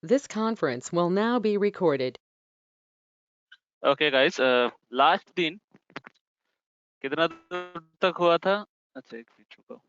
This conference will now be recorded. Okay guys, last दिन कितना दूर तक हुआ था? अच्छा, एक मिनट रुको।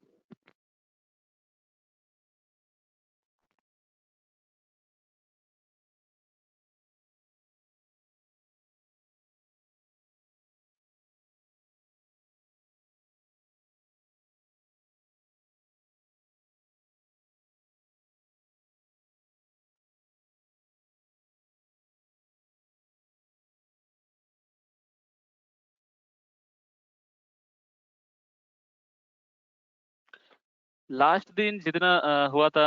लास्ट दिन जितना हुआ था,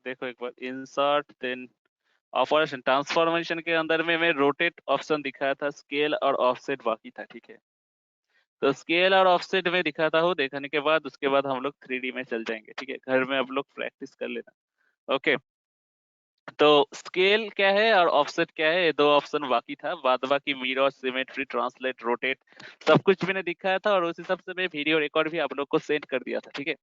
देखो एक बार इंसर्ट देन ऑपरेशन ट्रांसफॉर्मेशन के अंदर में मैं रोटेट ऑप्शन दिखाया था, स्केल और ऑफसेट बाकी था। ठीक है, तो स्केल और ऑफसेट में दिखाता हूँ, देखने के बाद उसके बाद हम लोग 3D में चल जाएंगे। ठीक है, घर में आप लोग प्रैक्टिस कर लेना। ओके, तो स्केल क्या है और ऑफसेट क्या है, ये दो ऑप्शन बाकी था। बाद बाकी मिरर, सिमेट्री, ट्रांसलेट, रोटेट सब कुछ मैंने दिखाया था, और उस हिसाब से मैं वीडियो रिकॉर्ड भी आप लोग को सेंड कर दिया था। ठीक है,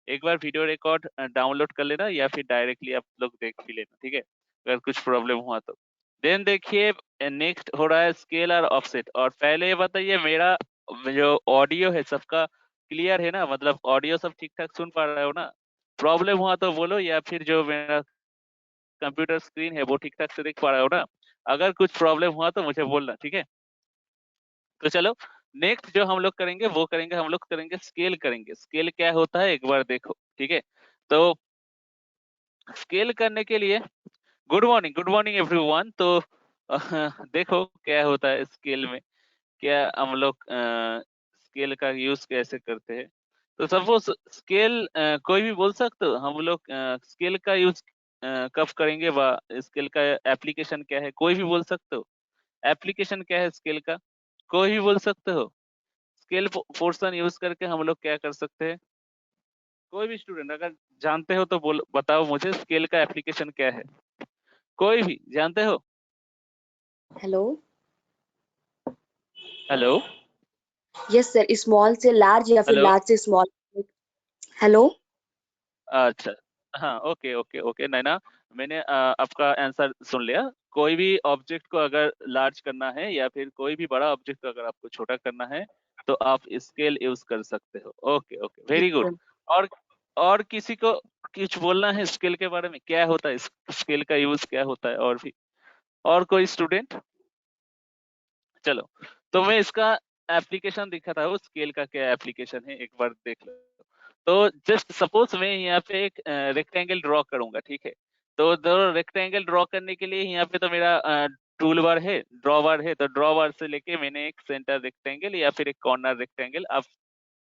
एक बार वीडियो रिकॉर्ड डाउनलोड कर लेना, या फिर डायरेक्टली आप लोग देख भी लेना। ठीक है, अगर कुछ प्रॉब्लम हुआ तो। देन देखिए, नेक्स्ट हो रहा है स्केल और ऑफसेट। और पहले ये बताइए, मेरा जो ऑडियो है सबका क्लियर है ना? मतलब ऑडियो सब ठीक ठाक सुन पा रहे हो ना? प्रॉब्लम हुआ तो बोलो, या फिर जो मेरा कंप्यूटर स्क्रीन है वो ठीक ठाक से देख पा रहे हो ना? अगर कुछ प्रॉब्लम हुआ तो मुझे बोलना। ठीक है, तो चलो नेक्स्ट जो हम लोग करेंगे वो करेंगे, हम लोग करेंगे स्केल करेंगे। स्केल क्या होता है एक बार देखो। ठीक है, तो स्केल करने के लिए गुड मॉर्निंग एवरीवन। तो देखो क्या होता है स्केल में, क्या हम लोग स्केल का यूज कैसे करते हैं। तो सपोज स्केल कोई भी बोल सकते हो, हम लोग स्केल का यूज कब करेंगे, वा स्केल का एप्लीकेशन क्या है, कोई भी बोल सकते हो। एप्लीकेशन क्या है स्केल का, कोई भी बोल सकते हो। स्केल पोर्शन यूज करके हम लोग क्या कर सकते हैं, कोई भी स्टूडेंट अगर जानते हो तो बोल बताओ मुझे, स्केल का एप्लीकेशन क्या है, कोई भी जानते हो? Hello. Hello. Yes sir, small से लार्ज या फिर हेलो। लार्ज से स्मॉल। हेलो। अच्छा, हाँ, ओके ओके ओके नैना, मैंने आपका आंसर सुन लिया। कोई भी ऑब्जेक्ट को अगर लार्ज करना है, या फिर कोई भी बड़ा ऑब्जेक्ट को अगर आपको छोटा करना है, तो आप स्केल यूज कर सकते हो। Okay okay, yes very good. Sir. और और किसी को कुछ बोलना है स्केल के बारे में, क्या होता है स्केल का यूज क्या होता है, और भी और कोई स्टूडेंट? चलो, तो मैं इसका एप्लीकेशन दिखाता हूँ, स्केल का क्या एप्लीकेशन है एक बार देख लो। तो जस्ट सपोज मैं यहाँ पे एक रेक्टेंगल ड्रॉ करूंगा। ठीक है, तो रेक्टेंगल ड्रॉ करने के लिए यहाँ पे तो मेरा टूल बार है, ड्रॉ बार है। तो ड्रॉ बार से लेके मैंने एक सेंटर रेक्टेंगल या फिर एक कॉर्नर रेक्टेंगल, आप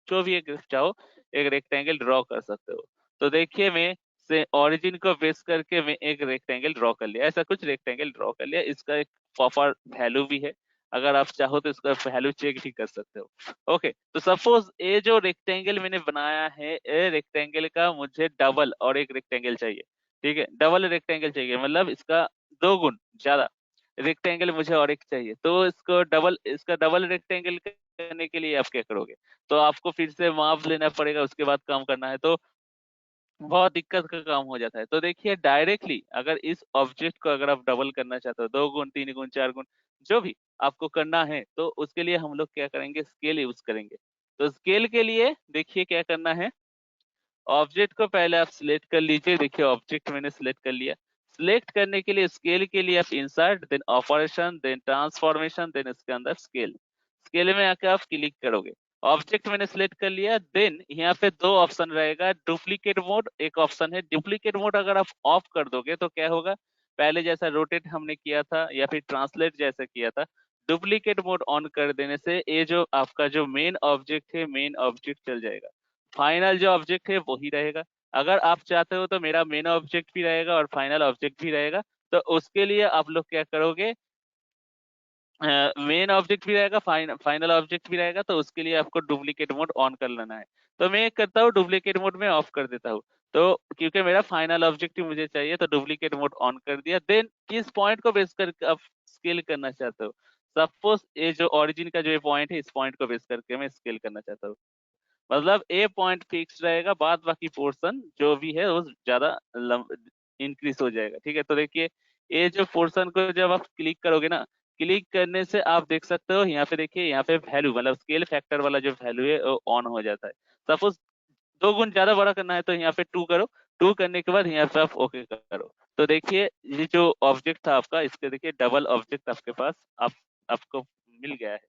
जो भी एक चाहो एक रेक्टेंगल ड्रॉ कर सकते हो। तो देखिए, मैं से ओरिजिन को बेस करके मैं एक रेक्टेंगल ड्रॉ कर लिया, ऐसा कुछ रेक्टेंगल ड्रॉ कर लिया। इसका एक प्रॉपर वैल्यू भी है, अगर आप चाहो तो इसका वैल्यू चेक भी कर सकते हो। ओके, तो सपोज ये जो रेक्टेंगल मैंने बनाया है, ये रेक्टेंगल का मुझे डबल और एक रेक्टेंगल चाहिए। ठीक है, डबल रेक्टेंगल चाहिए, मतलब इसका दो गुण ज्यादा रेक्टेंगल मुझे और एक चाहिए। तो इसका डबल रेक्टेंगल करने के लिए आप क्या करोगे? तो आपको फिर से माप लेना पड़ेगा, उसके बाद काम करना है, तो बहुत दिक्कत का काम हो जाता है। तो देखिए, डायरेक्टली अगर इस ऑब्जेक्ट को अगर आप डबल करना चाहते हो, दो गुण, तीन गुण, चार गुण, जो भी आपको करना है, तो उसके लिए हम लोग क्या करेंगे, स्केल यूज करेंगे। तो स्केल के लिए देखिए क्या करना है, ऑब्जेक्ट को पहले आप सिलेक्ट कर लीजिए। देखिए, ऑब्जेक्ट मैंने सिलेक्ट कर लिया। सिलेक्ट करने के लिए स्केल के लिए आप insert, then operation, then transformation, then इसके अंदर स्केल। स्केल में आके आप क्लिक करोगे, ऑब्जेक्ट मैंने सिलेक्ट कर लिया। देन यहाँ पे दो ऑप्शन रहेगा, डुप्लीकेट मोड एक ऑप्शन है। डुप्लीकेट मोड अगर आप ऑफ कर दोगे तो क्या होगा, पहले जैसा रोटेट हमने किया था या फिर ट्रांसलेट जैसा किया था, डुप्लीकेट मोड ऑन कर देने से ये जो आपका जो मेन ऑब्जेक्ट है, मेन ऑब्जेक्ट चल जाएगा, फाइनल जो ऑब्जेक्ट है वही रहेगा। अगर आप चाहते हो तो मेरा मेन ऑब्जेक्ट भी रहेगा और फाइनल ऑब्जेक्ट भी रहेगा। तो उसके लिए आप लोग क्या करोगे, मेन ऑब्जेक्ट भी रहेगा, फाइनल ऑब्जेक्ट भी रहेगा, तो उसके लिए आपको डुप्लीकेट मोड ऑन कर लेना है। तो मैं करता हूँ, डुप्लीकेट मोड में ऑफ कर देता हूँ। तो क्योंकि मेरा फाइनल ऑब्जेक्ट ही मुझे चाहिए, तो डुप्लीकेट मोड ऑन कर दिया। देन किस पॉइंट को बेस करके आप स्केल करना चाहते हो, सपोज ये जो ओरिजिन का जो ये पॉइंट है, इस पॉइंट को बेस करके मैं स्केल करना चाहता हूँ। मतलब ए पॉइंट फिक्स रहेगा, बाद बाकी पोर्शन जो भी है वो ज्यादा इंक्रीज हो जाएगा। ठीक है, तो देखिए ये जो पोर्शन को जब आप क्लिक करोगे ना, क्लिक करने से आप देख सकते हो यहाँ पे, देखिए यहाँ पे वैल्यू मतलब स्केल फैक्टर वाला जो वैल्यू है वो ऑन हो जाता है। सपोज 2 गुण ज्यादा बड़ा करना है तो यहाँ पे 2 करो, 2 करने के बाद यहाँ पे आप ओके करो। तो देखिए ये जो ऑब्जेक्ट था आपका, इसके देखिए डबल ऑब्जेक्ट आपके पास आपको मिल गया है।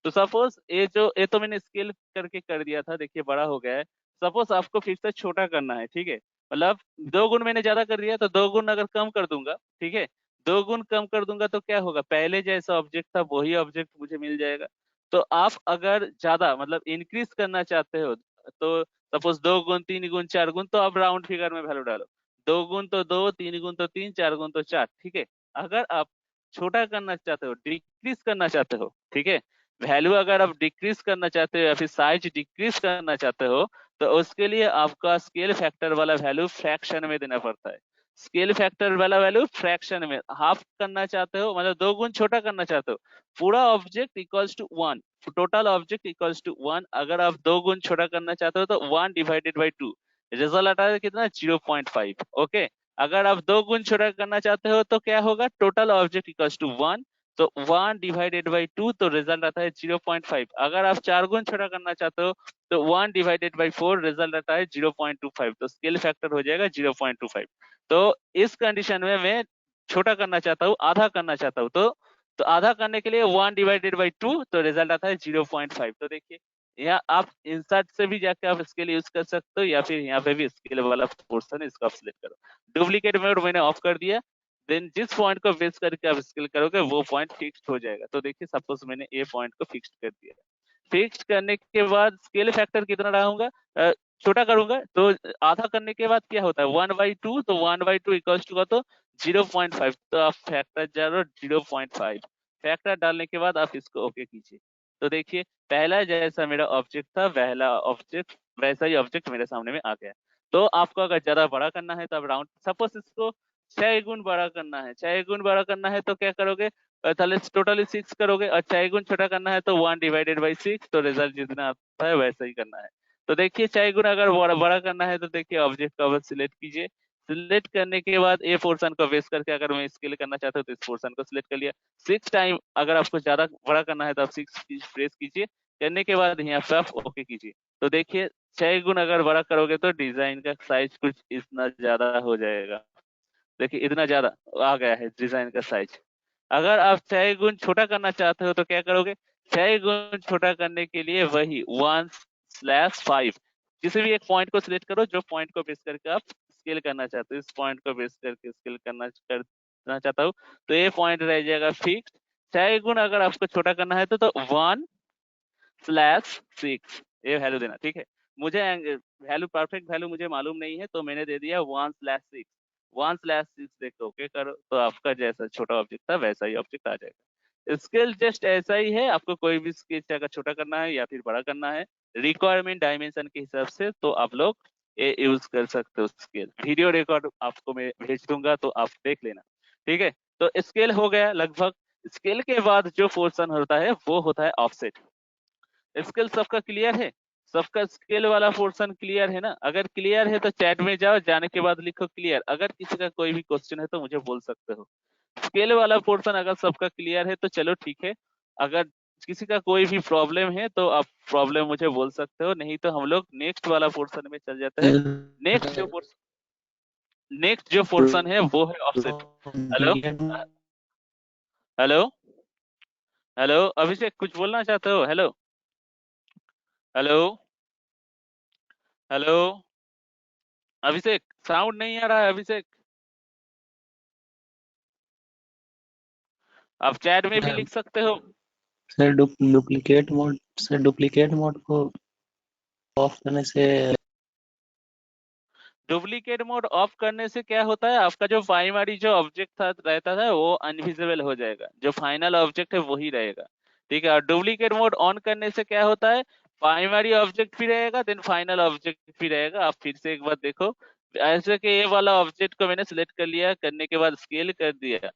तो सपोज ये तो मैंने स्केल करके कर दिया था, देखिए बड़ा हो गया है। सपोज आपको फिर से छोटा करना है, ठीक है, मतलब 2 गुण मैंने ज्यादा कर दिया, तो 2 गुण अगर कम कर दूंगा, ठीक है, 2 गुण कम कर दूंगा तो क्या होगा, पहले जैसा ऑब्जेक्ट था वही ऑब्जेक्ट मुझे मिल जाएगा। तो आप अगर ज्यादा मतलब इंक्रीज करना चाहते हो, तो सपोज 2 गुण 3 गुण 4 गुण, तो आप राउंड फिगर में वैल्यू डालो, 2 गुण तो 2, 3 गुण तो 3, 4 गुण तो 4। ठीक है, अगर आप छोटा करना चाहते हो, डिक्रीज करना चाहते हो, ठीक है, वैल्यू अगर आप डिक्रीज करना चाहते हो या फिर साइज डिक्रीज करना चाहते हो, तो उसके लिए आपका स्केल फैक्टर वाला वैल्यू फ्रैक्शन में देना पड़ता है। स्केल फैक्टर वाला वैल्यू फ्रैक्शन में हाफ करना चाहते हो, मतलब 2 गुण छोटा करना चाहते हो, पूरा object equals to 1, total object equals to 1। अगर आप 2 गुण छोटा करना चाहते हो तो 1 डिवाइडेड बाई 2, रिजल्ट आता है कितना, 0.5। ओके, अगर आप 2 गुण छोटा करना चाहते हो तो क्या होगा, टोटल ऑब्जेक्ट इक्वल्स टू 1, तो 1 डिवाइडेड बाई 2, तो रिजल्ट आता है 0.5। अगर आप 4 गुण छोटा करना चाहते हो तो 1 डिवाइडेड बाई 4, रिजल्ट आता है 0.25, तो स्केल फैक्टर हो जाएगा 0.25। तो इस कंडीशन में मैं छोटा करना चाहता हूँ, आधा करना चाहता हूँ, तो आधा करने के लिए 1 डिवाइडेड बाई 2, तो रिजल्ट आता है 0.5। तो देखिए यहाँ आप इंसर्ट से भी जाके आप स्केल यूज कर सकते हो, या फिर यहाँ पे भी स्केल वाला पोर्शन इसका सिलेक्ट करो। डुप्लीकेट मोड मैंने ऑफ कर दिया, देन जिस पॉइंट को बेस करके आप स्केल करोगे वो पॉइंट फिक्स्ड हो जाएगा। तो देखिए सपोज मैंने ए पॉइंट को फिक्स्ड कर दिया, फिक्स्ड करने के बाद स्केल फैक्टर कितना रहूंगा, छोटा करूंगा, तो आधा करने के बाद क्या होता है, 1/2, तो 1/2 इक्वल्स टू तो 0.5, तो आप फैक्टर डालो 0.5, फैक्टर डालने के बाद आप इसको ओके कीजिए। तो देखिए पहला जैसा मेरा ऑब्जेक्ट था, पहला ऑब्जेक्ट वैसा ही ऑब्जेक्ट मेरे सामने में आ गया। तो आपको अगर ज्यादा बड़ा करना है तो आप राउंड, सपोज इसको 6 गुण बड़ा करना है, 6 गुण बड़ा करना है तो क्या करोगे, ताहले टोटली 6 करोगे, और 6 गुण छोटा करना है तो 1 डिवाइडेड बाई 6, तो रिजल्ट जितना आता है वैसा ही करना है। तो देखिए 6 गुण अगर बड़ा करना है तो देखिए ऑब्जेक्ट का बस सिलेक्ट कीजिए, सिलेक्ट करने के बाद ए पोर्शन को बेस करके अगर मैं स्केल करना चाहता हूँ तो इस पोर्शन को सिलेक्ट कर लिया। 6 टाइम अगर आपको ज्यादा बड़ा करना है तो आप 6 प्रेस कीजिए, करने के बाद यहाँ पे आप ओके कीजिए। तो देखिए 6 गुण अगर बड़ा करोगे तो डिजाइन का साइज कुछ इतना ज्यादा हो जाएगा, देखिए इतना ज्यादा आ गया है डिजाइन का साइज। अगर आप 6 गुण छोटा करना चाहते हो तो क्या करोगे, 6 गुण छोटा करने के लिए वही 1/5, किसी भी एक पॉइंट को सिलेक्ट करो जो पॉइंट को बेस करके आप स्केल करना चाहते हो, इस पॉइंट को बेस करके स्केल करना चाहता हूँ, तो ये पॉइंट रह जाएगा फिक्स। 6 गुण अगर आपको छोटा करना है तो 1/6 ये वैल्यू देना, ठीक है। मुझे वैल्यू परफेक्ट वैल्यू मुझे मालूम नहीं है तो मैंने दे दिया 1/6, 1/6 देख के ओके करो, तो आपका जैसा छोटा ऑब्जेक्ट था वैसा ही ऑब्जेक्ट आ जाएगा। स्केल जस्ट ऐसा ही है, आपको कोई भी स्केच अगर छोटा करना है या फिर बड़ा करना है रिक्वायरमेंट डायमेंशन के हिसाब से, तो आप लोग ये यूज कर सकते हो स्केल। वीडियो रिकॉर्ड आपको मैं भेज दूंगा तो आप देख लेना, ठीक है। तो स्केल हो गया लगभग। स्केल के बाद जो पोर्शन होता है वो होता है ऑफसेट। स्केल सबका क्लियर है, सबका स्केल वाला पोर्शन क्लियर है ना? अगर क्लियर है तो चैट में जाओ, जाने के बाद लिखो क्लियर। अगर किसी का कोई भी क्वेश्चन है तो मुझे बोल सकते हो। स्केल वाला पोर्शन अगर सबका क्लियर है तो चलो ठीक है, अगर किसी का कोई भी प्रॉब्लम है तो आप प्रॉब्लम मुझे बोल सकते हो, नहीं तो हम लोग नेक्स्ट वाला पोर्शन में चल जाते हैं। नेक्स्ट जो पोर्शन है वो है ऑफसेट। हेलो हेलो हेलो अभिषेक, कुछ बोलना चाहते हो? हेलो हेलो हेलो अभिषेक, साउंड नहीं आ रहा है अभिषेक। आप चैट में भी लिख सकते हो। सर डुप्लीकेट मोड को ऑफ करने से डुप्लीकेट मोड ऑफ करने से क्या होता है, आपका जो प्राइमरी जो ऑब्जेक्ट था रहता था वो अनविजिबल हो जाएगा, जो फाइनल ऑब्जेक्ट है वही रहेगा, ठीक है। और डुप्लीकेट मोड ऑन करने से क्या होता है, प्राइमरी ऑब्जेक्ट भी रहेगा देन फाइनल ऑब्जेक्ट भी रहेगा। आप फिर से एक बार देखो, ऐसे कि ये वाला ऑब्जेक्ट को मैंने सिलेक्ट कर लिया, करने के बाद स्केल कर दिया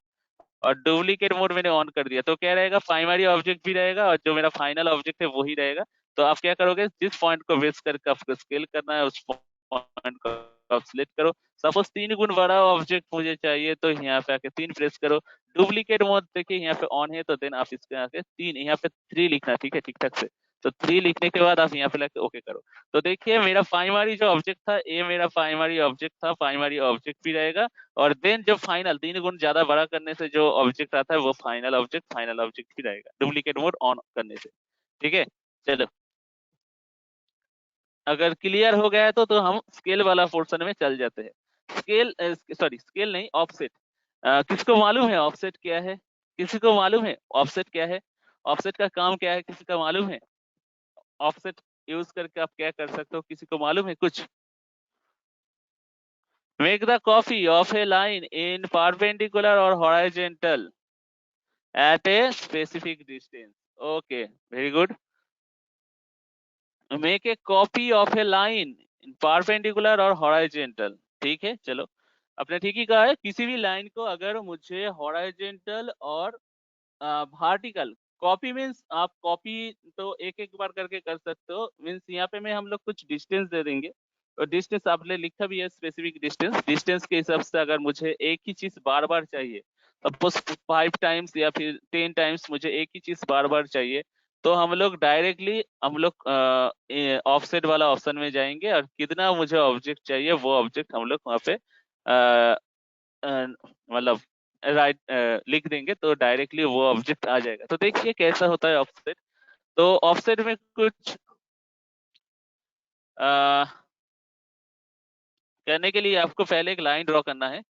और डुप्लीकेट मोड मैंने ऑन कर दिया, तो क्या रहेगा, प्राइमरी ऑब्जेक्ट भी रहेगा और जो मेरा फाइनल ऑब्जेक्ट है वही रहेगा। तो आप क्या करोगे, जिस पॉइंट को बेस करके आपको स्केल करना है उस पॉइंट को आप सिलेक्ट करो। सपोज 3 गुण बड़ा ऑब्जेक्ट मुझे चाहिए तो यहाँ पे आके 3 प्रेस करो। डुप्लीकेट मोड देखिए यहाँ पे ऑन है तो देन आप इसके आके 3 यहाँ पे 3 लिखना, ठीक है, ठीक ठाक से। तो 3 लिखने के बाद आप यहाँ पे लाके ओके करो। तो देखिए मेरा प्राइमरी जो ऑब्जेक्ट था, ये मेरा प्राइमरी ऑब्जेक्ट था, प्राइमरी ऑब्जेक्ट भी रहेगा। और देन जो फाइनल 3 गुण ज्यादा बड़ा करने से जो ऑब्जेक्ट आता है वो फाइनल ऑब्जेक्ट भी रहेगा, डुप्लीकेट मोड ऑन करने से। ठीक है, चलो अगर क्लियर हो गया है तो हम स्केल वाला पोर्शन में चल जाते हैं। स्केल नहीं, ऑफसेट। किसको मालूम है ऑफसेट क्या है? किसी को मालूम है ऑफसेट क्या है? ऑफसेट का काम क्या है, किसी का मालूम है? ऑफसेट यूज करके आप क्या कर सकते हो, किसी को मालूम है कुछ? Make the copy of a line in perpendicular और horizontal at a specific distance. Okay, very good. Make a copy of a line in perpendicular और हॉरिजॉन्टल। ठीक है, चलो आपने ठीक ही कहा है। किसी भी लाइन को अगर मुझे हॉरिजॉन्टल और वर्टिकल, कॉपी मीन्स आप कॉपी तो एक एक बार करके कर सकते हो, मीन्स यहाँ पे मैं हम लोग कुछ डिस्टेंस दे देंगे और डिस्टेंस आपने लिखा भी है स्पेसिफिक डिस्टेंस। डिस्टेंस के हिसाब से अगर मुझे एक ही चीज बार बार चाहिए, सपोज 5 टाइम्स या फिर 10 टाइम्स मुझे एक ही चीज बार बार चाहिए, तो हम लोग डायरेक्टली हम लोग ऑफसेट वाला ऑप्शन में जाएंगे और कितना मुझे ऑब्जेक्ट चाहिए वो ऑब्जेक्ट हम लोग वहाँ पे मतलब राइट लिख देंगे तो डायरेक्टली वो ऑब्जेक्ट आ जाएगा। तो देखिए कैसा होता है ऑफसेट। तो ऑफसेट में कुछ करने के लिए आपको पहले एक लाइन ड्रॉ करना है।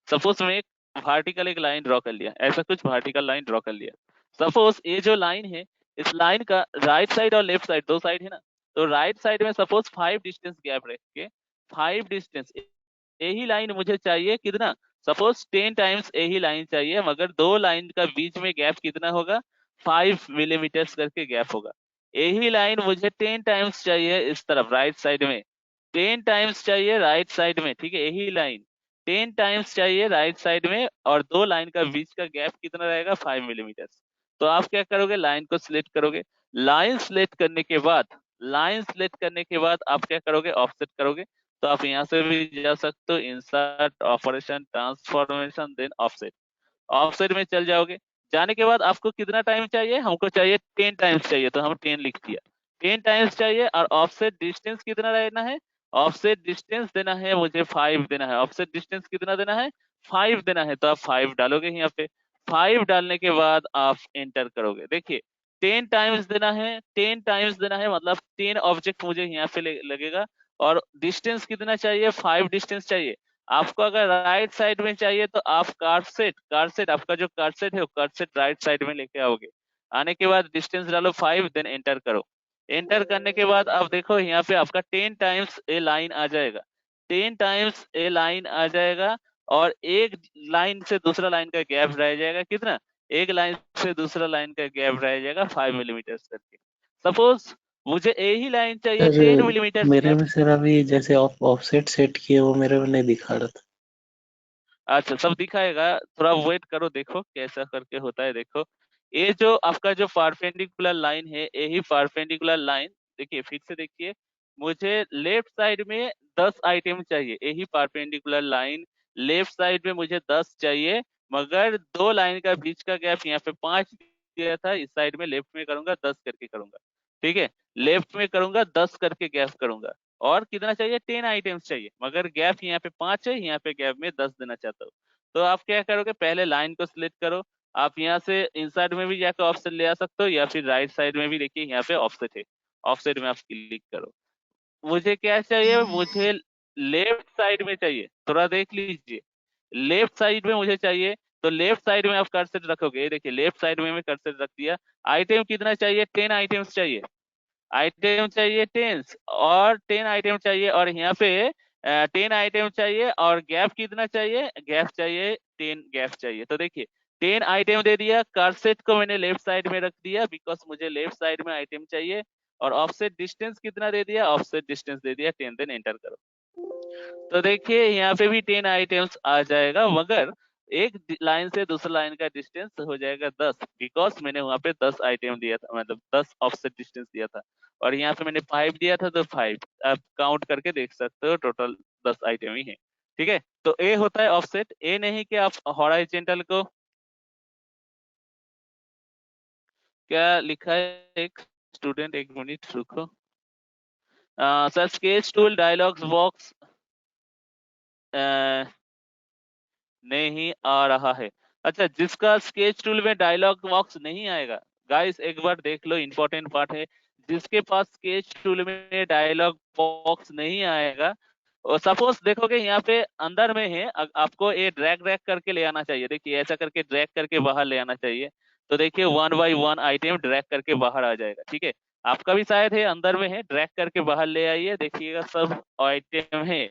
सपोज मैं एक वर्टिकल एक लाइन ड्रॉ कर लिया, ऐसा कुछ वर्टिकल लाइन ड्रॉ कर लिया। सपोज ये जो लाइन है, इस लाइन का राइट साइड और लेफ्ट साइड दो साइड है ना, तो राइट साइड में सपोज 5 डिस्टेंस गैप रख के 5 डिस्टेंस, यही लाइन मुझे चाहिए कितना, सपोज 10 टाइम्स यही लाइन चाहिए, मगर दो लाइन का बीच में गैप कितना होगा, 5 मिलीमीटर करके गैप होगा। यही लाइन मुझे 10 टाइम्स चाहिए इस तरफ राइट साइड में, 10 टाइम्स चाहिए राइट साइड में, ठीक है, यही लाइन 10 टाइम्स चाहिए राइट साइड में, और दो लाइन का बीच का गैप कितना रहेगा, 5 मिलीमीटर। तो आप क्या करोगे, लाइन को सिलेक्ट करोगे। लाइन सिलेक्ट करने के बाद आप क्या करोगे, ऑफसेट करोगे। तो आप यहाँ से भी जा सकते हो, insert, operation, transformation, then offset. Offset में चल जाओगे। जाने के बाद आपको कितना टाइम चाहिए, हमको चाहिए 10 टाइम्स चाहिए, तो हम 10 लिख दिया। 10 टाइम्स चाहिए और ऑफसेट डिस्टेंस कितना रहना है, ऑफसेट डिस्टेंस देना है मुझे 5 देना है। ऑफसेट डिस्टेंस कितना देना है, 5 देना है, तो आप 5 डालोगे यहाँ पे। 5 डालने के बाद आप एंटर करोगे। देखिए 10 टाइम्स देना है, 10 टाइम्स देना है मतलब 10 ऑब्जेक्ट मुझे यहाँ पे लगेगा। और डिस्टेंस कितना चाहिए, 5 डिस्टेंस चाहिए। आपको अगर राइट साइड में चाहिए तो आप कारसेट आपका जो कारसेट है वो कारसेट राइट साइड में लेके आओगे। आने के बाद डिस्टेंस डालो 5, देन एंटर करो। एंटर करने के बाद आप देखो यहाँ पे आपका 10 टाइम्स ए लाइन आ जाएगा, 10 टाइम्स ए लाइन आ जाएगा। और एक लाइन से दूसरा लाइन का गैप रह जाएगा कितना, एक लाइन से दूसरा लाइन का गैप रह जाएगा 5 मिलीमीटर करके। सपोज मुझे यही लाइन चाहिए सर 10 मिलीमीटर मेरे गैप। में सर अभी जैसे ऑफसेट सेट किए वो मेरे में नहीं दिखा रहा था। अच्छा, सब दिखाएगा, थोड़ा वेट करो, देखो कैसा करके होता है। देखो ये जो आपका जो परपेंडिकुलर लाइन है, यही परपेंडिकुलर लाइन, देखिए फिर से देखिए, मुझे लेफ्ट साइड में 10 आइटम चाहिए, यही परपेंडिकुलर लाइन लेफ्ट साइड में मुझे 10 चाहिए, मगर दो लाइन का बीच का गैप यहाँ पे 5 दिया था, इस साइड में लेफ्ट में करूंगा 10 करके करूंगा, ठीक है, लेफ्ट में करूंगा 10 करके गैप करूंगा। और कितना चाहिए, 10 आइटम्स चाहिए, मगर गैप यहाँ पे 5 है, यहाँ पे गैप में 10 देना चाहता हूँ। तो आप क्या करोगे, पहले लाइन को सिलेक्ट करो। आप यहाँ से इंसर्ट में भी जाकर ऑप्शन ले आ सकते हो, या फिर राइट साइड में भी देखिए यहाँ पे ऑफसेट है, ऑफसेट में आप क्लिक करो। मुझे क्या चाहिए, मुझे लेफ्ट साइड में चाहिए, थोड़ा देख लीजिए, लेफ्ट साइड में मुझे चाहिए। तो लेफ्ट साइड में आप कर्सर रखोगे, ये देखिए लेफ्ट साइड में मैं कर्सर रख दिया। आइटम कितना चाहिए, 10 आइटम्स चाहिए, आइटम चाहिए 10, और 10 आइटम चाहिए, और यहाँ पे 10 आइटम चाहिए, और गैप कितना चाहिए, गैप चाहिए 10 गैप चाहिए। तो देखिए 10 आइटम दे दिया, कारसेट को मैंने लेफ्ट साइड में रख दिया बिकॉज मुझे लेफ्ट साइड में आइटम चाहिए। और ऑफसेट डिस्टेंस कितना दे दिया, ऑफसेट डिस्टेंस दे दिया 10, देन एंटर करो। तो देखिए यहाँ पे भी 10 आइटम्स आ जाएगा, मगर एक लाइन से दूसरा लाइन का डिस्टेंस हो जाएगा 10, बिकॉज मैंने वहां पे 10 आइटम दिया था, मतलब 10 ऑफसेट डिस्टेंस दिया था, और यहाँ पे मैंने 5 दिया था तो 5। आप काउंट करके देख सकते हो, टोटल 10 आइटम ही है। ठीक है, तो ए होता है ऑफसेट। ए नहीं कि आप हॉराइजेंटल को क्या लिखा है, एक स्टूडेंट, एक मिनट रुको। Sir sketch tool dialogues box नहीं आ रहा है। अच्छा, जिसका स्केच टूल में डायलॉग बॉक्स नहीं आएगा, गाइस एक बार देख लो, इंपॉर्टेंट पार्ट है। जिसके पास स्केच टूल में डायलॉग बॉक्स नहीं आएगा, और सपोज देखोगे यहाँ पे अंदर में है, आपको ये ड्रैग ड्रैग करके ले आना चाहिए। देखिए ऐसा करके ड्रैग करके बाहर ले आना चाहिए, तो देखिए 1 बाई 1 आइटम ड्रैग करके बाहर आ जाएगा। ठीक है, आपका भी शायद है अंदर में है, ड्रैग करके बाहर ले आइए, देखिएगा सब आइटम है।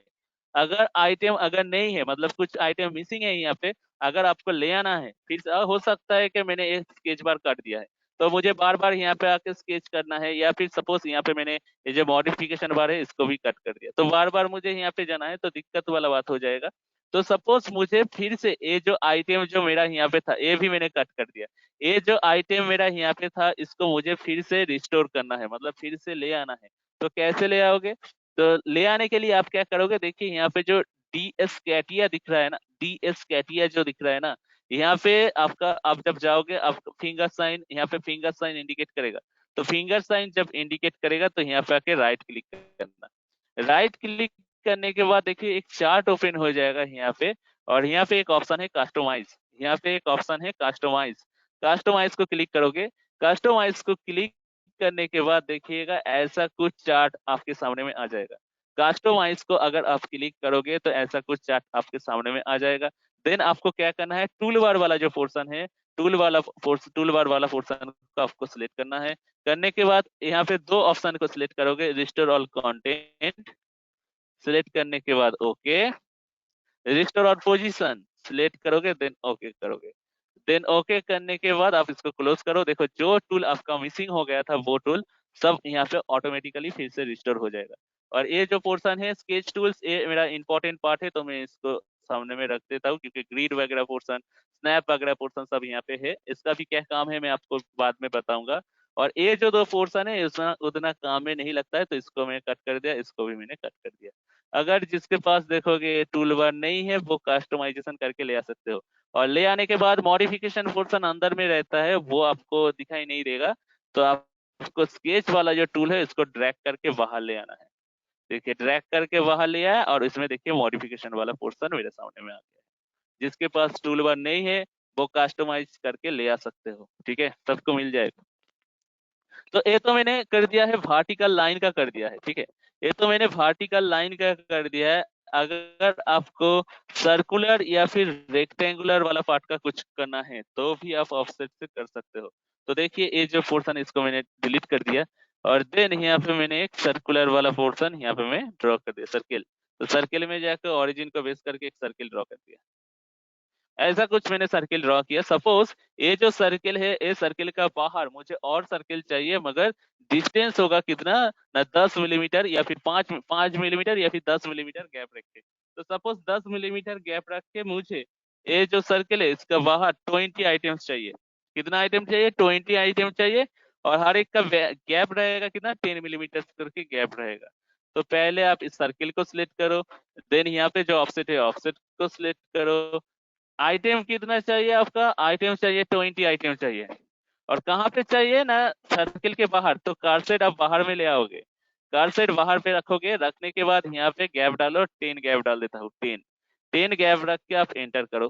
अगर आइटम अगर नहीं है, मतलब कुछ आइटम मिसिंग है यहाँ पे, अगर आपको ले आना है, फिर हो सकता है कि मैंने एक स्केच बार काट दिया है, तो मुझे बार बार यहाँ पे आके स्केच करना है, या फिर सपोज यहाँ पे मैंने ये जो मॉडिफिकेशन बार है इसको भी कट कर दिया, तो बार बार मुझे यहाँ पे जाना है, तो दिक्कत वाला बात हो जाएगा। तो सपोज मुझे फिर से ये जो आइटम जो मेरा यहाँ पे था, ये भी मैंने कट कर दिया, ये जो आइटम मेरा यहाँ पे था, इसको मुझे फिर से रिस्टोर करना है, मतलब फिर से ले आना है। तो कैसे ले आओगे? तो ले आने के लिए आप क्या करोगे, देखिए यहाँ पे जो डी एस कैटिया दिख रहा है ना, डी एस कैटिया जो दिख रहा है ना, यहाँ पे आपका, आप जब जाओगे, आप फिंगर साइन, यहाँ पे फिंगर साइन इंडिकेट करेगा, तो फिंगर साइन जब इंडिकेट करेगा तो यहाँ पे आके राइट क्लिक करना। राइट क्लिक करने के बाद देखिए एक चार्ट ओपन हो जाएगा यहाँ पे, और यहाँ पे एक ऑप्शन है कस्टमाइज, यहाँ पे एक ऑप्शन है कस्टमाइज। कस्टमाइज को क्लिक करोगे, कस्टमाइज को क्लिक करने के बाद देखिएगा ऐसा कुछ चार्ट आपके सामने में आ जाएगा। कस्टमाइज को अगर आप क्लिक करोगे तो ऐसा कुछ चार्ट आपके सामने में आ जाएगा। देन आपको क्या करना है, टूल बार वाला जो पोर्शन है, टूल बार वाला पोर्शन को आपको सिलेक्ट करना है। करने के बाद यहाँ पे दो ऑप्शन को सिलेक्ट करोगे, रिस्टोर ऑल कंटेंट, सिलेक्ट करने के बाद ओके, रिस्टोर और पोजीशन सिलेक्ट करोगे, देन ओके करोगे। देन ओके करने के बाद आप इसको क्लोज करो। देखो जो टूल आपका मिसिंग हो गया था, वो टूल सब यहाँ पे ऑटोमेटिकली फिर से रिस्टोर हो जाएगा। और ये जो पोर्शन है स्केच टूल्स, ये मेरा इंपॉर्टेंट पार्ट है, तो मैं इसको सामने में रख देता हूँ, क्योंकि ग्रिड वगैरह पोर्शन, स्नैप वगैरह पोर्शन सब यहाँ पे है। इसका भी क्या काम है मैं आपको बाद में बताऊंगा। और ये जो दो पोर्शन है उसमें उतना काम में नहीं लगता है, तो इसको मैं कट कर दिया, इसको भी मैंने कट कर दिया। अगर जिसके पास देखोगे टूल बार नहीं है, वो कस्टमाइजेशन करके ले आ सकते हो। और ले आने के बाद मॉडिफिकेशन पोर्शन अंदर में रहता है, वो आपको दिखाई नहीं देगा, तो आपको स्केच वाला जो टूल है इसको ड्रैग करके बाहर ले आना है। देखिए ड्रैग करके बाहर ले आया, और इसमें देखिए मॉडिफिकेशन वाला पोर्शन मेरे सामने में आ गया है। जिसके पास टूल बार नहीं है वो कस्टमाइज करके ले आ सकते हो। ठीक है, सबको मिल जाएगा। तो ये तो मैंने कर दिया है, वर्टिकल लाइन का कर दिया है। ठीक है, ये तो मैंने वर्टिकल लाइन का कर दिया है। अगर आपको सर्कुलर या फिर रेक्टेंगुलर वाला पार्ट का कुछ करना है, तो भी आप ऑफसेट से कर सकते हो। तो देखिए ये जो पोर्शन है इसको मैंने डिलीट कर दिया, और देन यहाँ पे मैंने एक सर्कुलर वाला पोर्शन यहाँ पे मैं ड्रॉ कर दिया, सर्किल। तो सर्किल में जाकर ओरिजिन को बेस करके एक सर्किल ड्रॉ कर दिया। ऐसा कुछ मैंने सर्किल ड्रॉ किया। सपोज ये जो सर्किल है, ये सर्किल का बाहर मुझे और सर्किल चाहिए, मगर डिस्टेंस होगा कितना ना, 10 मिलीमीटर या फिर 5 मिलीमीटर या फिर 10 मिलीमीटर गैप रख के। तो सपोज 10 मिलीमीटर गैप रख के मुझे ये जो सर्किल है इसका बाहर 20 आइटम्स चाहिए। कितना आइटम चाहिए? 20 आइटम चाहिए। और हर एक का गैप रहेगा कितना, 10 मिलीमीटर करके गैप रहेगा। तो पहले आप इस सर्किल को सिलेक्ट करो, देन यहाँ पे जो ऑफसेट है ऑफसेट को सिलेक्ट करो। आइटम कितना चाहिए आपका? आइटम चाहिए 20 आइटम चाहिए। और कहाँ पे चाहिए ना, सर्किल के बाहर। तो कारसेट आप बाहर में ले आओगे, कारसेट बाहर पे रखोगे, रखने के बाद यहाँ पे गैप डालो, 10 गैप डाल देता हूँ, 10 गैप रख के आप एंटर करो।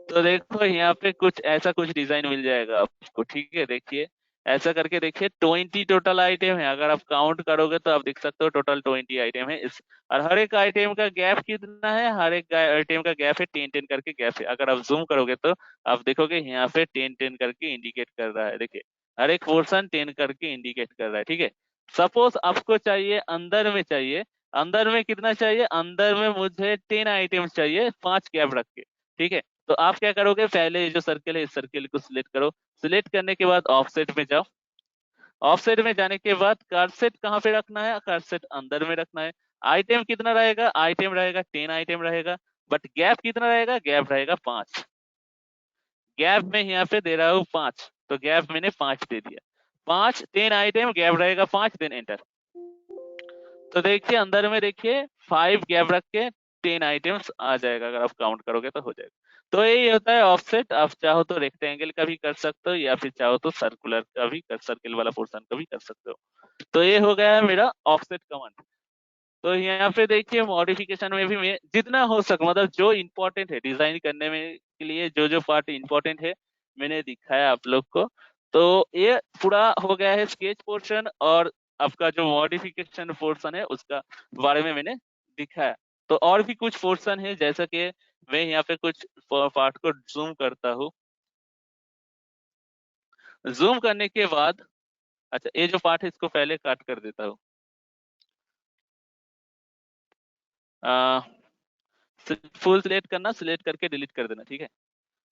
तो देखो यहाँ पे कुछ ऐसा कुछ डिजाइन मिल जाएगा आपको। ठीक है, देखिए ऐसा करके देखिए 20 टोटल आइटम है। अगर आप काउंट करोगे तो आप देख सकते हो टोटल 20 आइटम है इस। और हर एक आइटम का गैप कितना है? हर एक आइटम का गैप है 10 करके गैप है। अगर आप जूम करोगे तो आप देखोगे यहाँ पे 10 करके इंडिकेट कर रहा है। देखिए हर एक पोर्शन 10 करके इंडिकेट कर रहा है। ठीक है, सपोज आपको चाहिए अंदर में चाहिए, अंदर में कितना चाहिए? अंदर में मुझे 10 आइटम चाहिए 5 गैप रख के। ठीक है, तो आप क्या करोगे, पहले ये जो सर्किल है इस सर्किल को सिलेक्ट करो। सिलेक्ट करने के बाद ऑफसेट में जाओ, ऑफसेट में जाने के बाद कारसेट कहाँ पे रखना है? कारसेट अंदर में रखना है। आइटम कितना रहेगा? आइटम रहेगा 10 आइटम रहेगा। बट गैप कितना रहेगा, गैप रहेगा 5। गैप में यहाँ पे दे रहा हूँ 5, तो गैप मैंने 5 दे दिया। 5 10 आइटम, गैप रहेगा 5, देन एंटर। तो देखिए अंदर में देखिए 5 गैप रख के 10 आइटम्स आ जाएगा, अगर आप काउंट करोगे तो हो जाएगा। तो यही होता है ऑफसेट। आप चाहो तो रेक्टेंगल का भी कर सकते हो, या फिर चाहो तो सर्कुलर का भी सर्किल वाला पोर्शन का भी कर सकते हो। तो ये हो गया है मेरा ऑफसेट कमांड। तो यहाँ पे देखिए मॉडिफिकेशन में भी मैं जितना हो सके, मतलब जो इम्पोर्टेंट है डिजाइन करने में के लिए, जो जो पार्ट इम्पोर्टेंट है मैंने दिखाया आप लोग को। तो ये पूरा हो गया है स्केच पोर्शन, और आपका जो मॉडिफिकेशन पोर्शन है उसका बारे में मैंने दिखाया। तो और भी कुछ पोर्शन है, जैसा कि मैं यहाँ पे कुछ पार्ट को जूम करता हूँ। जूम करने के बाद, अच्छा ये जो पार्ट है इसको पहले काट कर देता हूँ। फुल सिलेक्ट करना, सिलेक्ट करके डिलीट कर देना, ठीक है।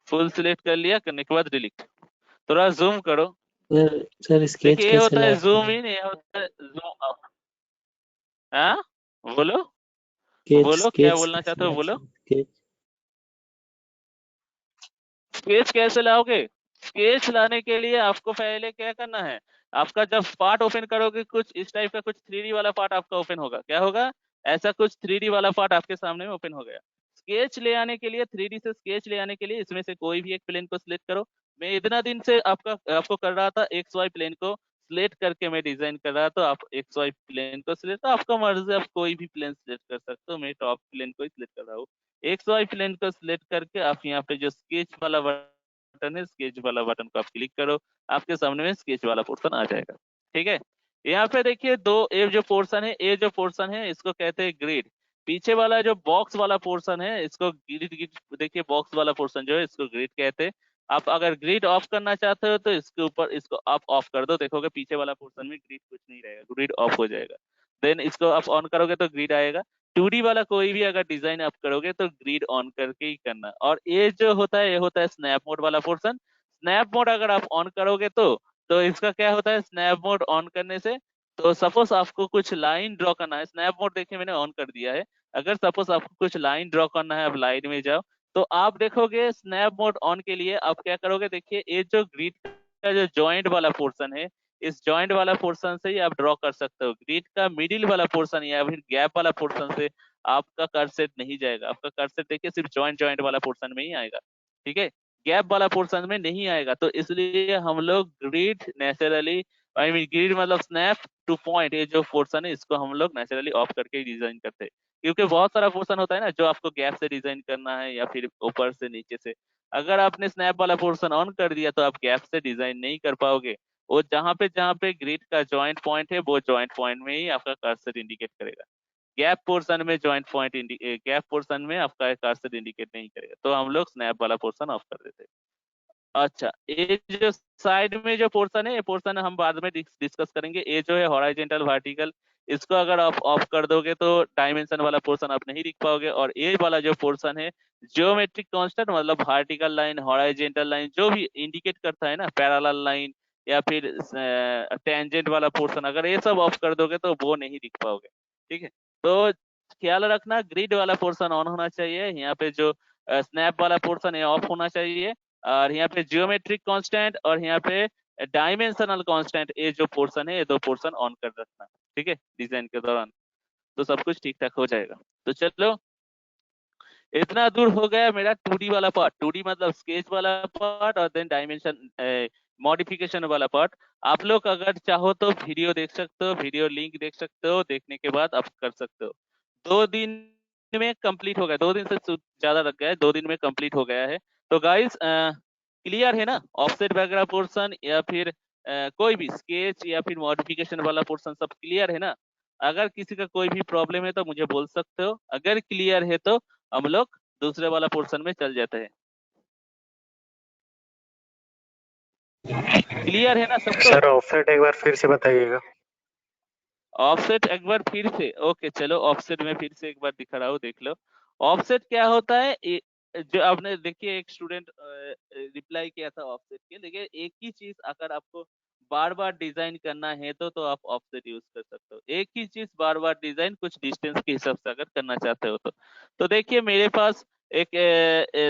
फुल सिलेक्ट कर लिया, करने के बाद डिलीट। थोड़ा जूम करो। सर स्केच देखिए ये कैसे होता है लाते जूम हैं? इन, ये होता है जूम आउट। हाँ बोलो, स्केच बोलो क्या स्केच बोलना कैसे चाहते हो, लाते बोलो। हैं? स्केच स्केच कैसे लाओगे? स्केच लाने के लिए आपको पहले क्या करना है, आपका जब पार्ट ओपन करोगे कुछ इस टाइप का, कुछ 3D वाला पार्ट आपका ओपन होगा। क्या होगा? ऐसा कुछ 3D वाला पार्ट आपके सामने में ओपन हो गया। स्केच ले आने के लिए, 3D से स्केच ले आने के लिए इसमें से कोई भी एक प्लेन को सिलेक्ट करो। मैं इतना दिन से आपको कर रहा था एक्स वाई प्लेन को सिलेक्ट करके मैं डिजाइन कर रहा, तो आप एक्स वाई प्लेन को सिलेक्ट, तो आपका मर्जी, आप कोई भी प्लेन सिलेक्ट कर सकते हो। मैं टॉप प्लेन को ही सिलेक्ट कर रहा हूँ। एक्स वाई प्लेन को सिलेक्ट करके आप यहाँ पे जो स्केच वाला बटन है, स्केच वाला बटन को आप क्लिक करो, आपके सामने में स्केच वाला पोर्शन आ जाएगा। ठीक है, यहाँ पे देखिए दो, ये जो पोर्शन है, ये जो पोर्शन है इसको कहते हैं ग्रिड। पीछे वाला जो बॉक्स वाला पोर्शन है इसको ग्रिड, देखिए बॉक्स वाला पोर्शन जो है इसको ग्रिड कहते हैं। आप अगर ग्रिड ऑफ करना चाहते हो तो इसके ऊपर इसको आप ऑफ कर दो, देखोगे पीछे वाला पोर्शन में ग्रिड कुछ नहीं रहेगा, ग्रिड ऑफ हो जाएगा। देन इसको आप ऑन करोगे तो ग्रिड आएगा। 2D वाला कोई भी अगर डिजाइन आप करोगे तो ग्रिड ऑन करके ही करना। और ये जो होता है, ये होता है स्नैप मोड वाला पोर्शन। स्नैप मोड अगर आप ऑन करोगे तो इसका क्या होता है, स्नैप मोड ऑन करने से, तो सपोज आपको कुछ लाइन ड्रॉ करना है, स्नैप मोड देखिए मैंने ऑन कर दिया है। अगर सपोज आपको कुछ लाइन ड्रॉ करना है, आप लाइन में जाओ, तो आप देखोगे स्नैप मोड ऑन के लिए आप क्या करोगे, देखिए ये जो ग्रिड का जो जॉइंट वाला पोर्शन है, इस जॉइंट वाला पोर्शन से ही आप ड्रॉ कर सकते हो। ग्रिड का मिडिल वाला पोर्शन या फिर गैप वाला पोर्शन से आपका कर्सर नहीं जाएगा। आपका कर्सर देखिए सिर्फ जॉइंट जॉइंट वाला पोर्शन में ही आएगा, ठीक है, गैप वाला पोर्शन में नहीं आएगा। तो इसलिए हम लोग grid naturally, I mean grid मतलब स्नैप टू पॉइंट, ये जो पोर्शन है इसको हम लोग नेचुरली ऑफ करके डिजाइन करते हैं। क्योंकि बहुत सारा पोर्शन होता है ना जो आपको गैप से डिजाइन करना है या फिर ऊपर से नीचे से। अगर आपने स्नैप वाला पोर्शन ऑन कर दिया तो आप गैप से डिजाइन नहीं कर पाओगे। वो जहाँ पे ग्रिड का जॉइंट पॉइंट है, वो जॉइंट पॉइंट में ही आपका कर्सर इंडिकेट करेगा। गैप पोर्शन में जॉइंट पॉइंट गैप पोर्शन में आपका कर्सर इंडिकेट नहीं करेगा। तो हम लोग स्नैप वाला पोर्शन ऑफ कर देते हैं। अच्छा, ये जो साइड में जो पोर्शन है, ये पोर्शन हम बाद में डिस्कस करेंगे। ये जो है हॉराइजेंटल वर्टिकल, इसको अगर आप ऑफ कर दोगे तो डायमेंशन वाला पोर्शन आप नहीं लिख पाओगे। और ये वाला जो पोर्शन है जियोमेट्रिक कांस्टेंट, मतलब वर्टिकल लाइन, हॉराइजेंटल लाइन जो भी इंडिकेट करता है ना, पैरेलल लाइन या फिर टेंजेंट वाला पोर्शन, अगर ये सब ऑफ कर दोगे तो वो नहीं लिख पाओगे। ठीक है, तो ख्याल रखना ग्रिड वाला पोर्शन ऑन होना चाहिए, यहाँ पे जो स्नैप वाला पोर्शन है ऑफ होना चाहिए। और यहाँ पे जियोमेट्रिक कांस्टेंट और यहाँ पे डायमेंशनल कांस्टेंट, ये जो पोर्शन है ये दो पोर्शन ऑन कर रखना, ठीक है, डिजाइन के दौरान। तो सब कुछ ठीक ठाक हो जाएगा। तो चलो, इतना दूर हो गया मेरा 2D वाला पार्ट। 2D मतलब स्केच वाला पार्ट, और देन डायमेंशन मॉडिफिकेशन वाला पार्ट। आप लोग अगर चाहो तो वीडियो देख सकते हो, वीडियो लिंक देख सकते हो, देखने के बाद आप कर सकते हो। 2 दिन में कंप्लीट हो गया, 2 दिन से ज्यादा लग गया है, 2 दिन में कंप्लीट हो गया है। तो गाइस क्लियर है ना, ऑफसेट वगैरह पोर्शन या फिर कोई भी स्केच या फिर मॉडिफिकेशन वाला पोर्शन सब क्लियर है ना? अगर किसी का कोई भी प्रॉब्लम है तो मुझे बोल सकते हो, अगर क्लियर है तो हम लोग दूसरे वाला पोर्शन में चल जाते हैं। क्लियर है ना सबको? सर ऑफसेट एक बार फिर से बताइएगा। ऑफसेट एक बार फिर से, ओके चलो ऑफसेट में फिर से एक बार दिखा रहा हूँ, देख लो। ऑफसेट क्या होता है, जो आपने देखिए एक स्टूडेंट रिप्लाई किया था ऑफसेट के, देखिए एक ही चीज अगर आपको बार बार डिजाइन करना है तो आप ऑफसेट यूज कर सकते हो। एक ही चीज बार बार डिजाइन कुछ डिस्टेंस के हिसाब से अगर करना चाहते हो तो देखिए मेरे पास एक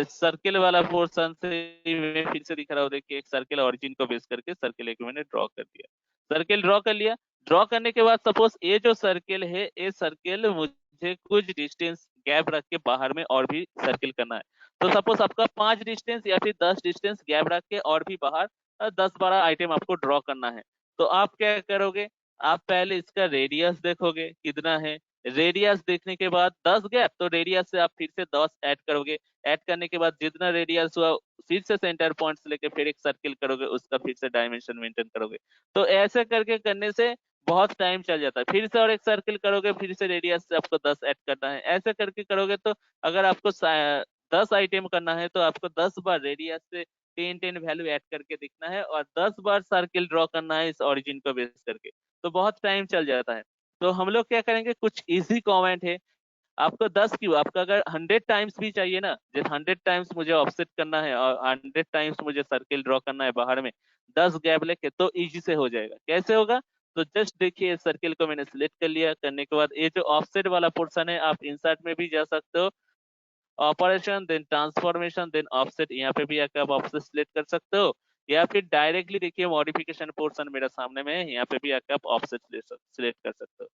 सर्किल वाला पोर्शन से मैं फिर से दिख रहा हूँ। देखिए एक सर्किल ओरिजिन को बेस करके सर्किल एक मैंने ड्रॉ कर दिया, सर्किल ड्रॉ कर लिया। ड्रॉ करने के बाद सपोज ये जो सर्किल है, ये सर्किल मुझे कुछ डिस्टेंस गैप रख के बाहर में और भी सर्किल करना है। तो सपोज आपका 5 डिस्टेंस या फिर 10 डिस्टेंस गैप रख के और भी बाहर 10-12 आइटम आपको ड्रॉ करना है। तो आप क्या करोगे, आप पहले इसका रेडियस देखोगे कितना है। रेडियस देखने के बाद 10 गैप, तो रेडियस से आप फिर से 10 ऐड करोगे। ऐड करने के बाद जितना रेडियस हुआ फिर से सेंटर पॉइंट से लेके फिर एक सर्किल करोगे, उसका फिर से डायमेंशन मेंटेन करोगे। तो ऐसे करके करने से बहुत टाइम चल जाता है। फिर से और एक सर्किल करोगे, फिर से रेडियस से आपको 10 ऐड करना है। ऐसे करके करोगे तो अगर आपको 10 आइटम करना है तो आपको 10 बार रेडियस से 10 वैल्यू ऐड करके दिखना है और 10 बार सर्किल ड्रॉ करना है इस ओरिजिन को बेस करके। तो बहुत टाइम चल जाता है। तो हम लोग क्या करेंगे, कुछ इजी कमेंट है। आपको 10 क्यों, आपका अगर 100 टाइम्स भी चाहिए ना, जैसे 100 टाइम्स मुझे ऑफसेट करना है और 100 टाइम्स मुझे सर्किल ड्रॉ करना है बाहर में 10 गैप लेके, तो इजी से हो जाएगा। कैसे होगा, तो जस्ट देखिए सर्किल को मैंने सिलेक्ट कर लिया। करने के बाद ये जो ऑफसेट वाला पोर्शन है आप इंसर्ट में भी जा सकते हो, operation then transformation then offset, यहाँ पे भी आकर आप ऑफसेट सिलेक्ट कर सकते हो। या फिर डायरेक्टली देखिए मॉडिफिकेशन पोर्शन मेरा सामने में है, यहाँ पे भी आकर आप ऑफसेट सिलेक्ट कर सकते हो।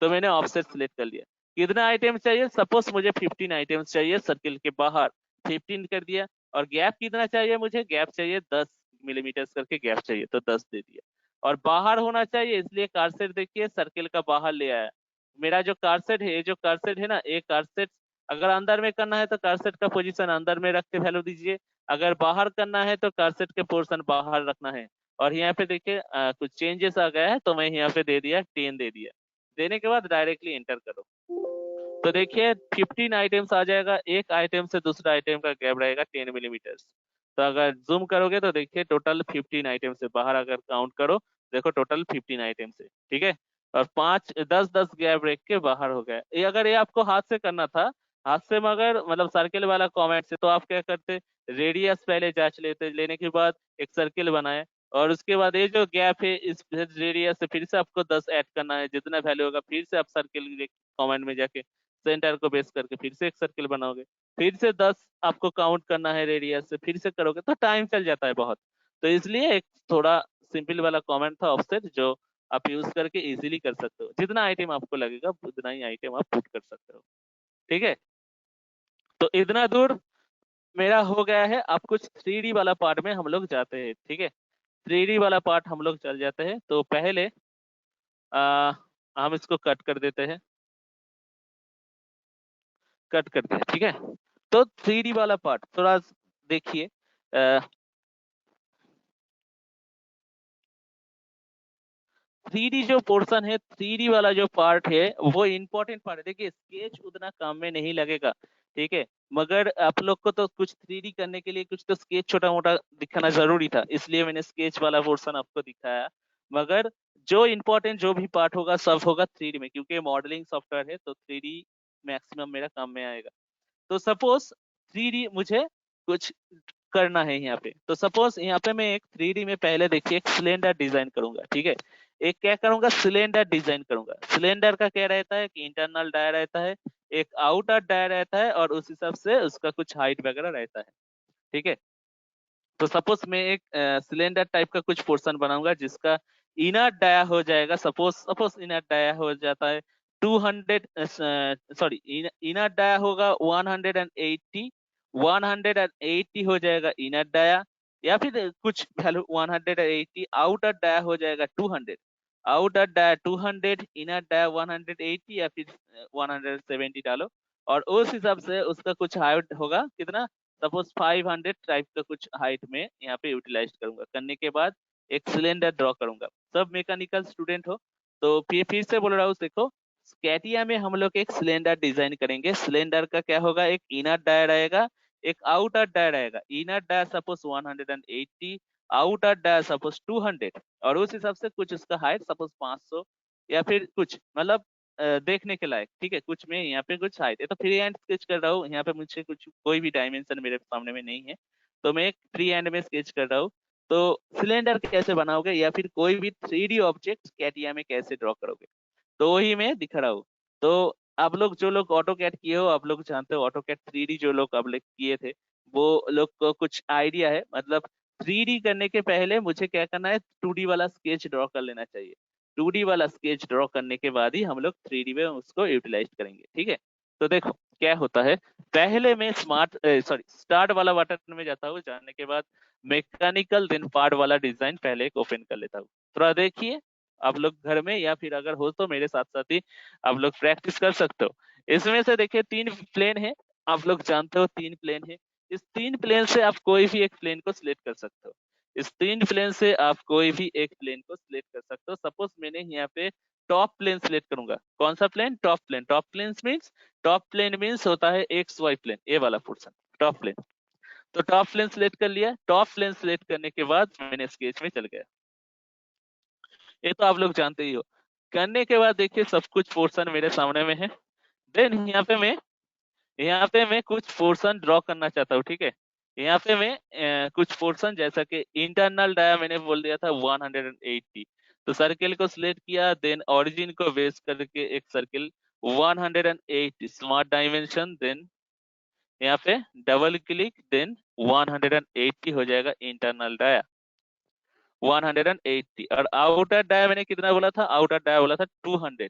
तो मैंने ऑफसेट सिलेक्ट कर लिया। कितना आइटम चाहिए, सपोज मुझे 15 आइटम्स चाहिए सर्किल के बाहर, 15 कर दिया। और गैप कितना चाहिए, मुझे गैप चाहिए 10 मिलीमीटर करके गैप चाहिए, तो 10 दे दिया। और बाहर होना चाहिए, इसलिए कारसेट देखिए सर्किल का बाहर ले आया। मेरा जो कारसेट है, ये जो कारसेट है ना, एक कारसेट अगर अंदर में करना है तो कारसेट का पोजीशन अंदर में रख के वैल्यू दीजिए। अगर बाहर करना है तो कारसेट के पोर्शन बाहर रखना है। और यहाँ पे देखिए कुछ चेंजेस आ गया है, तो मैं यहाँ पे दे दिया 10 दे दिया। देने के बाद डायरेक्टली एंटर करो तो देखिए 15 आइटम्स आ जाएगा। एक आइटम से दूसरा आइटम का गैप रहेगा 10 मिलीमीटर। तो अगर जूम करोगे तो देखिए टोटल 15 आइटम से बाहर अगर काउंट करो, देखो टोटल 15 आइटम से, ठीक है। और 5-10-10 गैप रख के बाहर हो गया। ये अगर ये आपको हाथ से करना था, हाथ से मगर मतलब सर्किल वाला कॉमेंट से, तो आप क्या करते, रेडियस पहले जांच लेते, लेने के बाद एक सर्किल बनाए और उसके बाद ये जो गैप है इस रेडियस से फिर से आपको 10 ऐड करना है। जितना वैल्यू होगा फिर से आप सर्किल कमेंट में जाके सेंटर को बेस करके फिर से एक सर्किल बनाओगे, फिर से 10 आपको काउंट करना है रेडियस से, फिर से करोगे तो टाइम चल जाता है बहुत। तो इसलिए एक थोड़ा सिंपल वाला कमेंट था ऑफसेट, जो आप यूज करके इजीली कर सकते हो। जितना आइटम आपको लगेगा उतना ही आइटम आप पुट कर सकते हो, ठीक है। तो इतना दूर मेरा हो गया है। अब कुछ 3D वाला पार्ट में हम लोग जाते हैं, ठीक है। 3D वाला पार्ट हम लोग चल जाते हैं। तो पहले हम इसको कट कर देते हैं, कट करते हैं, ठीक है। तो 3D वाला पार्ट थोड़ा देखिए। 3D जो पोर्शन है, 3D वाला जो पार्ट है वो इम्पोर्टेंट पार्ट है। देखिए स्केच उतना काम में नहीं लगेगा, ठीक है। मगर आप लोग को तो कुछ 3D करने के लिए कुछ तो स्केच छोटा मोटा दिखाना जरूरी था, इसलिए मैंने स्केच वाला पोर्शन आपको दिखाया। मगर जो इम्पोर्टेंट जो भी पार्ट होगा सब होगा 3D में, क्योंकि मॉडलिंग सॉफ्टवेयर है तो 3D मैक्सिमम मेरा काम में आएगा। तो सपोज 3D मुझे कुछ करना है यहाँ पे, तो सपोज यहाँ पे मैं एक 3D में पहले देखिए एक सिलेंडर डिजाइन करूंगा, ठीक है। एक क्या करूंगा, सिलेंडर डिजाइन करूंगा। सिलेंडर का क्या रहता है कि इंटरनल डाया रहता है, एक आउटर डाया रहता है और उस हिसाब से उसका कुछ हाइट वगैरह रहता है, ठीक है। तो सपोज मैं एक सिलेंडर टाइप का कुछ पोर्शन बनाऊंगा जिसका इनर डाया हो जाएगा। सपोज सपोज इनर डाया हो जाता है 200, सॉरी इनर डाया होगा 180, 180 हो जाएगा इनर डाया। या फिर कुछ वैल्यू 180, आउटर डाया हो जाएगा 200, आउटर डाया 200, इनर डाया 180 या फिर 170 डालो। और उस हिसाब से उसका कुछ हाइट होगा कितना, सपोज 500 टाइप का कुछ हाइट में यहाँ पे यूटिलाइज करूंगा। करने के बाद एक सिलेंडर ड्रॉ करूंगा। सब मैकेनिकल स्टूडेंट हो तो फिर से बोल रहा हूँ, देखो स्कैटिया में हम लोग एक सिलेंडर डिजाइन करेंगे। सिलेंडर का क्या होगा, एक इनर डायर रहेगा, एक आउटर डायर रहेगा। Inner dia suppose 180, outer dia suppose 200, और उस हिसाब से कुछ उसका हाइट सपोज 500 या फिर कुछ मतलब देखने के लायक, ठीक है। कुछ में यहाँ पे कुछ हाइट है, तो फ्री हैंड स्केच कर रहा हूँ। यहाँ पे मुझे कुछ कोई भी डायमेंशन मेरे सामने में नहीं है, तो मैं एक फ्री हैंड में स्केच कर रहा हूँ। तो सिलेंडर कैसे बनाओगे या फिर कोई भी 3D ऑब्जेक्ट कैटिया में कैसे ड्रॉ करोगे, तो वही मैं दिखा रहा हूँ। तो आप लोग जो लोग ऑटो कैड किए हो, आप लोग जानते हो ऑटो कैड 3D जो लोग आप लोग किए थे, वो लोग को कुछ आइडिया है। मतलब 3D करने के पहले मुझे क्या करना है, 2D वाला स्केच ड्रॉ कर लेना चाहिए। 2D वाला स्केच ड्रॉ करने के बाद ही हम लोग 3D में उसको यूटिलाइज करेंगे, ठीक है। तो देखो क्या होता है, पहले मैं स्टार्ट वाला बटन में जाता हूँ, जाने के बाद मैकेनिकल देन पार्ट वाला डिजाइन पहले एक ओपन कर लेता हूँ। थोड़ा देखिए आप लोग घर में, या फिर अगर हो तो मेरे साथ साथ ही आप लोग प्रैक्टिस कर सकते हो। इसमें से देखिए 3 प्लेन है, आप लोग जानते हो 3 प्लेन है। इस 3 प्लेन से आप कोई भी एक प्लेन को सिलेक्ट कर सकते हो। इस 3 प्लेन से आप कोई भी एक प्लेन को सिलेक्ट कर सकते हो। सपोज मैंने यहाँ पे टॉप प्लेन सिलेक्ट करूंगा। कौन सा plane? Top plane. Top plane means होता है एक्स वाई प्लेन, ये वाला पोर्शन टॉप प्लेन। तो टॉप प्लेन सिलेक्ट कर लिया। टॉप प्लेन सिलेक्ट करने के बाद मैंने स्केच में चल गया, ये तो आप लोग जानते ही हो। करने के बाद देखिए सब कुछ पोर्शन मेरे सामने में है। देन यहाँ पे मैं कुछ पोर्शन ड्रॉ करना चाहता हूँ, ठीक है। यहाँ पे मैं कुछ पोर्शन जैसा कि इंटरनल डाया मैंने बोल दिया था 180, तो सर्किल को सिलेक्ट किया। देन ओरिजिन को बेस करके एक सर्किल 180 स्मार्ट डायमेंशन, देन यहाँ पे डबल क्लिक, देन 180 हो जाएगा इंटरनल डाया 180। और आउटर डाया मैंने कितना बोला था? आउटर डाया बोला था 200।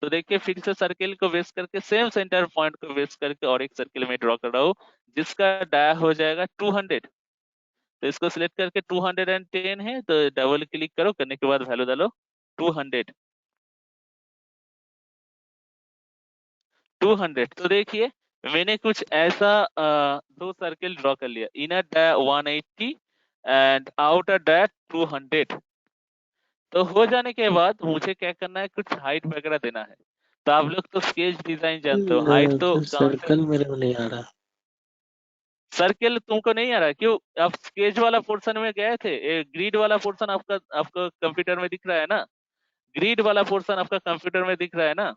तो देखिए फिर से सर्किल को बेस करके सेम सेंटर पॉइंट को बेस करके और एक सर्किल में ड्रॉ कर रहा हूँ जिसका डाया हो जाएगा 200। तो इसको सिलेक्ट करके 210 है, तो डबल क्लिक करो, करने के बाद वैल्यू डालो 200। तो देखिए मैंने कुछ ऐसा दो सर्किल ड्रॉ कर लिया, inner dia 180 and outer dia 200। तो हो जाने के बाद मुझे क्या करना है, कुछ हाइट वगैरह देना है। तो आप लोग तो स्केच डिजाइन जानते हो, हाइट तो सर सर्कल मेरे को नहीं आ रहा। सर्किल तुमको नहीं आ रहा? क्यों? आप स्केच वाला पोर्शन में गए थे, ग्रिड वाला पोर्शन आपका आपका कंप्यूटर में दिख रहा है ना? ग्रिड वाला पोर्शन आपका कंप्यूटर में दिख रहा है ना?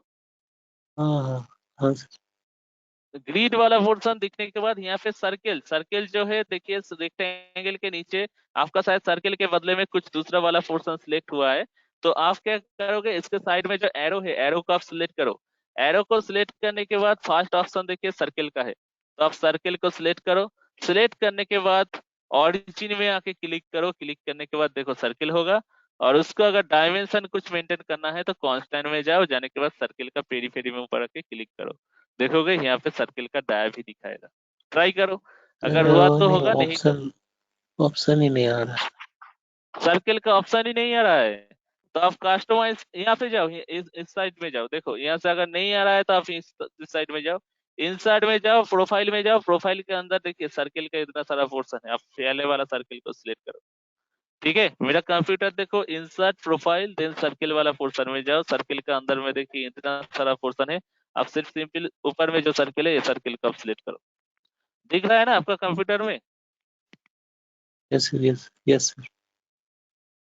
हाँ हाँ हाँ सर। ग्रिड वाला पोर्शन दिखने के बाद यहाँ पे सर्किल सर्किल जो है देखिए, रेक्टेंगल के नीचे आपका शायद सर्किल के बदले में कुछ दूसरा वाला पोर्शन सिलेक्ट हुआ है। तो आप क्या करोगे, इसके साइड में जो एरो है, एरो को आप सिलेक्ट करो। एरो को सिलेक्ट करने के बाद फर्स्ट ऑप्शन देखिए सर्किल का है, तो आप सर्किल को सिलेक्ट करो। सिलेक्ट करने के बाद ऑरिजिन में आके क्लिक करो। क्लिक करने के बाद देखो सर्किल होगा, और उसको अगर डायमेंशन कुछ मेंटेन करना है तो कांस्टेंट में जाओ। जाने के बाद सर्किल का पेरीफेरी में ऊपर आके क्लिक करो, देखोगे यहाँ पे सर्किल का डाया भी दिखाएगा। ट्राई करो, अगर हुआ तो नहीं, होगा, नहीं तो ऑप्शन ही नहीं आ रहा। सर्किल का ऑप्शन ही नहीं आ रहा है। तो आप कस्टमाइज यहाँ पे जाओ, इस साइड में जाओ। देखो यहाँ से अगर नहीं आ रहा है तो आप इस साइड में जाओ, इंसर्ट में जाओ, प्रोफाइल में जाओ। प्रोफाइल के अंदर देखिए सर्किल का इतना सारा पोर्शन है, आप पहले वाला सर्किल को सिलेक्ट करो, ठीक है। मेरा कंप्यूटर देखो, इंसर्ट प्रोफाइल देन सर्किल वाला पोर्शन में जाओ। सर्किल का अंदर में देखिए इतना सारा पोर्शन है, आप सिर्फ सिंपल ऊपर में जो सर्किल है ये सर्किल को आप सिलेक्ट करो। दिख रहा है ना आपका कंप्यूटर में? Yes sir, yes yes sir.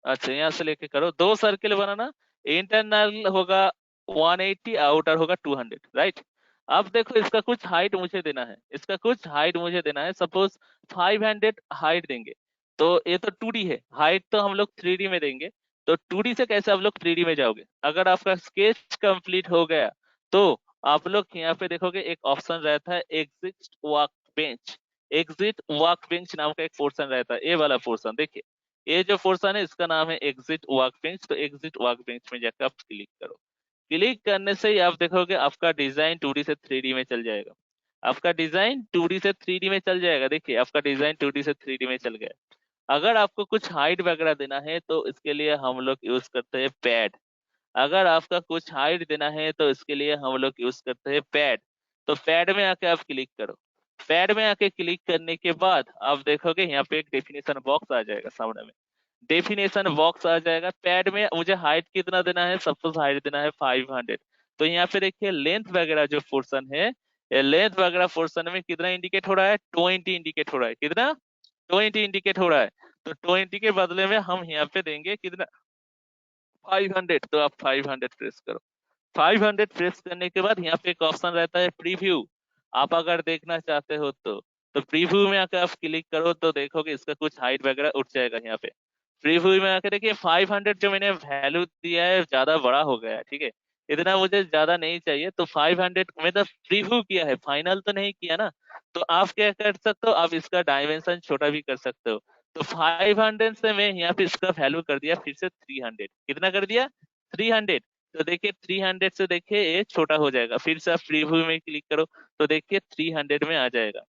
अच्छा यहाँ से लेके करो, दो सर्किल बनाना। इंटरनल होगा 180, आउटर होगा 200, राइट। अब देखो इसका कुछ हाइट मुझे देना है, इसका कुछ हाइट मुझे देना है। सपोज 500 हाइट देंगे, तो ये तो 2D है, हाइट तो हम लोग 3D में देंगे। तो 2D से कैसे आप लोग 3D में जाओगे? अगर आपका स्केच कंप्लीट हो गया तो आप लोग यहाँ पे देखोगे एक ऑप्शन रहता है exit work bench. Exit work bench नाम का एक पोर्शन रहता है, ये वाला पोर्शन देखिए, ये जो पोर्शन है इसका नाम है एग्जिट वर्क बेंच। तो एग्जिट वर्क बेंच में जाकर आप क्लिक करो। क्लिक करने से ही आप देखोगे आपका डिजाइन 2D से 3D में चल जाएगा। आपका डिजाइन 2D से 3D में चल जाएगा। देखिए आपका डिजाइन 2D से 3D में चल गया। अगर आपको कुछ हाइट वगैरह देना है तो इसके लिए हम लोग यूज करते हैं पैड। अगर आपका कुछ हाइट देना है तो इसके लिए हम लोग यूज करते हैं पैड। तो पैड में आके आप क्लिक करो। पैड में आके क्लिक करने के बाद आप देखोगे यहाँ पे एक डेफिनेशन बॉक्स आ जाएगा सामने में। डेफिनेशन बॉक्स आ जाएगा। पैड में मुझे हाइट कितना देना है, सपोज हाइट देना है 500। तो यहाँ पे देखिए लेंथ वगैरह जो पोर्शन है, लेंथ वगैरह पोर्शन में कितना इंडिकेट हो रहा है? 20 इंडिकेट हो रहा है। कितना? 20 इंडिकेट हो रहा है। तो 20 के बदले में हम यहाँ पे देंगे कितना? 500। तो आप 500 प्रेस करो। 500 प्रेस करने के बाद यहाँ पे एक ऑप्शन रहता है प्रीव्यू। आप अगर देखना चाहते हो तो प्रीव्यू में आकर आप क्लिक करो तो देखोगे इसका कुछ हाइट वगैरह उठ जाएगा यहाँ पे। प्रीव्यू में आके देखिए 500 जो मैंने वैल्यू दिया है ज्यादा बड़ा हो गया है, ठीक है, इतना मुझे ज्यादा नहीं चाहिए, तो 500 मतलब प्रीव्यू किया है, फाइनल तो नहीं किया ना। तो आप क्या कर सकते हो, आप इसका डायमेंशन छोटा भी कर सकते हो। तो 500 से मैं यहाँ पे इसका वैल्यू कर दिया फिर से 300, कितना कर दिया 300। तो देखिए 300 से देखिए ये छोटा हो जाएगा, फिर से आप प्रीव्यू में क्लिक करो तो देखिए 300 में आ जाएगा,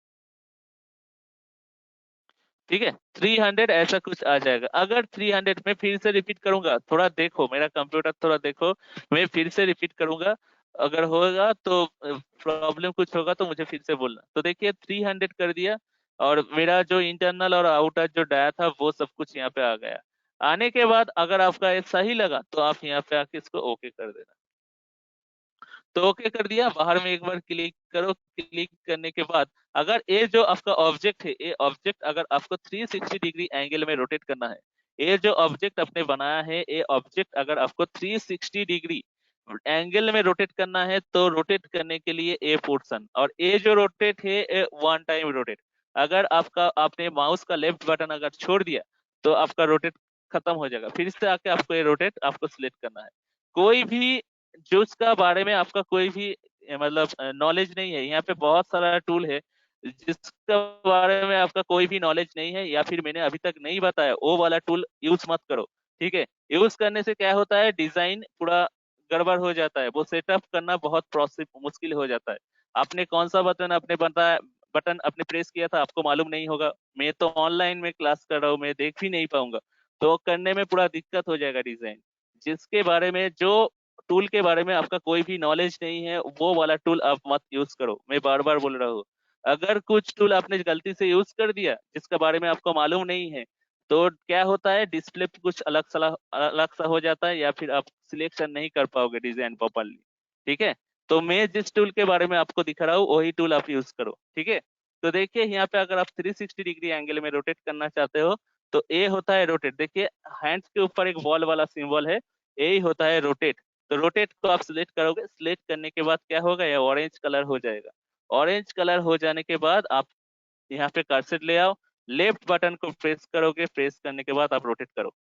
ठीक है, 300 ऐसा कुछ आ जाएगा। अगर 300 में फिर से रिपीट करूंगा, थोड़ा देखो मेरा कंप्यूटर, थोड़ा देखो, मैं फिर से रिपीट करूंगा, अगर होगा तो प्रॉब्लम कुछ होगा तो मुझे फिर से बोलना। तो देखिए 300 कर दिया, और मेरा जो इंटरनल और आउटर जो डाया था वो सब कुछ यहाँ पे आ गया। आने के बाद अगर आपका ये सही लगा तो आप यहाँ पे आके इसको ओके कर देना। तो ओके कर दिया, बाहर में एक बार क्लिक करो, क्लिक करने के बाद अगर ये जो आपका ऑब्जेक्ट है, ये ऑब्जेक्ट अगर आपको 360 डिग्री एंगल में रोटेट करना है, ये जो ऑब्जेक्ट आपने बनाया है, ये ऑब्जेक्ट अगर आपको 360 डिग्री एंगल में रोटेट करना है, तो रोटेट करने के लिए ए पोर्शन, और ए जो रोटेट है ए वन टाइम रोटेट। अगर आपका आपने माउस का लेफ्ट बटन अगर छोड़ दिया तो आपका रोटेट खत्म हो जाएगा, फिर से आके आपको ये रोटेट आपको सिलेक्ट करना है। कोई भी जो उसका बारे में आपका कोई भी मतलब नॉलेज नहीं है, यहाँ पे बहुत सारा टूल है जिसका बारे में आपका कोई भी नॉलेज नहीं है या फिर मैंने अभी तक नहीं बताया, वो वाला टूल यूज मत करो, ठीक है। यूज करने से क्या होता है, डिजाइन पूरा गड़बड़ हो जाता है, वो सेटअप करना बहुत प्रोसेस मुश्किल हो जाता है। आपने कौन सा बटन अपने बताया, बटन अपने प्रेस किया था आपको मालूम नहीं होगा, मैं तो ऑनलाइन में क्लास कर रहा हूँ, मैं देख भी नहीं पाऊंगा, तो करने में पूरा दिक्कत हो जाएगा डिजाइन। जिसके बारे में जो टूल के बारे में आपका कोई भी नॉलेज नहीं है, वो वाला टूल आप मत यूज करो, मैं बार बार बोल रहा हूँ। अगर कुछ टूल आपने गलती से यूज कर दिया जिसके बारे में आपको मालूम नहीं है, तो क्या होता है, डिस्प्ले पे कुछ अलग सा हो जाता है, या फिर आप सिलेक्शन नहीं कर पाओगे डिजाइन प्रॉपरली, ठीक है। तो मैं जिस टूल के बारे में आपको दिखा रहा हूँ वही टूल आप यूज करो, ठीक है। तो देखिए यहाँ पे अगर आप 360 डिग्री एंगल में रोटेट करना चाहते हो तो ए होता है रोटेट, देखिए हैंड्स के ऊपर एक बॉल वाला सिंबल है, ए होता है रोटेट। तो रोटेट को आप सिलेक्ट करोगे, सिलेक्ट करने के बाद क्या होगा, ये ऑरेंज कलर हो जाएगा। ऑरेंज कलर हो जाने के बाद आप यहाँ पे कर्सर ले आओ, लेफ्ट बटन को प्रेस करोगे, प्रेस करने के बाद आप रोटेट करो।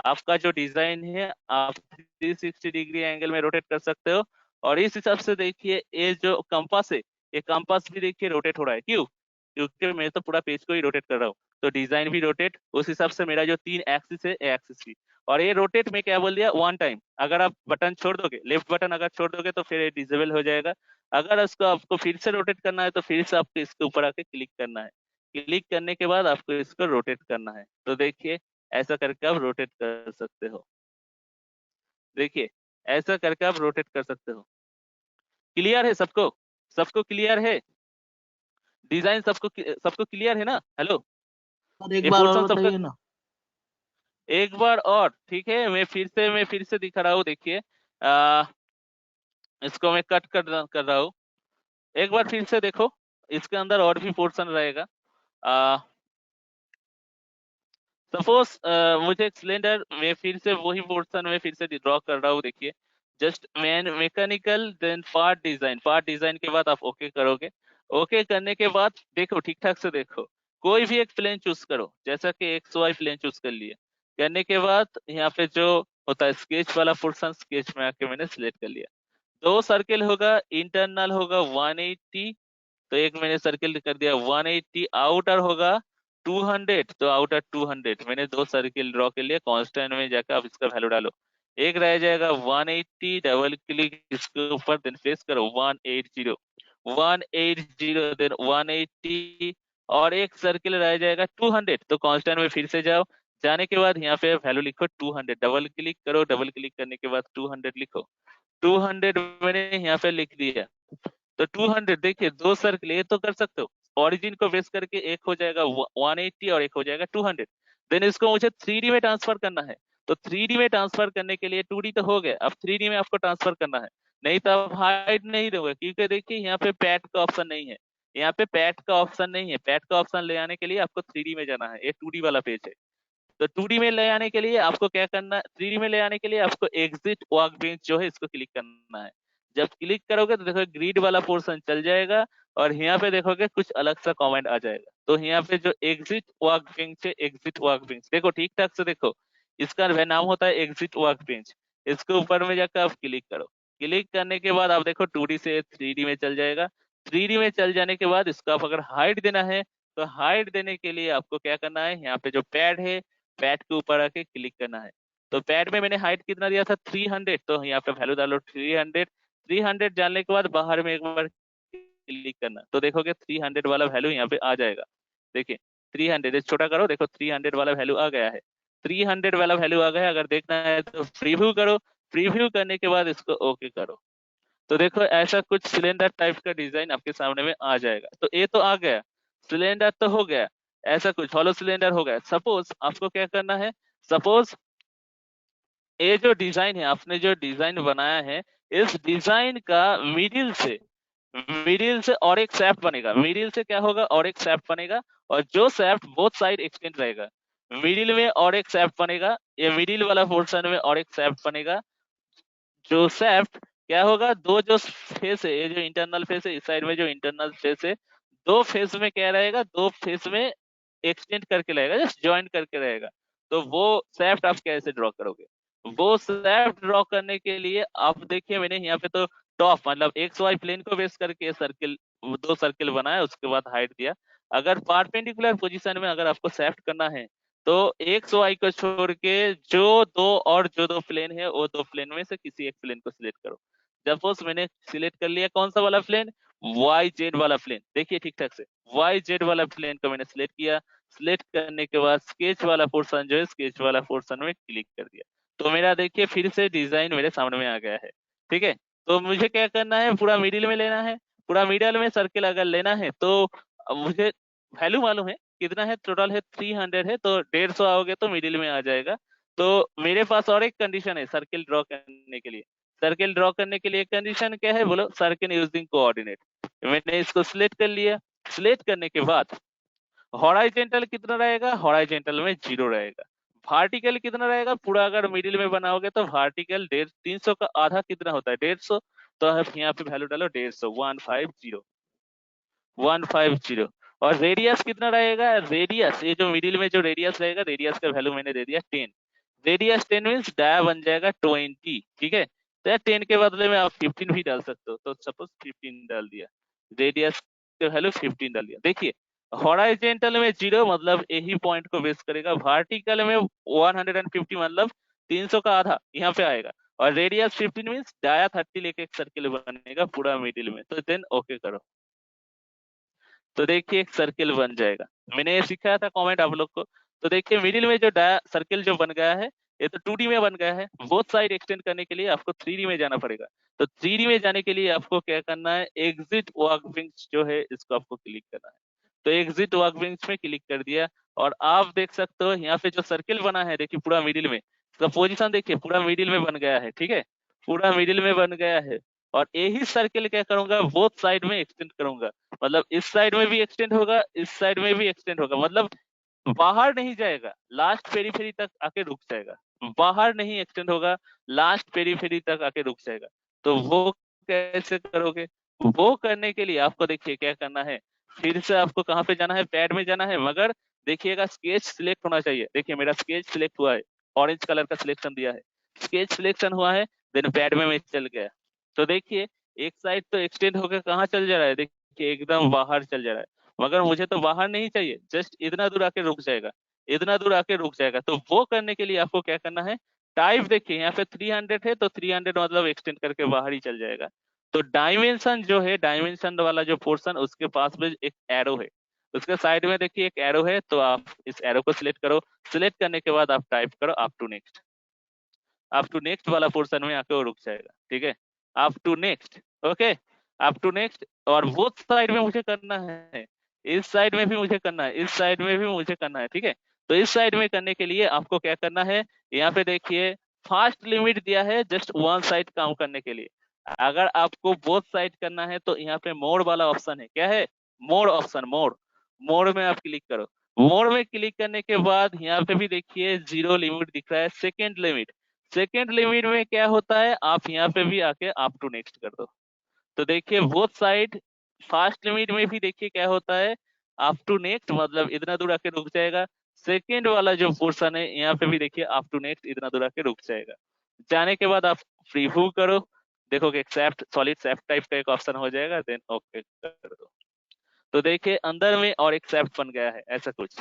आपका जो डिजाइन है आप 360 डिग्री एंगल में रोटेट कर सकते हो। और इस हिसाब से देखिए ये जो कंपास है, ये कंपास भी देखिए रोटेट हो रहा है, क्यों, क्योंकि मैं तो पूरा पेज को ही रोटेट कर रहा हूँ, तो डिजाइन भी रोटेट, उस हिसाब से मेरा जो 3 एक्सिस है एक्सिस भी। और ये रोटेट में क्या बोल दिया, वन टाइम, अगर आप बटन छोड़ दोगे, लेफ्ट बटन अगर छोड़ दोगे तो फिर ये डिसेबल हो जाएगा। अगर उसको आपको फिर से रोटेट करना है तो फिर से आपको इसके ऊपर आके क्लिक करना है, क्लिक करने के बाद आपको इसको रोटेट करना है। तो देखिए ऐसा करके आप रोटेट कर सकते हो, देखिए ऐसा करके आप रोटेट कर सकते हो। क्लियर है सबको, सबको क्लियर है, डिजाइन सबको सबको क्लियर है ना, हेलो, और एक ये बार और पोर्शन सबका बताइए ना। एक बार और, ठीक है, मैं फिर से दिखा रहा हूँ, देखिए आ, इसको मैं कट कर रहा हूँ, एक बार फिर से देखो, इसके अंदर और भी पोर्शन रहेगा। सपोज मुझे एक सिलेंडर में फिर से वही पोर्शन में फिर से ड्रॉ कर रहा हूँ, देखिए just main mechanical then part design के बाद आप ओके करोगे। ओके करने के बाद देखो ठीक ठाक से देखो, कोई भी एक प्लेन चूज करो, जैसा कि XY प्लेन चूज कर लिए, करने के बाद यहाँ पे जो होता है स्केच वाला पोर्शन, स्केच में आके मैंने सिलेक्ट कर लिया। दो सर्किल होगा, इंटरनल होगा 180, तो एक मैंने सर्किल कर दिया 180, आउटर होगा 200, तो आउटर 200 मैंने दो सर्किल ड्रॉ के लिए, कांस्टेंट में जाकर आप इसका वैल्यू डालो। एक रह जाएगा 180, डबल क्लिक इसके ऊपर, देन प्रेस करो 180, 180 देन 180, और एक सर्किल रह जाएगा 200, तो कांस्टेंट में फिर से जाओ, जाने के बाद यहाँ पे वैल्यू लिखो 200, डबल क्लिक करो, डबल क्लिक करने के बाद 200 लिखो, 200 मैंने यहाँ पे लिख दिया। तो 200 देखिए दो सर्कल ये तो कर सकते हो, ओरिजिन को बेस करके एक हो जाएगा 180 और एक हो जाएगा 200। देन इसको मुझे 3D में ट्रांसफर करना है, तो 3D में ट्रांसफर करने के लिए 2D तो हो गया, अब 3D में आपको ट्रांसफर करना है, नहीं तो आप हाइड नहीं दोगे, क्योंकि देखिए यहाँ पे पैट का ऑप्शन नहीं है, यहाँ पे पैट का ऑप्शन नहीं है, पैट का ऑप्शन ले आने के लिए आपको 3D में जाना है, ये 2D वाला पेज है। तो 2D में ले आने के लिए आपको क्या करना है, 3D में ले आने के लिए आपको एग्जिट वर्क बेंच जो है इसको क्लिक करना है। जब क्लिक करोगे तो देखो ग्रिड वाला पोर्शन चल जाएगा, और यहाँ पे देखोगे कुछ अलग सा कमेंट आ जाएगा, तो यहाँ पे जो एग्जिट वर्क बेंच है, एग्जिट वर्क बेंच देखो ठीक ठाक से देखो, इसका नाम होता है एग्जिट वर्क बेंच। इसके ऊपर में जाकर आप क्लिक करो। क्लिक करने के बाद आप देखो 2D से 3D में चल जाएगा। 3D में चल जाने के बाद इसका आप अगर हाइट देना है तो हाइट देने के लिए आपको क्या करना है, यहाँ पे जो पैड है पैड के ऊपर आके क्लिक करना है। तो पैड में मैंने हाइट कितना दिया था 300, तो यहाँ पे वैल्यू डालो 300। 300 डालने के बाद बाहर में एक बार क्लिक करना, तो देखोगे 300 वाला वैल्यू यहाँ पे आ जाएगा। देखिए 300 छोटा करो, देखो 300 वाला वैल्यू आ गया है। 300 वाला वैल्यू आ गया है। अगर देखना है तो प्रीव्यू करो। प्रीव्यू करने के बाद इसको ओके करो। तो देखो ऐसा कुछ सिलेंडर टाइप का डिजाइन आपके सामने में आ जाएगा। तो ये तो आ गया, सिलेंडर तो हो गया, ऐसा कुछ हॉलो सिलेंडर हो गया। सपोज आपको क्या करना है, सपोज ये जो डिजाइन है, आपने जो डिजाइन बनाया है, इस डिजाइन का मिडिल से और एक सैफ्ट बनेगा। मिडिल से क्या होगा, और एक सैफ्ट बनेगा, और जो सैफ्ट बोथ साइड एक्सटेंड रहेगा। मिडिल में और एक सैफ्ट बनेगा, ये मिडिल वाला पोर्शन में और एक सैफ्ट बनेगा। जो सैफ्ट क्या होगा, दो जो फेस है, ये जो इंटरनल फेस है, इस साइड में जो इंटरनल फेस है, दो फेस में क्या रहेगा, दो फेस में एक्सटेंड करके रहेगा, जस्ट ज्वाइन करके रहेगा। तो वो सैफ्ट आप कैसे ड्रॉ करोगे, वो सैफ्ट ड्रॉ करने के लिए आप देखिए मैंने यहाँ पे तो टॉप मतलब एक्स वाई प्लेन को बेस करके सर्किल, दो सर्किल बनाया, उसके बाद हाइट दिया। अगर परपेंडिकुलर पोजीशन में अगर आपको सैफ्ट करना है तो एक्स वाई को छोड़ के जो दो प्लेन है वो दो प्लेन में से किसी एक प्लेन को सिलेक्ट करो। सपोज मैंने सिलेक्ट कर लिया कौन सा वाला प्लेन, वाई जेड वाला प्लेन। देखिए ठीक ठाक से वाई जेड वाला प्लेन को मैंने सिलेक्ट किया। सिलेक्ट करने के बाद स्केच वाला पोर्शन जो है, स्केच वाला पोर्शन में क्लिक कर दिया। तो मेरा देखिए फिर से डिजाइन मेरे सामने में आ गया है। ठीक है, तो मुझे क्या करना है, पूरा मिडिल में लेना है। पूरा मिडिल में सर्किल अगर लेना है तो मुझे वैल्यू मालूम है कितना है, टोटल है 300 है, तो 150 आओगे तो मिडिल में आ जाएगा। तो मेरे पास और एक कंडीशन है सर्किल ड्रॉ करने के लिए। सर्किल ड्रॉ करने के लिए कंडीशन क्या है, बोलो सर्किल यूजिंग कोऑर्डिनेट। मैंने इसको सिलेक्ट कर लिया। सिलेक्ट करने के बाद हॉराइजेंटल कितना रहेगा, हॉराइजेंटल में 0 रहेगा। वर्टिकल कितना रहेगा, पूरा अगर मिडिल में बनाओगे तो वर्टिकल 350 का आधा कितना होता है 150, तो आप यहाँ पे वैल्यू डालो 150 150। और रेडियस कितना रहेगा, रेडियस ये जो मिडिल में जो रेडियस रहेगा, रेडियस का वैल्यू मैंने दे दिया 10। रेडियस 10 मीन्स डाया बन जाएगा 20। ठीक है, तो यार 10 के बदले में आप 15 भी डाल सकते हो, तो सपोज 15 डाल दिया, रेडियस का वैल्यू 15 डाल दिया। देखिए हॉराइजेंटल में 0 मतलब यही पॉइंट को बेस करेगा, वर्टिकल में 150 मतलब 300 का आधा यहाँ पे आएगा, और रेडियस 15 मीन्स डाया 30 लेके एक सर्किल बनेगा पूरा मिडिल में। तो देन ओके करो, तो देखिए एक सर्किल बन जाएगा। मैंने ये सिखाया था कमेंट आप लोग को। तो देखिए मिडिल में जो सर्किल जो बन गया है, ये तो 2D में बन गया है। बोथ साइड एक्सटेंड करने के लिए आपको 3D में जाना पड़ेगा। तो 3D में जाने के लिए आपको क्या करना है, एग्जिट वर्कबेंच जो है इसको आपको क्लिक करना है। तो एग्जिट वर्कबेंच में क्लिक कर दिया, और आप देख सकते हो यहाँ पे जो सर्किल बना है, देखिए पूरा मिडिल में, इसका पोजिशन देखिए पूरा मिडिल में बन गया है। ठीक है, पूरा मिडिल में बन गया है। और यही सर्किल क्या करूंगा, बोथ साइड में एक्सटेंड करूंगा। मतलब इस साइड में भी एक्सटेंड होगा, इस साइड में भी एक्सटेंड होगा, मतलब बाहर नहीं जाएगा, लास्ट पेरीफेरी तक आके रुक जाएगा। बाहर नहीं एक्सटेंड होगा, लास्ट पेरीफेरी तक आके रुक जाएगा। तो वो कैसे करोगे, वो करने के लिए आपको देखिए क्या करना है, फिर से आपको कहाँ पे जाना है, पैड में जाना है। मगर देखिएगा स्केच सिलेक्ट होना चाहिए। देखिए मेरा स्केच सिलेक्ट हुआ है, ऑरेंज कलर का सिलेक्शन दिया है, स्केच सिलेक्शन हुआ है, देन पैड में मैं चल गया। तो देखिए एक साइड तो एक्सटेंड होकर कहाँ चल जा रहा है, देखिए एकदम बाहर चल जा रहा है। मगर मुझे तो बाहर नहीं चाहिए, जस्ट इतना दूर आके रुक जाएगा, इतना दूर आके रुक जाएगा। तो वो करने के लिए आपको क्या करना है, टाइप देखिए यहाँ पे 300 है, तो 300 मतलब एक्सटेंड करके बाहर ही चल जाएगा। तो डायमेंशन जो है, डायमेंशन वाला जो पोर्शन, उसके पास में एक एरो है, उसके साइड में देखिए एक एरो है, तो आप इस एरो को सिलेक्ट करो। सिलेक्ट करने के बाद आप टाइप करो up to next. Up to next वाला पोर्शन में आके वो रुक जाएगा। ठीक है, up to next, okay, up to next. और बोथ साइड में मुझे करना है, इस साइड में भी मुझे करना है, इस साइड में भी मुझे करना है। ठीक है, तो इस साइड में करने के लिए आपको क्या करना है, यहाँ पे देखिए फास्ट लिमिट दिया है जस्ट वन साइड काम करने के लिए। अगर आपको बोथ साइड करना है तो यहाँ पे मोड वाला ऑप्शन है, क्या है, मोड ऑप्शन, मोड, मोड में आप क्लिक करो। मोड में क्लिक करने के बाद यहाँ पे भी देखिए 0 लिमिट दिख रहा है, सेकेंड लिमिट। सेकेंड लिमिट में क्या होता है, आप यहाँ पे भी आके अप टू नेक्स्ट कर दो। तो देखिए बोथ साइड, फास्ट लिमिट में भी देखिए क्या होता है, अप टू नेक्स्ट मतलब इतना दूर आके रुक जाएगा। सेकेंड वाला जो पोर्शन है यहाँ पे भी देखिए अप टू नेक्स्ट इतना दूर आके रुक जाएगा। जाने के बाद आप प्रीव्यू करो, देखोगे एक्सेप्ट सॉलिड सेफ्ट टाइप का एक ऑप्शन हो जाएगा, देन ओके कर दो। तो देखिए अंदर में और एक्सेप्ट बन गया है ऐसा कुछ।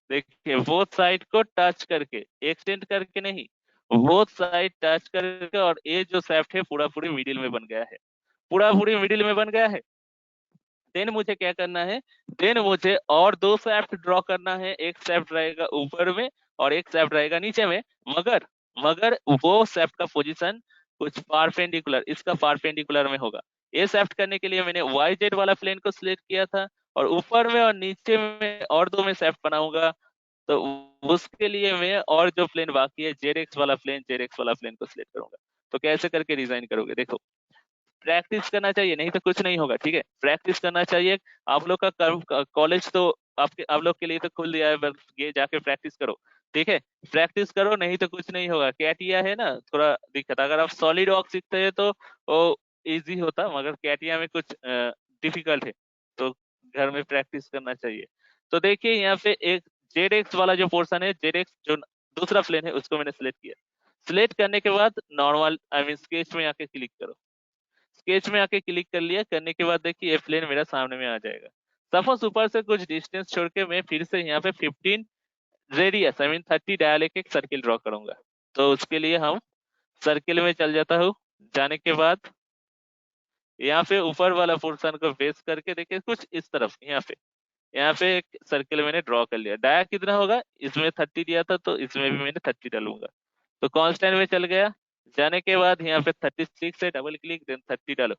देखिए बोथ साइड को टच करके, एक्सटेंड करके नहीं, बोथ साइड टच करके, और ये जो सेफ्ट है पूरा पूरी मिडिल में बन गया है, पूरा पूरी मिडिल में बन गया है। देन मुझे क्या करना है, देन मुझे और दो शेफ्ट ड्रॉ करना है, एक शेफ्ट रहेगा ऊपर में और एक शेफ्ट रहेगा नीचे में, मगर मगर वो शेफ्ट का पोजीशन कुछ परपेंडिकुलर, इसका परपेंडिकुलर में होगा। ये शेफ्ट करने के लिए मैंने वाई जेड वाला प्लेन को सिलेक्ट किया था, और ऊपर में और नीचे में और दो में शेफ्ट बनाऊंगा, तो उसके लिए मैं और जो प्लेन बाकी है जेड एक्स वाला प्लेन, जेड एक्स वाला प्लेन को सिलेक्ट करूंगा। तो कैसे करके डिजाइन करोगे, देखो प्रैक्टिस करना चाहिए, नहीं तो कुछ नहीं होगा, ठीक है। प्रैक्टिस करना चाहिए। आप लोग का कॉलेज तो आप लोग के लिए तो खुल दिया है, बस ये जाके प्रैक्टिस करो, ठीक है। प्रैक्टिस करो, नहीं तो कुछ नहीं होगा। कैटिया है ना थोड़ा दिक्कत, अगर आप सॉलिड वर्क सीखते हैं तो वो इजी होता, मगर कैटिया में कुछ डिफिकल्ट है, तो घर में प्रैक्टिस करना चाहिए। तो देखिए यहाँ पे एक जेड एक्स वाला जो पोर्शन है, जेड एक्स जो दूसरा प्लेन है उसको मैंने सिलेक्ट किया। सिलेक्ट करने के बाद नॉर्मल आई मीन स्केच में आके क्लिक करो। स्केच में आके क्लिक कर लिया, करने के बाद देखिए ये प्लेन मेरा सामने में आ जाएगा। सपोज ऊपर से कुछ डिस्टेंस छोड़ के मैं फिर से यहाँ पे 15 रेडियस आई मीन 30 डायल एक सर्किल ड्रॉ करूंगा। तो उसके लिए हम सर्किल में चल जाता हूँ। जाने के बाद यहाँ पे ऊपर वाला पोर्शन को बेस करके देखिए कुछ इस तरफ यहाँ पे एक सर्किल मैंने ड्रॉ कर लिया। डाया कितना होगा, इसमें 30 दिया था तो इसमें भी मैंने 30 डालूंगा, तो कांस्टेंट में चल गया। जाने के बाद यहाँ पे 36 से डबल क्लिक, देन 30 डालो।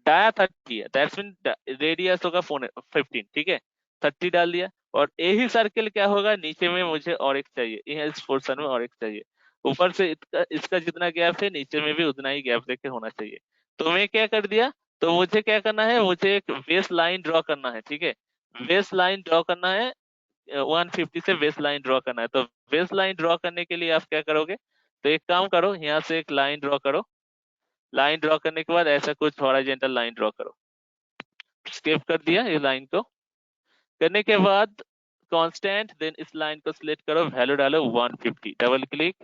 डाया 30 है, दैट्स मीन रेडियस होगा 15, ठीक है। 30 डाल दिया, और यही सर्किल क्या होगा, नीचे में मुझे और एक चाहिए, यहाँ इस पोर्शन में और एक चाहिए। ऊपर से इसका जितना गैप है नीचे में भी उतना ही गैप देके होना चाहिए। तो मैं क्या कर दिया, तो मुझे क्या करना है, मुझे एक बेस लाइन ड्रॉ करना है, ठीक है। बेस लाइन ड्रॉ करना है, 150 से बेस लाइन ड्रॉ करना है। तो बेस लाइन ड्रॉ करने के लिए आप क्या करोगे, तो एक काम करो, यहाँ से एक लाइन ड्रॉ करो। लाइन ड्रॉ करने के बाद ऐसा कुछ हॉरिजॉन्टल लाइन ड्रॉ करो। स्केप कर दिया ये लाइन को, करने के बाद कांस्टेंट, देन इस लाइन को सिलेक्ट करो, वैल्यू डालो 150, डबल क्लिक,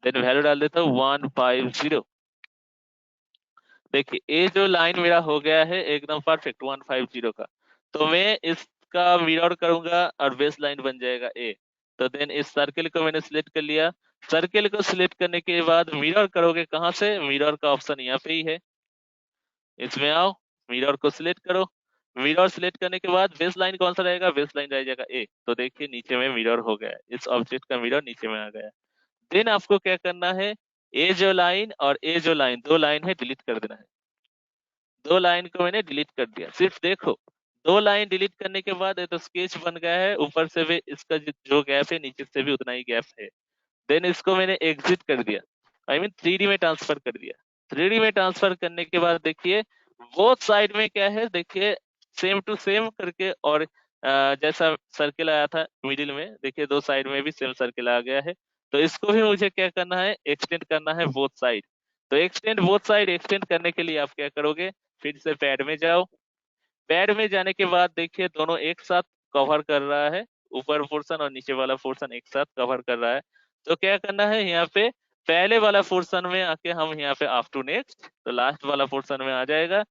देन वैल्यू डाल देता हूँ 150। देखिए ये जो लाइन मेरा हो गया है एकदम परफेक्ट 150 का। तो मैं इसका मिरर करूंगा और बेस लाइन बन जाएगा ए। तो देन इस सर्किल को मैंने सिलेक्ट कर लिया। सर्किल को सिलेक्ट करने के बाद मिरर करोगे कहाँ से, मिरर का ऑप्शन यहाँ पे ही है, इसमें आओ, मिरर को सिलेक्ट करो। मिरर सिलेक्ट करने के बाद बेस लाइन कौन सा रहेगा, बेस लाइन रह जाएगा ए। तो देखिए नीचे में मिरर हो गया है, इस ऑब्जेक्ट का मिरर नीचे में आ गया। देन आपको क्या करना है, ए जो लाइन और ए जो लाइन, दो लाइन है डिलीट कर देना है। दो लाइन को मैंने डिलीट कर दिया। सिर्फ देखो दो लाइन डिलीट करने के बाद ये तो स्केच बन गया है, ऊपर से भी इसका जो गैप है नीचे से भी उतना ही गैप है। देन इसको मैंने एग्जिट कर दिया, आई मीन 3D में ट्रांसफर कर दिया। 3D में ट्रांसफर करने के बाद देखिए बोथ साइड में क्या है, देखिए सेम टू सेम करके, और जैसा सर्किल आया था मिडिल में, देखिए दो साइड में भी सेम सर्किल आ गया है। तो इसको भी मुझे क्या करना है, एक्सटेंड करना है बोथ साइड। तो एक्सटेंड बोथ साइड, एक्सटेंड करने के लिए आप क्या करोगे, फिर से पैड में जाओ। पैड में जाने के बाद देखिए दोनों एक साथ कवर कर रहा है, ऊपर पोर्शन और नीचे वाला पोर्शन एक साथ कवर कर रहा है। तो क्या करना है, यहाँ पे पहले वाला पोर्शन में आके हम यहाँ पे अप टू नेक्स्ट, तो लास्ट वाला पोर्शन में आ जाएगा।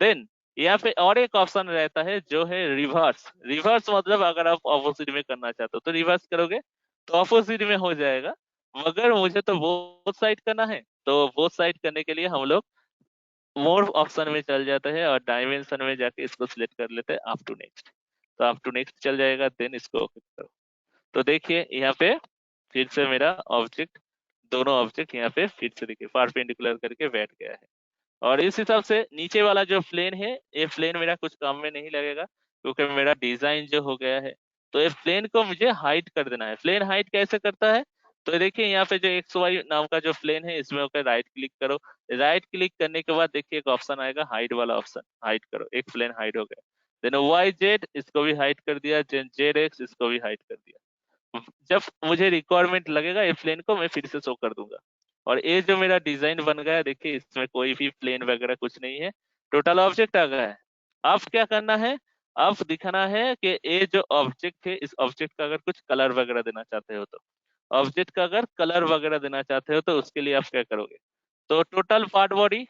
देन यहाँ पे और एक ऑप्शन रहता है जो है रिवर्स। रिवर्स मतलब अगर आप ऑपोजिट में करना चाहते हो तो रिवर्स करोगे तो ऑपोजिट में हो जाएगा, मगर मुझे तो बोथ साइड करना है। तो बोथ साइड करने के लिए हम लोग मोर ऑप्शन में चल जाते हैं और डायमेंशन में जाके इसको सिलेक्ट कर लेते हैं अप टू नेक्स्ट। तो अप टू नेक्स्ट चल जाएगा, देन इसको ओके करो। तो देखिए यहाँ पे फिर से मेरा ऑब्जेक्ट, दोनों ऑब्जेक्ट यहाँ पे फिर से देखिए परपेंडिकुलर करके बैठ गया है। और इस हिसाब से नीचे वाला जो प्लेन है, ये प्लेन मेरा कुछ काम में नहीं लगेगा क्योंकि मेरा डिजाइन जो हो गया है। तो ये प्लेन को मुझे हाइड कर देना है। प्लेन हाइड कैसे करता है, तो देखिए यहाँ पे जो एक्स वाई नाम का जो प्लेन है इसमें होकर राइट क्लिक करो। राइट क्लिक करने के बाद देखिए एक ऑप्शन आएगा हाइड वाला ऑप्शन, हाइड करो, एक प्लेन हाइड हो गया। देन वाई जेड इसको भी हाइड कर दिया, जेड एक्स इसको भी हाइड कर दिया। जब मुझे रिक्वायरमेंट लगेगा ये प्लेन को मैं फिर से शो कर दूंगा। और ये जो मेरा डिजाइन बन गया है देखिए इसमें कोई भी प्लेन वगैरह कुछ नहीं है, टोटल ऑब्जेक्ट आ गया है। अब क्या करना है, अब दिखाना है कि ये जो ऑब्जेक्ट है इस ऑब्जेक्ट का अगर कुछ कलर वगैरह देना चाहते हो तो ऑब्जेक्ट का अगर कलर वगैरह देना चाहते हो तो उसके लिए आप क्या करोगे। तो टोटल पार्ट बॉडी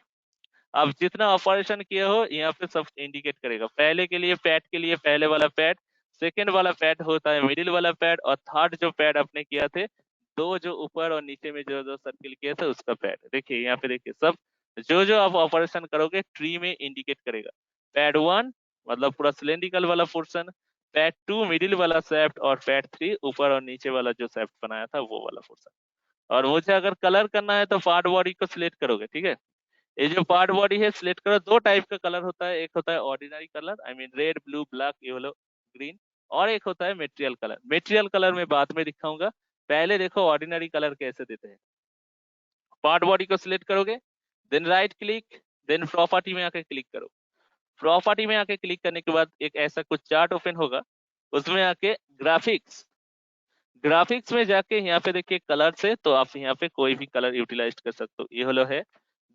आप जितना ऑपरेशन किए हो यहाँ पे सब इंडिकेट करेगा। पहले के लिए पैड के लिए पहले वाला पैड, सेकेंड वाला पैड होता है मिडिल वाला पैड, और थर्ड जो पैड आपने किया थे दो जो ऊपर और नीचे में जो जो सर्किल किए थे उसका पैड। देखिए यहाँ पे देखिए सब जो जो आप ऑपरेशन करोगे ट्री में इंडिकेट करेगा। पैड 1 मतलब पूरा सिलेंड्रिकल वाला पोर्शन, पैड 2 मिडिल वाला शेफ्ट, और पैड 3 ऊपर और नीचे वाला जो शेफ्ट बनाया था वो वाला पोर्शन। और मुझे अगर कलर करना है तो पार्ट बॉडी को सिलेक्ट करोगे। ठीक है, ये जो पार्ट बॉडी है सिलेक्ट करो। दो टाइप का कलर होता है, एक होता है ordinary colour I mean red blue black yellow green, और एक होता है मेटेरियल कलर। मेटेरियल कलर मैं बाद में दिखाऊंगा, पहले देखो ऑर्डिनरी कलर कैसे देते हैं। पार्ट बॉडी को सिलेक्ट करोगे, then right click, then property में आके क्लिक करो। प्रॉपर्टी में आके क्लिक करने के बाद एक ऐसा कुछ चार्ट ओपन होगा, उसमें आके ग्राफिक्स, ग्राफिक्स में जाके यहाँ पे देखिए कलर से, तो आप यहाँ पे कोई भी कलर यूटिलाइज कर सकते हो। ये येलो है,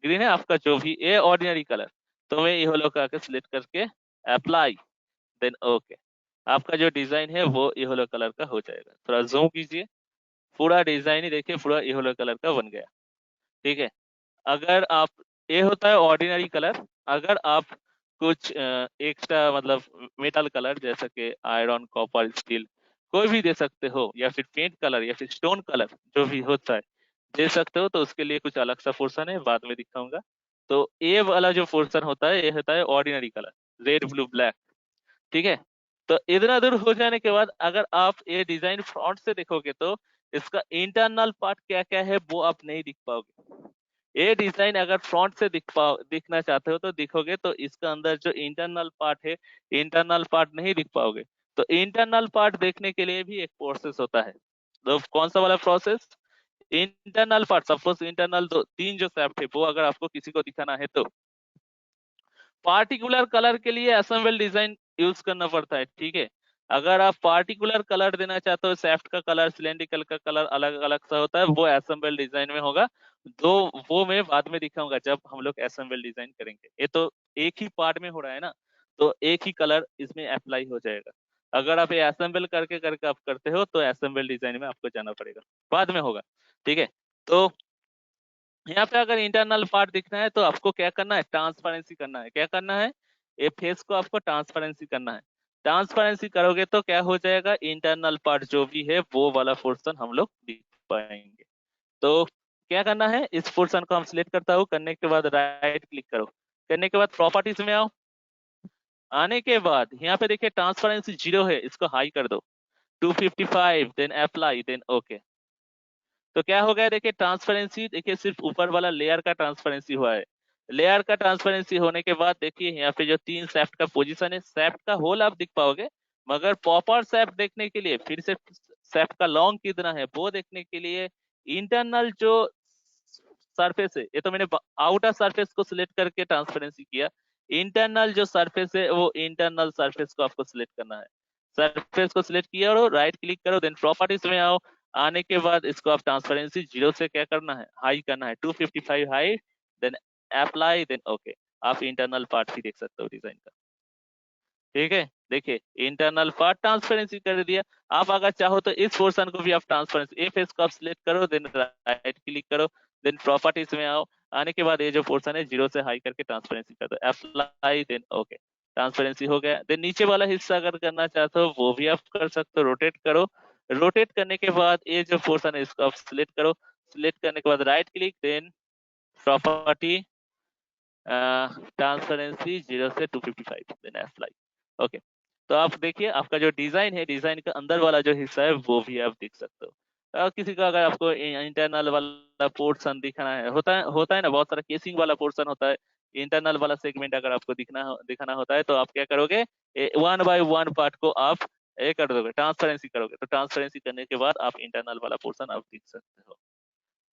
ग्रीन है, आपका जो भी ये ऑर्डिनरी कलर, तो मैं येलो का आके सिलेक्ट करके अप्लाई, देन ओके, आपका जो डिजाइन है वो येलो कलर का हो जाएगा। थोड़ा जूम कीजिए, पूरा डिजाइन ही देखिए पूरा येलो कलर का बन गया। ठीक है, अगर आप, ये होता है ऑर्डिनरी कलर। अगर आप कुछ एक्स्ट्रा मतलब मेटल कलर जैसे कि आयरन कॉपर स्टील कोई भी दे सकते हो, या फिर पेंट कलर या फिर स्टोन कलर जो भी होता है दे सकते हो, तो उसके लिए कुछ अलग सा पोर्शन है बाद में दिखाऊंगा। तो ये वाला जो पोर्शन होता है ये होता है ordinary colour, red blue black. ठीक है, तो इतना दूर हो जाने के बाद अगर आप ये डिजाइन फ्रंट से देखोगे तो इसका इंटरनल पार्ट क्या क्या है वो आप नहीं दिख पाओगे। ये डिजाइन अगर फ्रंट से दिखना चाहते हो तो दिखोगे, तो इसका अंदर जो इंटरनल पार्ट है इंटरनल पार्ट नहीं दिख पाओगे। तो इंटरनल पार्ट देखने के लिए भी एक प्रोसेस होता है। तो कौन सा वाला process, internal part, suppose internal दो तीन जो शेफ्ट है वो अगर आपको किसी को दिखाना है तो पार्टिकुलर कलर के लिए असेंबल डिजाइन यूज करना पड़ता है। ठीक है, अगर आप पार्टिकुलर कलर देना चाहते हो, शेफ्ट का कलर सिलेंड्रिकल का कलर अलग अलग सा होता है, वो असेंबल डिजाइन में होगा। तो वो मैं बाद में दिखाऊंगा जब हम लोग असेंबल डिजाइन करेंगे। ये तो एक ही पार्ट में हो रहा है ना, तो एक ही कलर इसमें अप्लाई हो जाएगा। अगर आप ये असेंबल करके करके आप करते हो तो असेंबल डिजाइन में आपको जाना पड़ेगा, बाद में होगा। ठीक है, तो यहाँ पे अगर इंटरनल पार्ट दिखना है तो आपको क्या करना है, ट्रांसपेरेंसी करना है। क्या करना है, ये फेस को आपको ट्रांसपेरेंसी करना है। ट्रांसपेरेंसी करोगे तो क्या हो जाएगा, इंटरनल पार्ट जो भी है वो वाला पोर्शन हम लोग दिख पाएंगे। तो क्या करना है, इस पोर्शन को हम सिलेक्ट करता हूँ, करने के बाद राइट क्लिक करो, करने के बाद प्रॉपर्टीज में आओ। आने के बाद यहाँ पे देखिए ट्रांसपेरेंसी 0 है, इसको हाई कर दो 255, देन अप्लाई, देन ओके। तो क्या हो गया, देखिए ट्रांसपेरेंसी, देखिए सिर्फ ऊपर वाला लेयर का ट्रांसपेरेंसी हुआ है। लेयर का ट्रांसपेरेंसी होने के बाद देखिए यहाँ पे जो तीन शेफ्ट का पोजीशन है, शेफ्ट का होल आप दिख पाओगे, मगर प्रॉपर शेफ्ट देखने के लिए फिर से शेफ्ट का लॉन्ग कितना है वो देखने के लिए इंटरनल जो सरफेस है, ये तो मैंने आउटर सरफेस को सिलेक्ट करके ट्रांसपेरेंसी किया। इंटरनल जो सरफेस है वो इंटरनल सरफेस को आपको सिलेक्ट करना है। सरफेस को सिलेक्ट किया और राइट क्लिक करो, देन प्रॉपर्टीज में आओ। आने के बाद इसको आप ट्रांसपेरेंसी 0 से क्या करना है, हाई करना है 255 high, then apply, then okay. आप इंटरनल पार्ट भी देख सकते हो डिजाइन का। ठीक है, देखिए इंटरनल पार्ट ट्रांसपेरेंसी कर दिया। आप अगर चाहो तो इस पोर्शन को भी आप ट्रांसपेरेंसी, ए फेस को आप सिलेक्ट करो, देन राइट क्लिक करो, देन प्रॉपर्टीज में आओ। आने के बाद ये जो पोर्शन है 0 से हाई करके ट्रांसपेरेंसी कर दो, अप्लाई, देन ओके। ट्रांसपेरेंसी हो गया। देन नीचे वाला हिस्सा अगर करना चाहते हो वो भी आप कर सकते हो, रोटेट करो। रोटेट करने के बाद ये जो पोर्शन है इसको आप सिलेक्ट करो, सिलेक्ट करने के बाद right click, then property, transparency 0 से 255, देन अप्लाई, ओके। तो आप देखिए आपका जो डिजाइन है, डिजाइन का अंदर वाला जो हिस्सा है वो भी आप देख सकते हो। किसी का अगर आपको इंटरनल वाला पोर्शन दिखाना है, होता है ना, बहुत सारा केसिंग वाला पोर्शन होता है। इंटरनल वाला सेगमेंट अगर आपको दिखाना होता है तो आप क्या करोगे, वन बाय वन पार्ट को आप ये कर दोगे, ट्रांसपेरेंसी करोगे। तो ट्रांसपेरेंसी करने के बाद आप इंटरनल वाला पोर्शन आप देख सकते हो।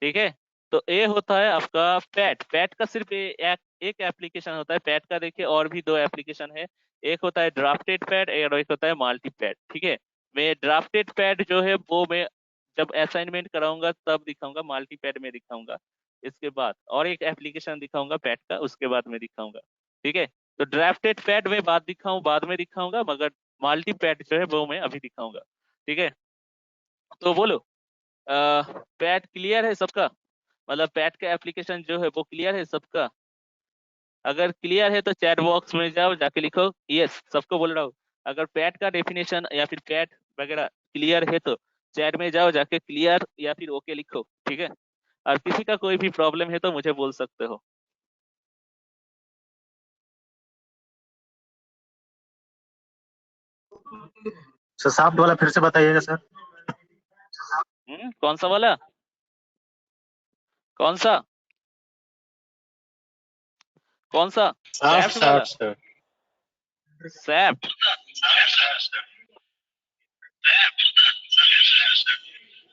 ठीक है, तो ये होता है आपका पैट। पैट का सिर्फ एक एप्लीकेशन होता है। पैट का देखिए और भी दो एप्लीकेशन है, एक होता है ड्राफ्टेड पैड और एक होता है मल्टी पैड। ठीक है, मैं ड्राफ्टेड पैड जो है वो मैं जब असाइनमेंट कराऊंगा तब दिखाऊंगा, मल्टी पैड में दिखाऊंगा इसके बाद, और एक एप्लीकेशन दिखाऊंगा पैट का उसके बाद में दिखाऊंगा। ठीक है, तो ड्राफ्टेड पैड में बाद में दिखाऊंगा, मगर मल्टी पैड जो है वो मैं अभी दिखाऊंगा। ठीक है, तो बोलो पैड क्लियर है सबका? मतलब पैड का एप्लीकेशन जो है वो क्लियर है सबका? अगर क्लियर है तो चैट बॉक्स में जाओ, जाके लिखो यस, सबको बोल रहा हूँ। अगर पैड का डेफिनेशन या फिर पैड वगैरह क्लियर है तो चैट में जाओ, जाके क्लियर या फिर ओके लिखो। ठीक है, और किसी का कोई भी प्रॉब्लम है तो मुझे बोल सकते हो। सर साफ्ट वाला फिर से बताइएगा सर। कौन सा वाला? कौन सा? कौन सा? साफ्ट सैफ्ट वाला? Sir. Shaft?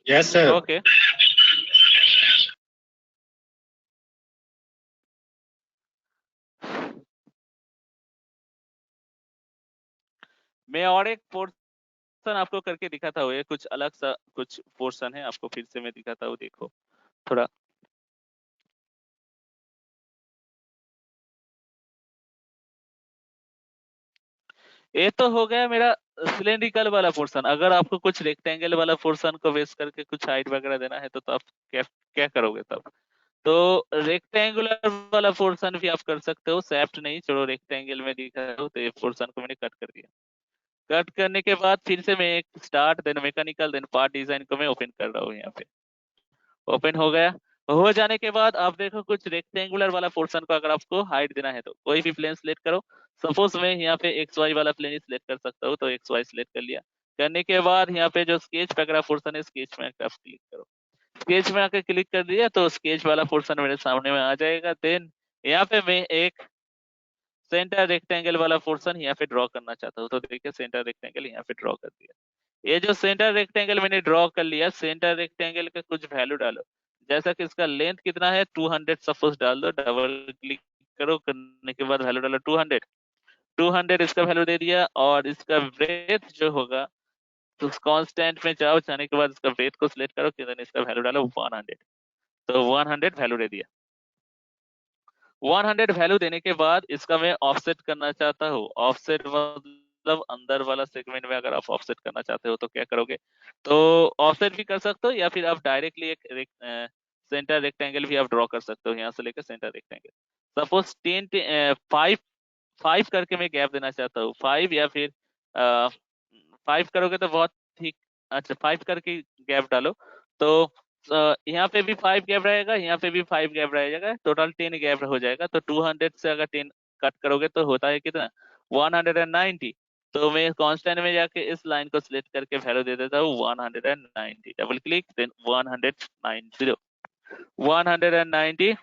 Yes sir. Okay, मैं और एक पोर्शन आपको करके दिखाता हूँ। ये कुछ अलग सा कुछ पोर्शन है, आपको फिर से मैं दिखाता हूँ, देखो थोड़ा। ये तो हो गया मेरा सिलेंड्रिकल वाला पोर्शन। अगर आपको कुछ रेक्टेंगल वाला पोर्शन को बेस करके कुछ हाइट वगैरह देना है तो आप क्या क्या करोगे तब? तो रेक्टेंगुलर वाला पोर्शन भी आप कर सकते हो, सैफ्ट नहीं, चलो रेक्टेंगल में दिखा रहा हूँ, तो ये पोर्शन को मैंने कट कर दिया। कट करने के बाद फिर से मैं एक start then mechanical then part design को मैं ओपन कर रहा हूँ। यहाँ पे ओपन हो गया। हो जाने के बाद आप देखो कुछ रेक्टेंगुलर वाला पोर्शन को अगर आपको हाइट देना है तो कोई भी प्लेन सिलेक्ट करो। सपोज मैं यहाँ पे एक्स वाई वाला प्लेन सिलेक्ट कर सकता हूँ, तो एक्स वाई सिलेक्ट कर लिया। करने के बाद यहाँ पे जो स्केच वगैरह पोर्शन है, स्केच में आप क्लिक करो। स्केच में आके क्लिक कर दिया तो स्केच वाला पोर्शन मेरे सामने में आ जाएगा। देन यहाँ पे मैं एक सेंटर रेक्टेंगल वाला पोर्शन यहाँ पे ड्रॉ करना चाहता हूँ, तो देखिए सेंटर रेक्टेंगल यहाँ पे ड्रॉ कर दिया। ये जो सेंटर रेक्टेंगल मैंने ड्रॉ कर लिया, सेंटर रेक्टेंगल का कुछ वैल्यू डालो। जैसा कि इसका लेंथ कितना है 200 सपोज डाल दो, डबल क्लिक करो, करने के बाद वैल्यू डालो 200। 200 इसका वैल्यू दे दिया। और इसका ब्रेथ जो होगा तो कांस्टेंट में जाओ, जाने के बाद इसका ब्रेथ को सिलेक्ट करो, किधर इसका वैल्यू डालो 100। तो 100 वैल्यू दे दिया। 100 वैल्यू देने के बाद इसका मैं ऑफसेट करना चाहता हूँ। ऑफसेट मतलब अंदर वाला सेगमेंट में अगर आप ऑफसेट करना चाहते हो तो क्या करोगे? तो ऑफसेट भी कर सकते हो या फिर आप डायरेक्टली एक सेंटर रेक्टेंगल भी आप ड्रॉ कर सकते हो, यहाँ से लेकर सेंटर रेक्टेंगल। सपोज 5 करके मैं गैप देना चाहता हूँ, 5 या फिर 5 करोगे तो बहुत ठीक। अच्छा 5 करके गैप डालो, तो यहाँ पे भी 5 गैप रहेगा, यहाँ पे भी 5 गैप रहेगा, टोटल 10 गैप हो जाएगा। तो 200 से अगर 10 कट करोगे तो होता है कितना? 190। तो मैं कांस्टेंट में जाके इस लाइन को सिलेक्ट करके वैल्यू दे देता हूँ 190। Double click then 190 190।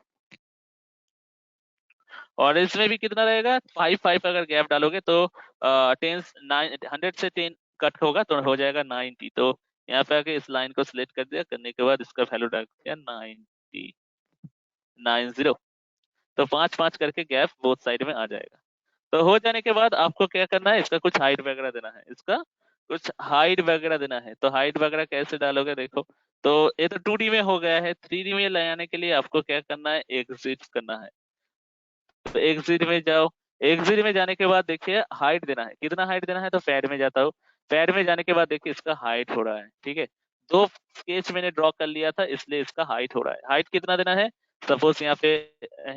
और इसमें भी कितना रहेगा? 5 अगर गैप डालोगे तो 100 से 10 कट होगा तो हो जाएगा 90। तो यहाँ पे आके इस लाइन को सिलेक्ट कर दिया, करने के बाद इसका वैल्यू डाल दिया 90। तो 5 करके गैप बोथ साइड में आ जाएगा। तो हो जाने के बाद आपको क्या करना है, इसका कुछ हाइट वगैरह देना है, इसका कुछ हाइट वगैरह देना है। तो हाइट वगैरह कैसे डालोगे देखो। तो ये तो 2D में हो गया है, 3D में ले आने के लिए आपको क्या करना है, एग्जिट करना है। तो एग्जिट में जाओ। एग्जिट में जाने के बाद देखिए हाइट देना है, कितना हाइट देना है, तो पैड में जाता हूँ। पैड में जाने के बाद देखिए इसका हाइट हो रहा है। ठीक है, 2 स्केच मैंने ड्रॉ कर लिया था इसलिए इसका हाइट हो रहा है। हाइट कितना देना है? सपोज यहाँ पे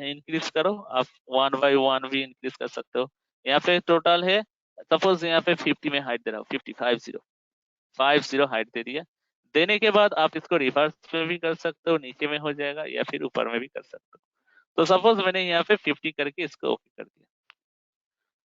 इंक्रीज करो, आप 1/1 भी इंक्रीज कर सकते हो। यहाँ पे टोटल है, सपोज यहाँ पे 50 में हाइट दे रहा हूँ, 50 हाइट दे दिया। देने के बाद आप इसको रिवर्स में भी कर सकते हो, नीचे में हो जाएगा, या फिर ऊपर में भी कर सकते हो। तो सपोज मैंने यहाँ पे 50 करके इसको ओके कर दिया।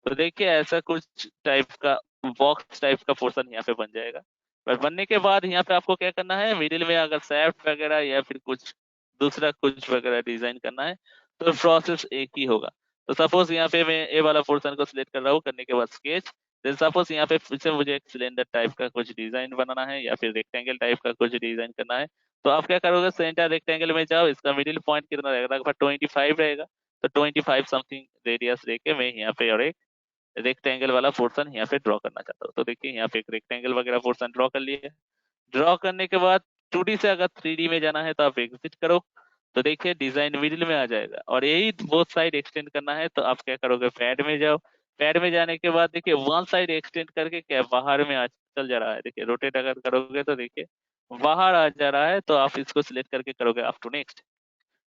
तो देखिए ऐसा कुछ टाइप का बॉक्स टाइप का पोर्शन यहाँ पे बन जाएगा। पर बनने के बाद यहाँ पे आपको क्या करना है, मिडिल में अगर सैफ्ट वगैरह या फिर कुछ दूसरा कुछ वगैरह डिजाइन करना है तो प्रोसेस एक ही होगा। तो सपोज यहाँ पे मैं ए वाला पोर्शन को सिलेक्ट कर रहा हूँ, करने के बाद स्केच। देन सपोज यहाँ पे फिर से मुझे एक सिलेंडर टाइप का कुछ डिजाइन बनाना है या फिर रेक्टेंगल टाइप का कुछ डिजाइन करना है। तो आप क्या करोगे, सेंटर रेक्टेंगल में जाओ, इसका मिडिल पॉइंट कितना रहेगा, लगभग 25 रहेगा। तो 25 समथिंग रेडियस लेके मैं यहाँ पे और एक रेक्टेंगल वाला पोर्शन यहाँ पे ड्रॉ करना चाहता हूँ। तो देखिए यहाँ पे एक रेक्टेंगल वगैरह पोर्शन ड्रॉ कर लिए। ड्रॉ करने के बाद 2D से अगर 3D में जाना है तो आप एग्जिट करो। तो देखिए डिजाइन मिडिल में आ जाएगा, और यही बोथ साइड एक्सटेंड करना है तो आप क्या करोगे, पैड में जाओ। पैड में जाने के बाद देखिए वन साइड एक्सटेंड करके क्या बाहर में चल जा रहा है, देखिए रोटेट अगर करोगे तो देखिए बाहर आ जा रहा है, तो आप इसको सिलेक्ट करके करोगे up to next,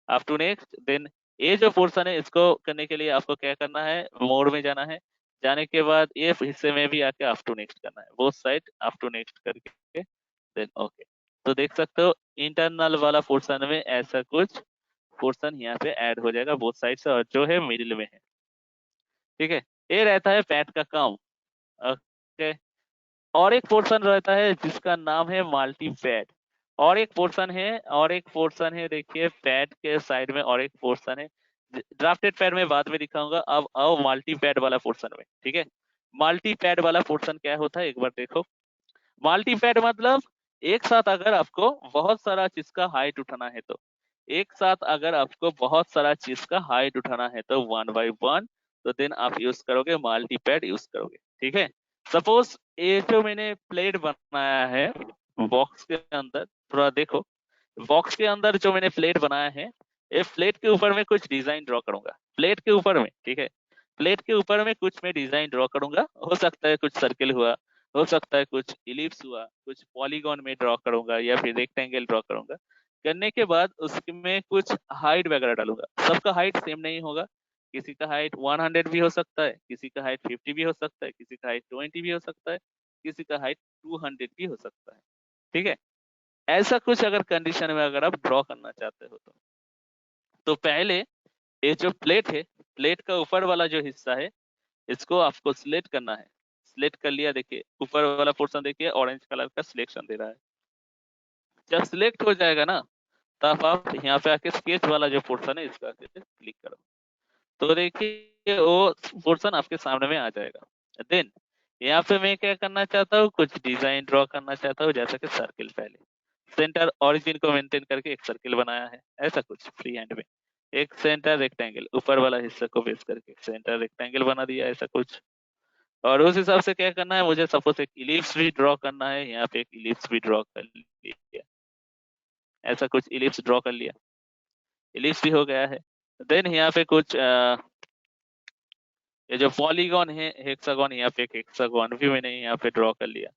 up to next. Then ये जो पोर्शन है इसको करने के लिए आपको क्या करना है, मोड में जाना है। जाने के बाद ये हिस्से में भी आके अप टू नेक्स्ट करना है, both side up to next करके देन ओके। तो देख सकते हो इंटरनल वाला पोर्शन में ऐसा कुछ पोर्शन यहाँ पे ऐड हो जाएगा बोथ साइड से, और जो है मिडिल में है। ठीक है, ये रहता है पैड का काम। ओके, और एक पोर्शन रहता है जिसका नाम है मल्टी पैड। और एक पोर्शन है देखिए पैड के साइड में, और एक पोर्शन है ड्राफ्टेड पैड में बाद में दिखाऊंगा। अब आओ मल्टी पैड वाला पोर्शन में। ठीक है, मल्टी पैड वाला पोर्शन क्या होता है एक बार देखो। मल्टी पैड मतलब एक साथ अगर आपको बहुत सारा चीज का हाइट उठाना है तो, एक साथ अगर आपको बहुत सारा चीज का हाइट उठाना है तो 1 बाय 1, तो देन आप यूज करोगे मल्टी पैड यूज करोगे। ठीक है, सपोज ये जो मैंने प्लेट बनाया है बॉक्स के अंदर, थोड़ा देखो बॉक्स के अंदर जो मैंने प्लेट बनाया है, ये प्लेट के ऊपर में कुछ डिजाइन ड्रॉ करूंगा, प्लेट के ऊपर में। ठीक है, प्लेट के ऊपर में कुछ मैं डिजाइन ड्रॉ करूंगा, हो सकता है कुछ सर्किल हुआ, हो सकता है कुछ इलिप्स हुआ, कुछ पॉलीगॉन में ड्रॉ करूंगा या फिर रेक्टेंगल ड्रॉ करूंगा। करने के बाद उसमें कुछ हाइट वगैरह डालूंगा। सबका हाइट सेम नहीं होगा, किसी का हाइट 100 भी हो सकता है, किसी का हाइट 50 भी हो सकता है, किसी का हाइट 20 भी हो सकता है, किसी का हाइट 200 भी हो सकता है। ठीक है, ऐसा कुछ अगर कंडीशन में अगर आप ड्रॉ करना चाहते हो तो पहले ये जो प्लेट है, प्लेट का ऊपर वाला जो हिस्सा है इसको आपको सिलेक्ट करना है। सिलेक्ट कर लिया, देखिए ऊपर वाला पोर्शन देखिए ऑरेंज कलर का सिलेक्शन दे रहा है। जब सिलेक्ट हो जाएगा ना, तब आप यहाँ पे आके स्केच वाला जो पोर्शन है इसका क्लिक करो, तो देखिए वो पोर्शन आपके सामने में आ जाएगा। देन यहाँ पे मैं क्या करना चाहता हूँ, कुछ डिजाइन ड्रॉ करना चाहता हूँ, जैसा कि सर्किल। पहले सेंटर ओरिजिन को मेंटेन करके एक सर्किल बनाया है, ऐसा कुछ फ्री हैंड में। एक सेंटर रेक्टेंगल ऊपर वाला हिस्सा को बेस करके सेंटर रेक्टेंगल बना दिया, ऐसा कुछ। और उस हिसाब से क्या करना है, मुझे सपोज एक इलिप्स भी ड्रॉ करना है, यहाँ पे एक इलिप्स भी ड्रॉ कर लिया, ऐसा कुछ इलिप्स ड्रॉ कर लिया, इलिप्स भी हो गया है। देन यहाँ पे कुछ ये जो पॉलीगॉन है हेक्सागोन, यहाँ पे एक हेक्सागोन भी मैंने यहाँ पे ड्रॉ कर लिया।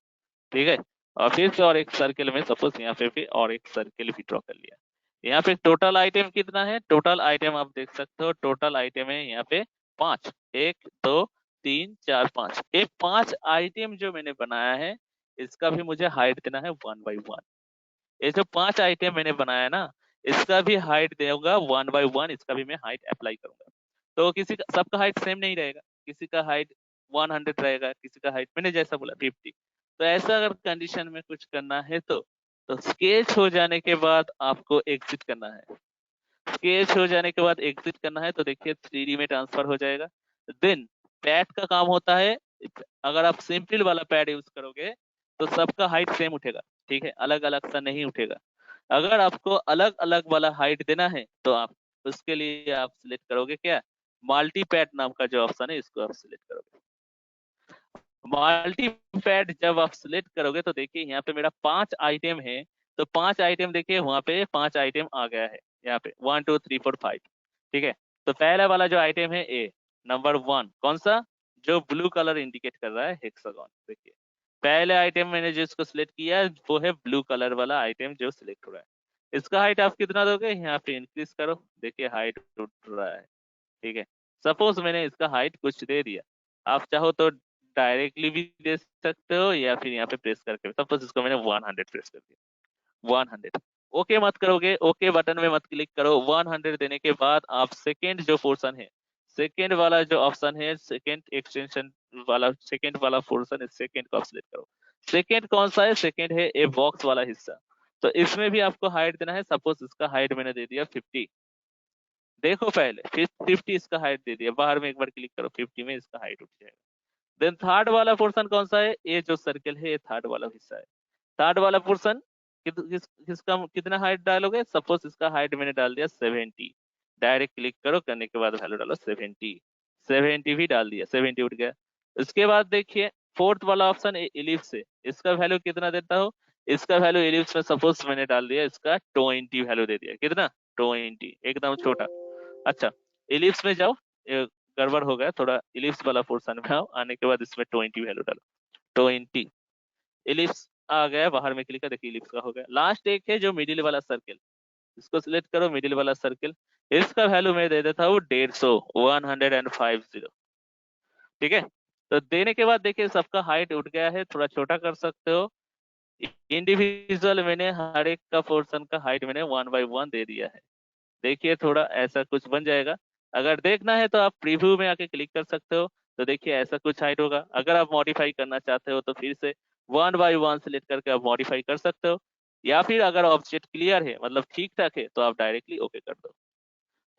ठीक है, और फिर से और एक सर्किल में सपोज यहाँ पे भी और एक सर्किल भी ड्रॉ कर लिया। यहाँ पे टोटल आइटम कितना है, टोटल आइटम आप देख सकते हो, टोटल आइटम है यहाँ पे 5, 1 2 3 4 5। ये 5 आइटम जो मैंने बनाया है इसका भी मुझे हाइट देना है 1 बाय 1। ये जो 5 आइटम मैंने बनाया है ना, इसका भी हाइट देगा 1 बाय 1, इसका भी मैं हाइट अप्लाई करूंगा। तो किसी का सबका हाइट सेम नहीं रहेगा, किसी का हाइट 100 रहेगा, किसी का हाइट मैंने जैसा बोला 50। तो ऐसा अगर कंडीशन में कुछ करना है तो स्केच हो जाने के बाद आपको एग्जिट करना है। स्केच हो जाने के बाद एग्जिट करना है तो देखिए 3D में ट्रांसफर हो जाएगा। देन पैड का काम होता है, अगर आप सिंपल वाला पैड यूज करोगे तो सबका हाइट सेम उठेगा। ठीक है, अलग अलग सा नहीं उठेगा। अगर आपको अलग अलग वाला हाइट देना है तो आप उसके लिए आप सिलेक्ट करोगे क्या, मल्टी पैड नाम का जो ऑप्शन है इसको आप सिलेक्ट करोगे। मल्टी पैड जब आप सिलेक्ट करोगे तो देखिए यहाँ पे मेरा 5 आइटम है, तो 5 आइटम देखिए वहां पे 5 आइटम आ गया है यहाँ पे 1 2 3 4 5। ठीक है, तो पहला वाला जो आइटम है ए नंबर 1, कौन सा, जो ब्लू कलर इंडिकेट कर रहा है हेक्सागोन। देखिए पहले आइटम मैंने जिसको सिलेक्ट किया वो है ब्लू कलर वाला आइटम जो सिलेक्ट हो रहा है। इसका हाइट आप कितना दोगे, यहाँ पे इंक्रीज करो, देखिए हाइट उठ रहा है। ठीक है, सपोज मैंने इसका हाइट कुछ दे दिया, आप चाहो तो डायरेक्टली भी दे सकते हो या फिर यहाँ पे प्रेस करके। सपोज इसको मैंने 100 प्रेस कर दिया, 100। ओके मत करोगे, ओके बटन में मत क्लिक करो। 100 देने के बाद आप सेकेंड जो पोर्शन है, सेकेंड वाला जो ऑप्शन है, सेकेंड एक्सटेंशन वाला, सेकेंड वाला पोर्शन है, सेकेंड को आप सिलेक्ट करो। सेकेंड कौन सा है, सेकेंड है ए बॉक्स वाला हिस्सा। तो इसमें भी आपको हाइट देना है, सपोज इसका हाइट मैंने दे दिया 50। देखो पहले फिर 50 इसका हाइट दे दिया, बाहर में एक बार क्लिक करो, 50 में इसका हाइट उठ जाएगा। देन थर्ड वाला पोर्शन कौन सा है, ये जो सर्कल है ये थर्ड वाला हिस्सा है। थर्ड वाला पोर्शन किसका कितना हाइट डालोगे, सपोज इसका हाइट मैंने डाल दिया 70। डायरेक्ट क्लिक करो, करने के बाद वैल्यू डालो 70, 70 भी डाल दिया, 70 उठ गया। उसके बाद देखिए फोर्थ वाला ऑप्शन इलिप्स है, इसका वैल्यू कितना देता हो, इसका वैल्यू इलिप्स में सपोज मैंने डाल दिया इसका 20 वैल्यू दे दिया, कितना 20 एकदम छोटा। अच्छा इलिप्स में जाओ, ये गड़बड़ हो गया थोड़ा, इलिप्स वाला पोर्शन में आओ, आने के बाद इसमें 20 वैल्यू डालो, 20 इलिप्स आ गया, बाहर में क्लिक कर, देखिए इलिप्स का हो गया। लास्ट एक है जो मिडिल वाला सर्किल, इसको सिलेक्ट करो, मिडिल वाला सर्किल, इसका वैल्यू मैं दे देता हूँ 150, ठीक है। तो देने के बाद देखिए सबका हाइट उठ गया है, थोड़ा छोटा कर सकते हो। इंडिविजुअल मैंने हर एक का पोर्शन का हाइट मैंने 1 by 1 दे दिया है। देखिए थोड़ा ऐसा कुछ बन जाएगा। अगर देखना है तो आप प्रीव्यू में आके क्लिक कर सकते हो, तो देखिए ऐसा कुछ हाइट होगा। अगर आप मॉडिफाई करना चाहते हो तो फिर से 1 by 1 सेलेक्ट करके आप मॉडिफाई कर सकते हो, या फिर अगर ऑब्जेक्ट क्लियर है मतलब ठीक ठाक है तो आप डायरेक्टली ओके कर दो।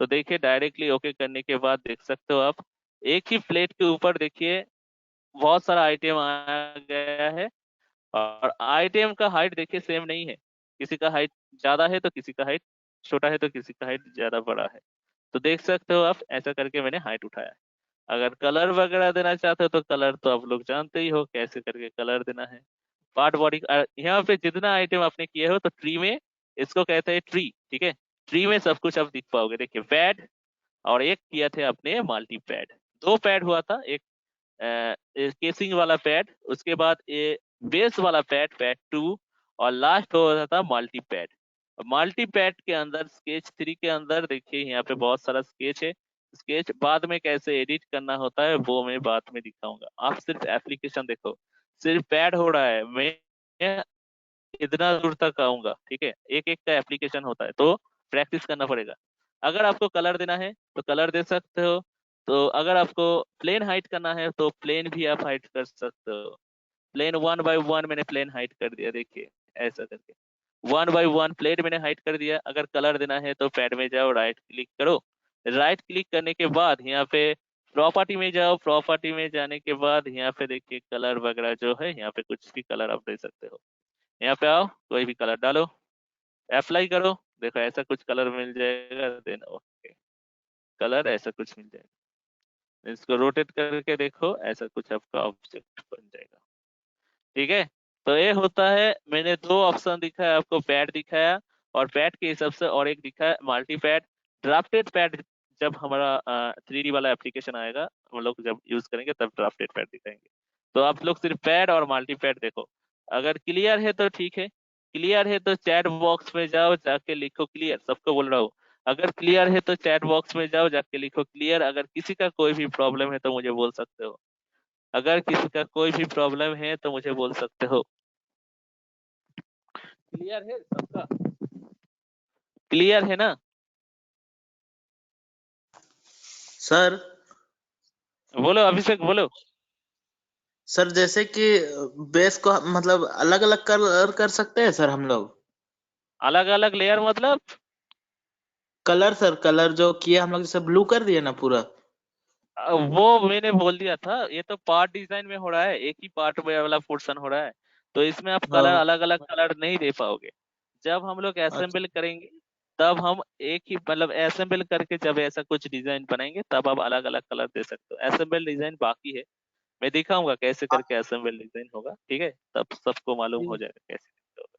तो देखिए डायरेक्टली ओके करने के बाद देख सकते हो आप एक ही प्लेट के ऊपर देखिए बहुत सारा आइटम आ गया है, और आइटम का हाइट देखिए सेम नहीं है, किसी का हाइट ज्यादा है तो किसी का हाइट छोटा है, तो किसी का हाइट ज्यादा बड़ा है। तो देख सकते हो आप ऐसा करके मैंने हाइट उठाया है। अगर कलर वगैरह देना चाहते हो तो कलर तो आप लोग जानते ही हो कैसे करके कलर देना है। पार्ट बॉडी यहाँ पे जितना आइटम आपने किए हो तो ट्री में, इसको कहते हैं ट्री, ठीक है। ट्री में सब कुछ आप दिख पाओगे। देखिए पैड, और एक किया थे आपने मल्टी पैड, दो पैड हुआ था, एक केसिंग वाला पैड, उसके बाद ये बेस वाला पैड, पैड 2, और लास्ट हो रहा था मल्टी पैड। मल्टी पैड के अंदर स्केच 3 के अंदर देखिए यहाँ पे बहुत सारा स्केच है। स्केच बाद में कैसे एडिट करना होता है वो मैं बाद में दिखाऊंगा, आप सिर्फ एप्लीकेशन देखो। सिर्फ पैड हो रहा है, मैं इतना दूर तक आऊंगा, ठीक है। एक एक का एप्लीकेशन होता है तो प्रैक्टिस करना पड़ेगा। अगर आपको कलर देना है तो कलर दे सकते हो, तो अगर आपको प्लेन हाइट करना है तो प्लेन भी आप हाइट कर सकते हो। प्लेन 1 by 1 मैंने प्लेन हाइट कर दिया, देखिए ऐसा करके 1 by 1 प्लेन मैंने हाइट कर दिया। अगर कलर देना है तो पैड में जाओ, राइट क्लिक करो, राइट क्लिक करने के बाद यहाँ पे प्रॉपर्टी में जाओ, प्रॉपर्टी में जाने के बाद यहाँ पे देखिए कलर वगैरह जो है, यहाँ पे कुछ भी कलर आप दे सकते हो। यहाँ पे आओ, कोई भी कलर डालो, अप्लाई करो, देखो ऐसा कुछ कलर मिल जाएगा, देन ओके, कलर ऐसा कुछ मिल जाएगा। इसको रोटेट करके देखो, ऐसा कुछ आपका ऑब्जेक्ट बन जाएगा, ठीक है। तो ये होता है, मैंने दो ऑप्शन दिखाया आपको, पैड दिखाया और पैड के हिसाब से, और एक दिखाया मल्टी पैड। ड्राफ्टेड पैड जब हमारा 3D वाला एप्लीकेशन आएगा, हम लोग जब यूज करेंगे तब ड्राफ्टेड पैड दिखाएंगे। तो आप लोग सिर्फ पैड और मल्टी पैड देखो। अगर क्लियर है तो ठीक है, क्लियर है तो चैट बॉक्स में जाओ, जाके लिखो क्लियर, सबको बोल रहा हूँ। अगर क्लियर है तो चैट बॉक्स में जाओ, जाके लिखो क्लियर। अगर किसी का कोई भी प्रॉब्लम है तो मुझे बोल सकते हो, अगर किसी का कोई भी प्रॉब्लम है तो मुझे बोल सकते हो। क्लियर है सबका? क्लियर है ना? सर बोलो अभिषेक, बोलो। सर जैसे कि बेस को मतलब अलग अलग कलर कर सकते हैं सर हम लोग? अलग अलग लेयर मतलब? कलर सर, कलर जो किया हम लोग, जैसे ब्लू कर दिए ना पूरा। वो मैंने बोल दिया था, ये तो पार्ट डिजाइन में हो रहा है, एक ही पार्ट में वाला पोर्शन हो रहा है, तो इसमें आप कलर हाँ। अलग अलग कलर नहीं दे पाओगे। जब हम लोग अच्छा। असेंबल करेंगे तब हम एक ही मतलब असेंबल करके जब ऐसा कुछ डिजाइन बनाएंगे तब आप अलग अलग कलर दे सकते हो। असेंबल डिजाइन बाकी है, मैं दिखाऊंगा कैसे करके असेंबल डिजाइन होगा, ठीक है, तब सबको मालूम हो जाएगा कैसे करके होगा,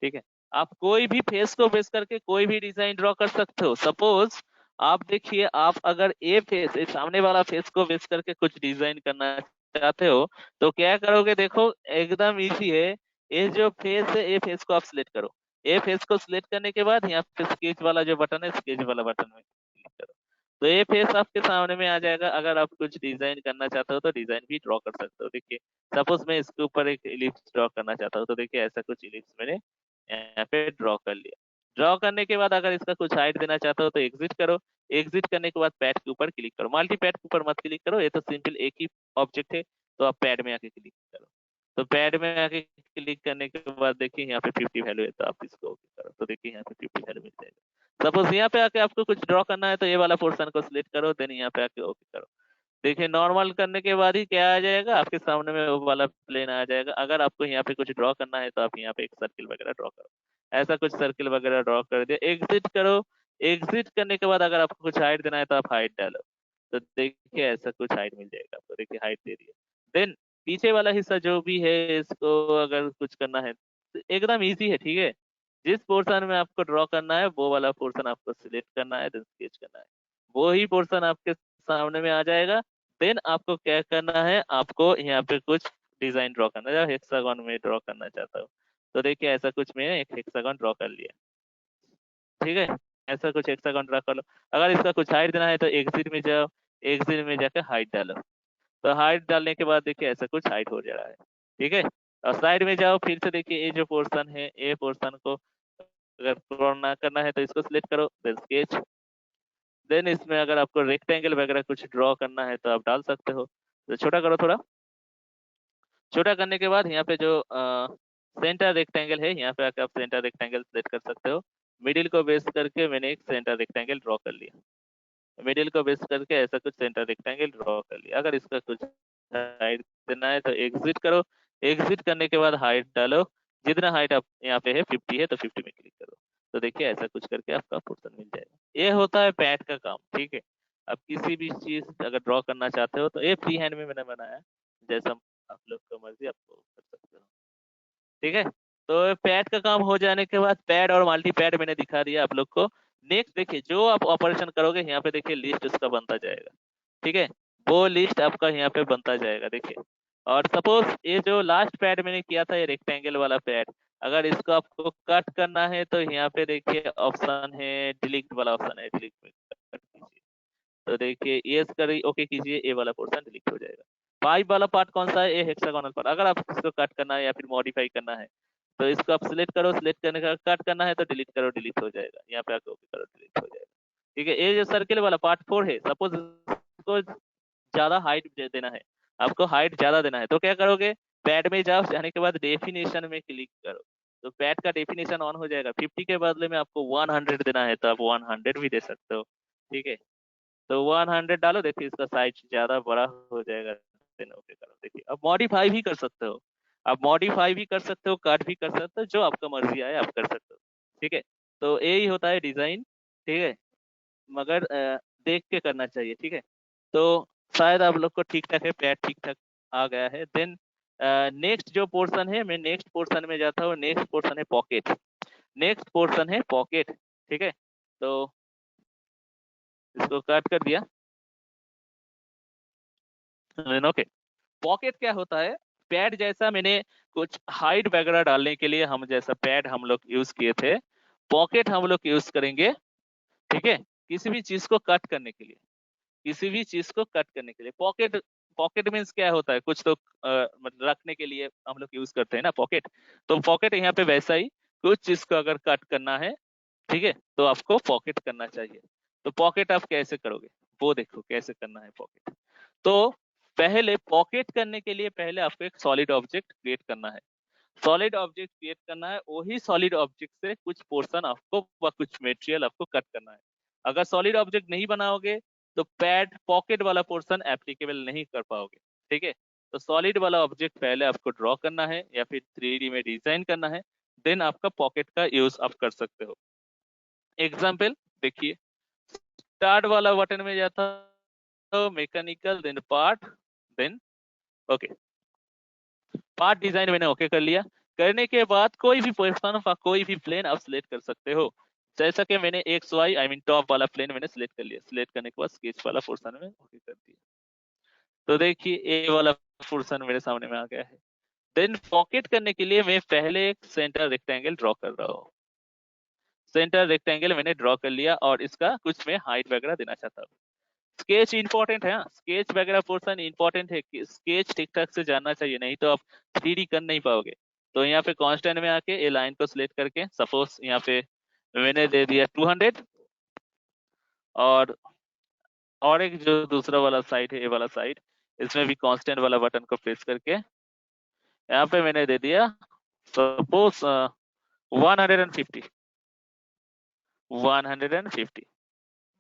ठीक है। आप कोई भी फेस को बेस करके कोई भी डिजाइन ड्रॉ कर सकते हो। सपोज आप देखिए, आप अगर ए फेस, सामने वाला फेस को बेस करके कुछ डिजाइन करना चाहते हो तो क्या करोगे, देखो एकदम इजी है। ये जो फेस है, ये फेस को आप सिलेक्ट करो, ए फेस को सिलेक्ट करने के बाद यहाँ पे स्केच वाला जो बटन है, स्केच वाला बटन में क्लिक करो, तो ये फेस आपके सामने में आ जाएगा। अगर आप कुछ डिजाइन करना चाहते हो तो डिजाइन भी ड्रॉ कर सकते हो। देखिए सपोज मैं इसके ऊपर एक इलिप्स ड्रॉ करना चाहता हूँ, तो देखिए ऐसा कुछ इलिप्स मैंने यहाँ पे ड्रॉ कर लिया। ड्रॉ करने के बाद अगर इसका कुछ हाइट देना चाहते हो तो एग्जिट करो, एग्जिट करने के बाद पैड के ऊपर क्लिक करो, मल्टी पैड के ऊपर मत क्लिक करो, ये तो सिंपल एक ही ऑब्जेक्ट है, तो आप पैड में आके क्लिक करो। तो पैड में आके क्लिक करने के बाद देखिए यहाँ पे 50 वैल्यू है, तो आप इसको ओके करो, तो देखिए यहाँ पे 50 वैल्यू मिल जाएगा। सपोज यहाँ पे आके आपको कुछ ड्रॉ करना है तो ये वाला पोर्शन को सिलेक्ट करो, देन यहाँ पे आके ओके करो। देखिए नॉर्मल करने के बाद ही क्या आ जाएगा आपके सामने में, वो वाला प्लेन आ जाएगा। अगर आपको यहाँ पे कुछ ड्रॉ करना है तो आप यहाँ पे एक सर्किल वगैरह ड्रॉ करो, ऐसा कुछ सर्किल वगैरह ड्रॉ कर दिया, एग्जिट करो। एग्जिट करने के बाद अगर आपको कुछ हाइट देना है तो आप हाइट डालो, तो देखिए ऐसा कुछ हाइट मिल जाएगा आपको, देखिए हाइट दे दिया। देन पीछे वाला हिस्सा जो भी है, इसको अगर कुछ करना है तो एकदम इजी है, ठीक है। जिस पोर्शन में आपको ड्रॉ करना है वो वाला पोर्शन आपको सिलेक्ट करना है, देन स्केच करना है, वो ही पोर्शन आपके सामने में आ जाएगा। देन आपको क्या करना है, आपको यहाँ पे कुछ डिजाइन ड्रॉ करना है, हेक्सागन में ड्रॉ करना चाहता हूँ तो देखिए ऐसा कुछ मैंने एक हेक्सागन ड्रॉ कर लिया, ठीक है। ऐसा कुछ हेक्सागन ड्रॉ कर लो। अगर इसका कुछ हाइट देना है तो एग्जिट में जाओ, एग्जिट में जाकर हाइट डालो, तो हाइट डालने के बाद देखिए ऐसा कुछ हाइट हो जा रहा है, ठीक है। और साइड में जाओ, फिर से देखिए ये जो पोर्शन है, ये पोर्शन को अगर क्लोन ना करना है तो इसको सिलेक्ट करो, देन स्केच। देन इसमें अगर आपको रेक्टेंगल वगैरह कुछ ड्रॉ करना है तो आप डाल सकते हो, तो छोटा करो थोड़ा। छोटा करने के बाद यहाँ पे जो सेंटर रेक्टेंगल है, यहाँ पे आकर आप सेंटर रेक्टेंगल सेलेक्ट कर सकते हो। मिडिल को बेस करके मैंने एक सेंटर रेक्टेंगल ड्रॉ कर लिया, मिडिल को बेस करके ऐसा कुछ सेंटर रेक्टेंगल ड्रॉ कर लिया। अगर इसका कुछ हाइट देना है तो एग्जिट करो, एग्जिट करने के बाद हाइट डालो, जितना हाइट आप यहाँ पे है 50 है तो 50 में क्लिक करो, तो देखिए ऐसा कुछ करके आपका पोर्शन मिल जाएगा। ये होता है पैड का काम, ठीक है। आप किसी भी चीज अगर ड्रॉ करना चाहते हो तो ये फ्री हैंड में मैंने बनाया, जैसा आप लोग का मर्जी आपको कर सकते हो, ठीक है। तो पैड का काम हो जाने के बाद पैड और मल्टी पैड मैंने दिखा दिया आप लोग को। नेक्स्ट देखिए जो आप ऑपरेशन करोगे यहाँ पे देखिए लिस्ट उसका बनता जाएगा, ठीक है। वो लिस्ट आपका यहाँ पे बनता जाएगा, देखिए। और सपोज ये जो लास्ट पैड मैंने किया था, ये रेक्टेंगल वाला पैड, अगर इसको आपको कट करना है तो यहाँ पे देखिए ऑप्शन है, डिलीट वाला ऑप्शन है, डिलीट में कट कीजिए, तो देखिए ये करिए, ओके कीजिए, ये वाला पोर्शन डिलीट हो जाएगा। पाइप वाला पार्ट कौन सा है, ये हेक्सागोनल पार्ट। अगर आप इसको कट करना है या फिर मॉडिफाई करना है तो इसको आप सिलेक्ट करो, सिलेक्ट करने का कट करना है तो डिलीट करो, डिलीट हो जाएगा, यहाँ पे आके ओके करो, डिलीट हो जाएगा, ठीक है। ये जो सर्किल वाला पार्ट 4 है, सपोज इसको ज्यादा हाइट देना है, आपको हाइट ज्यादा देना है तो क्या करोगे, पैड में जाओ, जाने के बाद डेफिनेशन में क्लिक करो, तो पैड का डेफिनेशन ऑन हो जाएगा। 50 के बदले में आपको 100 देना है तो आप 100 भी दे सकते हो, ठीक है। तो 100 डालो, देखिए इसका साइज ज्यादा बड़ा हो जाएगा, देन ओके करो। देखिए अब मॉडिफाई भी कर सकते हो, आप मॉडिफाई भी कर सकते हो, कट भी कर सकते हो, जो आपका मर्जी आए आप कर सकते हो, ठीक है। तो यही होता है डिजाइन, ठीक है, मगर देख के करना चाहिए, ठीक है। तो शायद आप लोग को ठीक ठाक है, पैड ठीक ठाक आ गया है। देन नेक्स्ट जो पोर्शन है, मैं नेक्स्ट पोर्शन में जाता हूँ। नेक्स्ट पोर्शन है पॉकेट, नेक्स्ट पोर्शन है पॉकेट, ठीक है। तो इसको कट कर दिया, ओके। पॉकेट क्या होता है, पैड जैसा मैंने कुछ हाइट वगैरह डालने के लिए हम जैसा पैड हम लोग यूज किए थे, पॉकेट हम लोग यूज करेंगे, ठीक है। किसी भी चीज को कट करने के लिए, किसी भी चीज को कट करने के लिए पॉकेट, पॉकेट मीन्स क्या होता है, कुछ तो मतलब रखने के लिए हम लोग यूज करते हैं ना पॉकेट। तो पॉकेट यहाँ पे वैसा ही, कुछ चीज को अगर कट करना है, ठीक है, तो आपको पॉकेट करना चाहिए। तो पॉकेट आप कैसे करोगे, वो देखो कैसे करना है पॉकेट। तो पहले पॉकेट करने के लिए पहले आपको एक सॉलिड ऑब्जेक्ट क्रिएट करना है। सॉलिड ऑब्जेक्ट क्रिएट करना है, वही सॉलिड ऑब्जेक्ट से कुछ पोर्शन आपको व कुछ मटेरियल आपको कट करना है। अगर सॉलिड ऑब्जेक्ट नहीं बनाओगे तो पैड पॉकेट वाला पोर्शन एप्लीकेबल नहीं कर पाओगे, ठीक है। तो सॉलिड वाला ऑब्जेक्ट पहले आपको ड्रॉ करना है या फिर 3D में डिजाइन करना है, देन आपका पॉकेट का यूज आप कर सकते हो। एग्जाम्पल देखिए, स्टार्ट वाला बटन में जाता हो, mechanical, then part, then okay, part design मैंने ओके कर लिया। करने के बाद कोई भी पोर्शन का कोई भी प्लेन आप सिलेक्ट कर सकते हो, जैसा कि मैंने X Y I mean top वाला प्लेन मैंने सिलेक्ट कर लिया। सिलेक्ट करने के बाद स्केच वाला पोर्शन में ओके कर दिया, तो देखिए ए वाला पोर्शन मेरे सामने में आ गया है। देन पॉकेट करने के लिए मैं पहले एक सेंटर रेक्टेंगल ड्रॉ कर रहा हूँ। सेंटर रेक्टेंगल मैंने ड्रॉ कर लिया और इसका कुछ मैं हाइट वगैरह देना चाहता हूँ। स्केच इंपॉर्टेंट है, स्केच वगैरह पोर्शन इंपॉर्टेंट है कि स्केच ठीक ठाक से जानना चाहिए, नहीं तो आप 3D कर नहीं पाओगे। तो यहाँ पे कांस्टेंट में आके ए लाइन को सिलेक्ट करके सपोज यहाँ पे मैंने दे दिया 200, और एक जो दूसरा वाला साइड है, ए वाला साइड, इसमें भी कांस्टेंट वाला बटन को प्रेस करके यहाँ पे मैंने दे दिया सपोज 150 150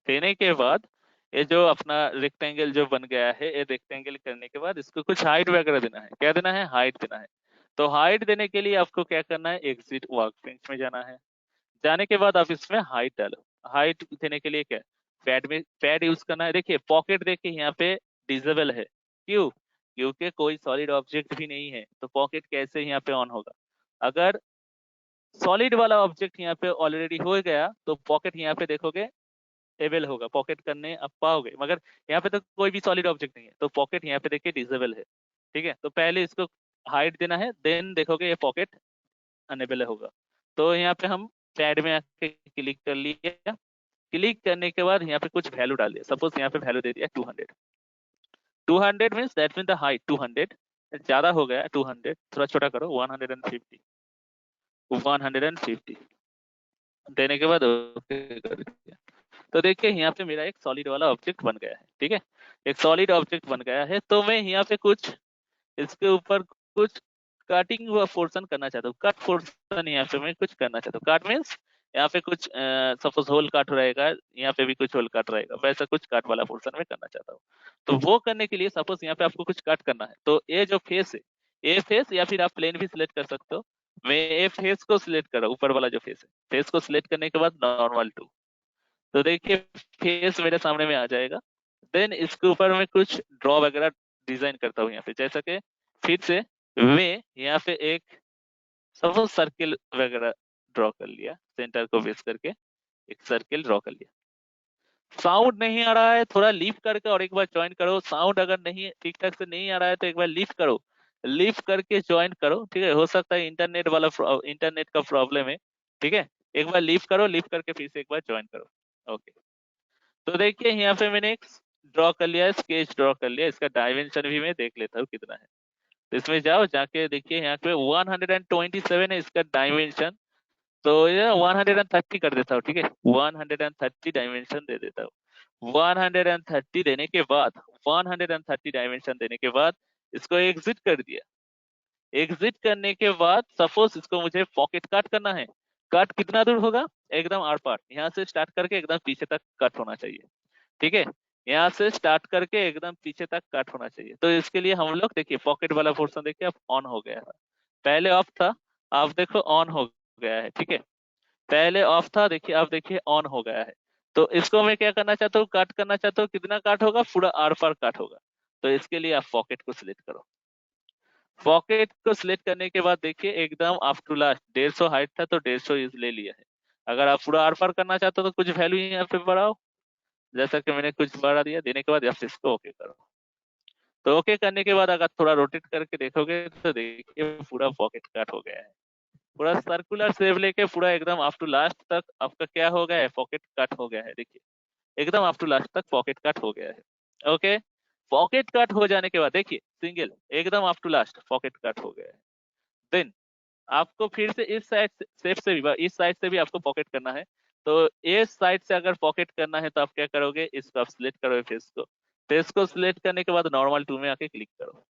देने के बाद ये जो अपना रेक्टेंगल जो बन गया है, ये रेक्टेंगल करने के बाद इसको कुछ हाइट वगैरह देना है। क्या देना है, हाइट देना है। तो हाइट देने के लिए आपको क्या करना है, एग्जिट वर्कबेंच में जाना है। जाने के बाद आप इसमें हाइट डालो। हाइट देने के लिए क्या, पैड में पैड यूज करना है। देखिए पॉकेट देखिए यहाँ पे डिसेबल है, क्यों, क्योंकि कोई सॉलिड ऑब्जेक्ट भी नहीं है, तो पॉकेट कैसे यहाँ पे ऑन होगा। अगर सॉलिड वाला ऑब्जेक्ट यहाँ पे ऑलरेडी हो गया, तो पॉकेट यहाँ पे देखोगे एबल होगा, पॉकेट करने आप पाओगे, मगर यहाँ पे तो कोई भी सॉलिड ऑब्जेक्ट नहीं है, तो पॉकेट यहाँ पे देखिए डिसेबल है। ठीक है, तो पहले इसको हाइट देना है, देन देखोगे ये पॉकेट अनेबल होगा। तो यहाँ पे हम पैड में आके क्लिक कर लिया, क्लिक करने के बाद यहाँ पे कुछ वैल्यू डाल दिया, सपोज यहाँ पे वैल्यू दे दिया 200। 200 means that mean the height 200, ज्यादा हो गया 200, थोड़ा छोटा करो 150, 150 देने के बाद ओके कर दिया। तो देखिए यहाँ पे मेरा एक सॉलिड वाला ऑब्जेक्ट बन गया है। ठीक है, एक सॉलिड ऑब्जेक्ट बन गया है। तो मैं यहाँ पे कुछ इसके ऊपर कुछ कटिंग हुआ पोर्शन करना चाहता हूँ, कट पोर्शन यहाँ पे मैं कुछ करना चाहता हूँ। कट मीन्स यहाँ पे कुछ सपोज होल कट रहेगा, यहाँ पे भी कुछ होल कट रहेगा, वैसा कुछ कट वाला पोर्शन में करना चाहता हूँ। तो वो करने के लिए सपोज यहाँ पे आपको कुछ कट करना है, तो ये जो फेस है, ये फेस या फिर आप प्लेन भी सिलेक्ट कर सकते हो। मैं ये फेस को सिलेक्ट कर रहा हूँ, ऊपर वाला जो फेस है, फेस को सिलेक्ट करने के बाद नॉर्मल टू, तो देखिए फेस मेरे सामने में आ जाएगा। देन इसके ऊपर मैं कुछ ड्रॉ वगैरह डिजाइन करता हूँ यहाँ पे, जैसा कि फिर से मैं यहाँ पे एक सपोज सर्किल वगैरह ड्रॉ कर लिया, सेंटर को बेस करके एक सर्किल ड्रॉ कर लिया। साउंड नहीं आ रहा है, थोड़ा लिफ्ट करके और एक बार ज्वाइन करो। साउंड अगर नहीं ठीक ठाक से नहीं आ रहा है तो एक बार लिफ्ट करो, लिफ्ट करके ज्वाइन करो। ठीक है, हो सकता है इंटरनेट वाला इंटरनेट का प्रॉब्लम है। ठीक है, एक बार लिफ्ट करो, लिफ्ट करके फिर से एक बार ज्वाइन करो। ओके, तो देखिए यहाँ पे मैंने एक ड्रॉ कर लिया है, स्केच ड्रॉ कर लिया। इसका डायमेंशन भी मैं देख लेता हूँ कितना है। तो इसमें जाओ, जाके देखिए यहाँ पे 127 है इसका डायमेंशन, तो ये 130 कर देता हूँ। ठीक है, 130 डायमेंशन दे देता हूँ। 130 देने के बाद 130 डायमेंशन देने के बाद इसको एग्जिट कर दिया। एग्जिट करने के बाद सपोज इसको मुझे पॉकेट कट करना है। कट कितना दूर होगा, एकदम आर पार, यहाँ से स्टार्ट करके एकदम पीछे तक कट होना चाहिए। ठीक है, यहाँ से स्टार्ट करके एकदम पीछे तक कट होना चाहिए। तो इसके लिए हम लोग देखिए पॉकेट वाला पोर्शन देखिए अब ऑन हो गया है, पहले ऑफ था, आप देखो ऑन हो गया है। ठीक है, पहले ऑफ था, देखिए अब देखिए ऑन हो गया है। तो इसको मैं क्या करना चाहता हूँ, कट करना चाहता हूँ। कितना कट होगा, पूरा आर पार कट होगा। तो इसके लिए आप पॉकेट को सिलेक्ट करो। पॉकेट को सिलेक्ट करने के बाद देखिए एकदम अप टू लास्ट 150 हाइट था तो 150 ले लिया है। अगर आप पूरा आर पार करना चाहते हो तो कुछ वैल्यू यहाँ पे बढ़ाओ, जैसा कि मैंने कुछ बढ़ा दिया। देने के बाद आप इसको ओके करो। तो ओके करने के बाद अगर थोड़ा रोटेट करके देखोगे तो देखिए पूरा पॉकेट कट हो गया है। पूरा सर्कुलर शेप लेके पूरा एकदम अप टू लास्ट तक आपका क्या हो गया है, पॉकेट कट हो गया है। देखिए एकदम अप टू लास्ट तक पॉकेट कट हो गया है। ओके, पॉकेट कट हो जाने के बाद देखिए सिंगल एकदम up to last pocket cut हो गया है। देन आपको फिर से इस साइड शेप से भी, इस साइड से भी आपको पॉकेट करना है। तो इस साइड से अगर पॉकेट करना है तो आप क्या करोगे, इसको आप सिलेक्ट करो फेस को। फेस को सिलेक्ट करने के बाद नॉर्मल टू में आके क्लिक करो।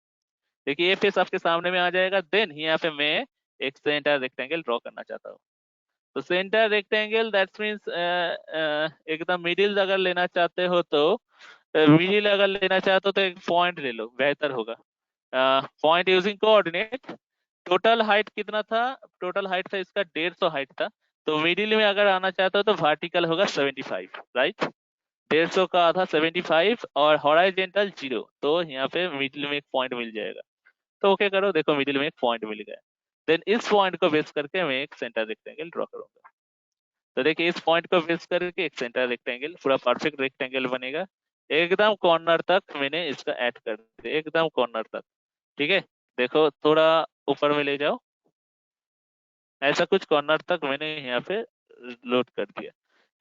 देखिए ये फेस आपके सामने में आ जाएगा। देन यहाँ पे मैं एक सेंटर रेक्टेंगल ड्रॉ करना चाहता हूँ। तो सेंटर रेक्टेंगल दैट मीन्स एकदम मिडिल अगर लेना चाहते हो तो मिडिल अगर लेना चाहते हो तो एक पॉइंट ले लो, बेहतर होगा। Point using coordinate. Total height कितना था, टोटल हाइट था इसका 150 हाइट था। तो मिडिल में अगर आना चाहते हो तो वर्टिकल होगा 75, राइट। 150 का आधा 75 और हॉराइजेंटल 0, तो यहाँ पे मिडिल में एक पॉइंट मिल जाएगा। तो ओके करो, देखो मिडिल में एक पॉइंट मिल गया। देन इस पॉइंट को बेस करके मैं एक सेंटर रेक्टेंगल ड्रॉ करूंगा। तो देखिए इस पॉइंट को बेस करके एक सेंटर रेक्टेंगल, पूरा परफेक्ट रेक्टेंगल बनेगा। एकदम कॉर्नर तक मैंने इसका ऐड कर दिया, एकदम कॉर्नर तक। ठीक है, देखो थोड़ा ऊपर में ले जाओ, ऐसा कुछ कॉर्नर तक मैंने यहाँ पे लोड कर दिया।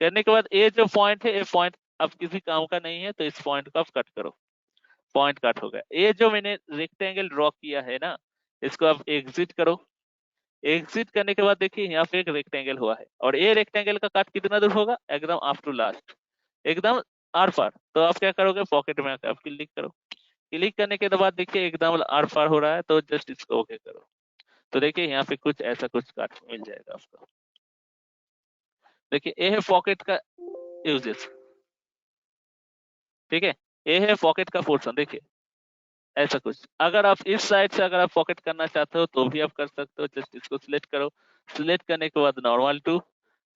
करने के बाद ये जो पॉइंट है, ये पॉइंट अब किसी काम का नहीं है, तो इस पॉइंट को आप कट करो। पॉइंट कट हो गया। ये जो मैंने रेक्टेंगल ड्रॉ किया है ना, इसको आप एग्जिट करो। एग्जिट करने के बाद देखिए यहाँ पे एक रेक्टेंगल हुआ है, और ये रेक्टेंगल का कट कितना दूर होगा, एकदम अप टू लास्ट, एकदम आर पार। तो आप क्या करोगे, पॉकेट में आकर आप क्लिक करो। क्लिक करने के बाद देखिए एकदम आर पार हो रहा है, तो जस्ट इसको ओके करो। तो देखिए यहाँ पे कुछ ऐसा कुछ कट मिल जाएगा आपको। देखिए ये है पॉकेट का यूजेस। ठीक है, ये है पॉकेट का पोर्शन। देखिए ऐसा कुछ, अगर आप इस साइड से अगर आप पॉकेट करना चाहते हो तो भी आप कर सकते हो। जस्ट इसको सिलेक्ट करो। सिलेक्ट करने के बाद नॉर्मल टू,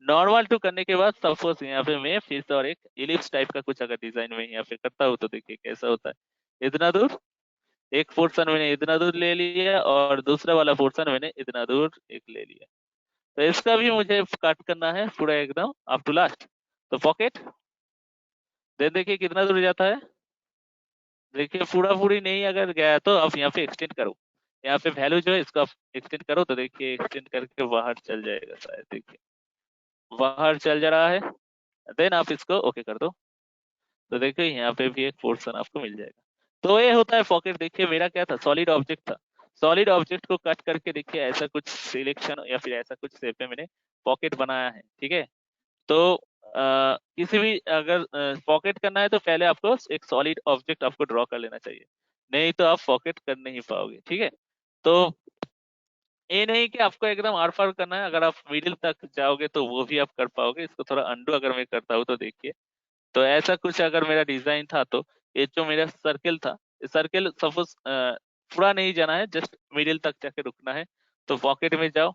नॉर्मल टू करने के बाद सपोज यहाँ पे मैं फिर से और एक इलिप्स टाइप का कुछ अगर डिजाइन में यहाँ पे करता हूँ तो देखिए कैसा होता है। इतना दूर एक पोर्शन मैंने इतना दूर ले लिया और दूसरा वाला पोर्शन मैंने इतना दूर एक ले लिया। तो इसका भी मुझे कट करना है पूरा एकदम अप टू लास्ट। तो पॉकेट देन देखिए कितना दूर जाता है, देखिए पूरा पूरी नहीं अगर गया तो आप यहाँ पे एक्सटेंड करो, यहाँ पे वैल्यू जो है इसका एक्सटेंड करो तो देखिए एक्सटेंड करके बाहर चल जाएगा शायद, देखिए बाहर चल जा रहा है। देन आप इसको ओके कर दो तो देखिए यहाँ पे भी एक पोर्शन आपको मिल जाएगा। तो ये होता है पॉकेट। देखिए मेरा क्या था, सॉलिड ऑब्जेक्ट था, सॉलिड ऑब्जेक्ट को कट करके देखिए ऐसा कुछ सिलेक्शन या फिर ऐसा कुछ शेप में मैंने पॉकेट बनाया है, ठीक है। तो किसी भी अगर पॉकेट करना है तो पहले आपको एक सॉलिड ऑब्जेक्ट आपको ड्रॉ कर लेना चाहिए, नहीं तो आप पॉकेट कर नहीं पाओगे, ठीक है। तो ये नहीं कि आपको एकदम आर पार करना है, अगर आप मिडिल तक जाओगे तो वो भी आप कर पाओगे। इसको थोड़ा अंडू अगर मैं करता हूँ तो देखिए, तो ऐसा कुछ अगर मेरा डिजाइन था तो ये जो मेरा सर्किल था, सर्किल सपोज पूरा नहीं जाना है, जस्ट मिडिल तक जाके रुकना है। तो पॉकेट में जाओ,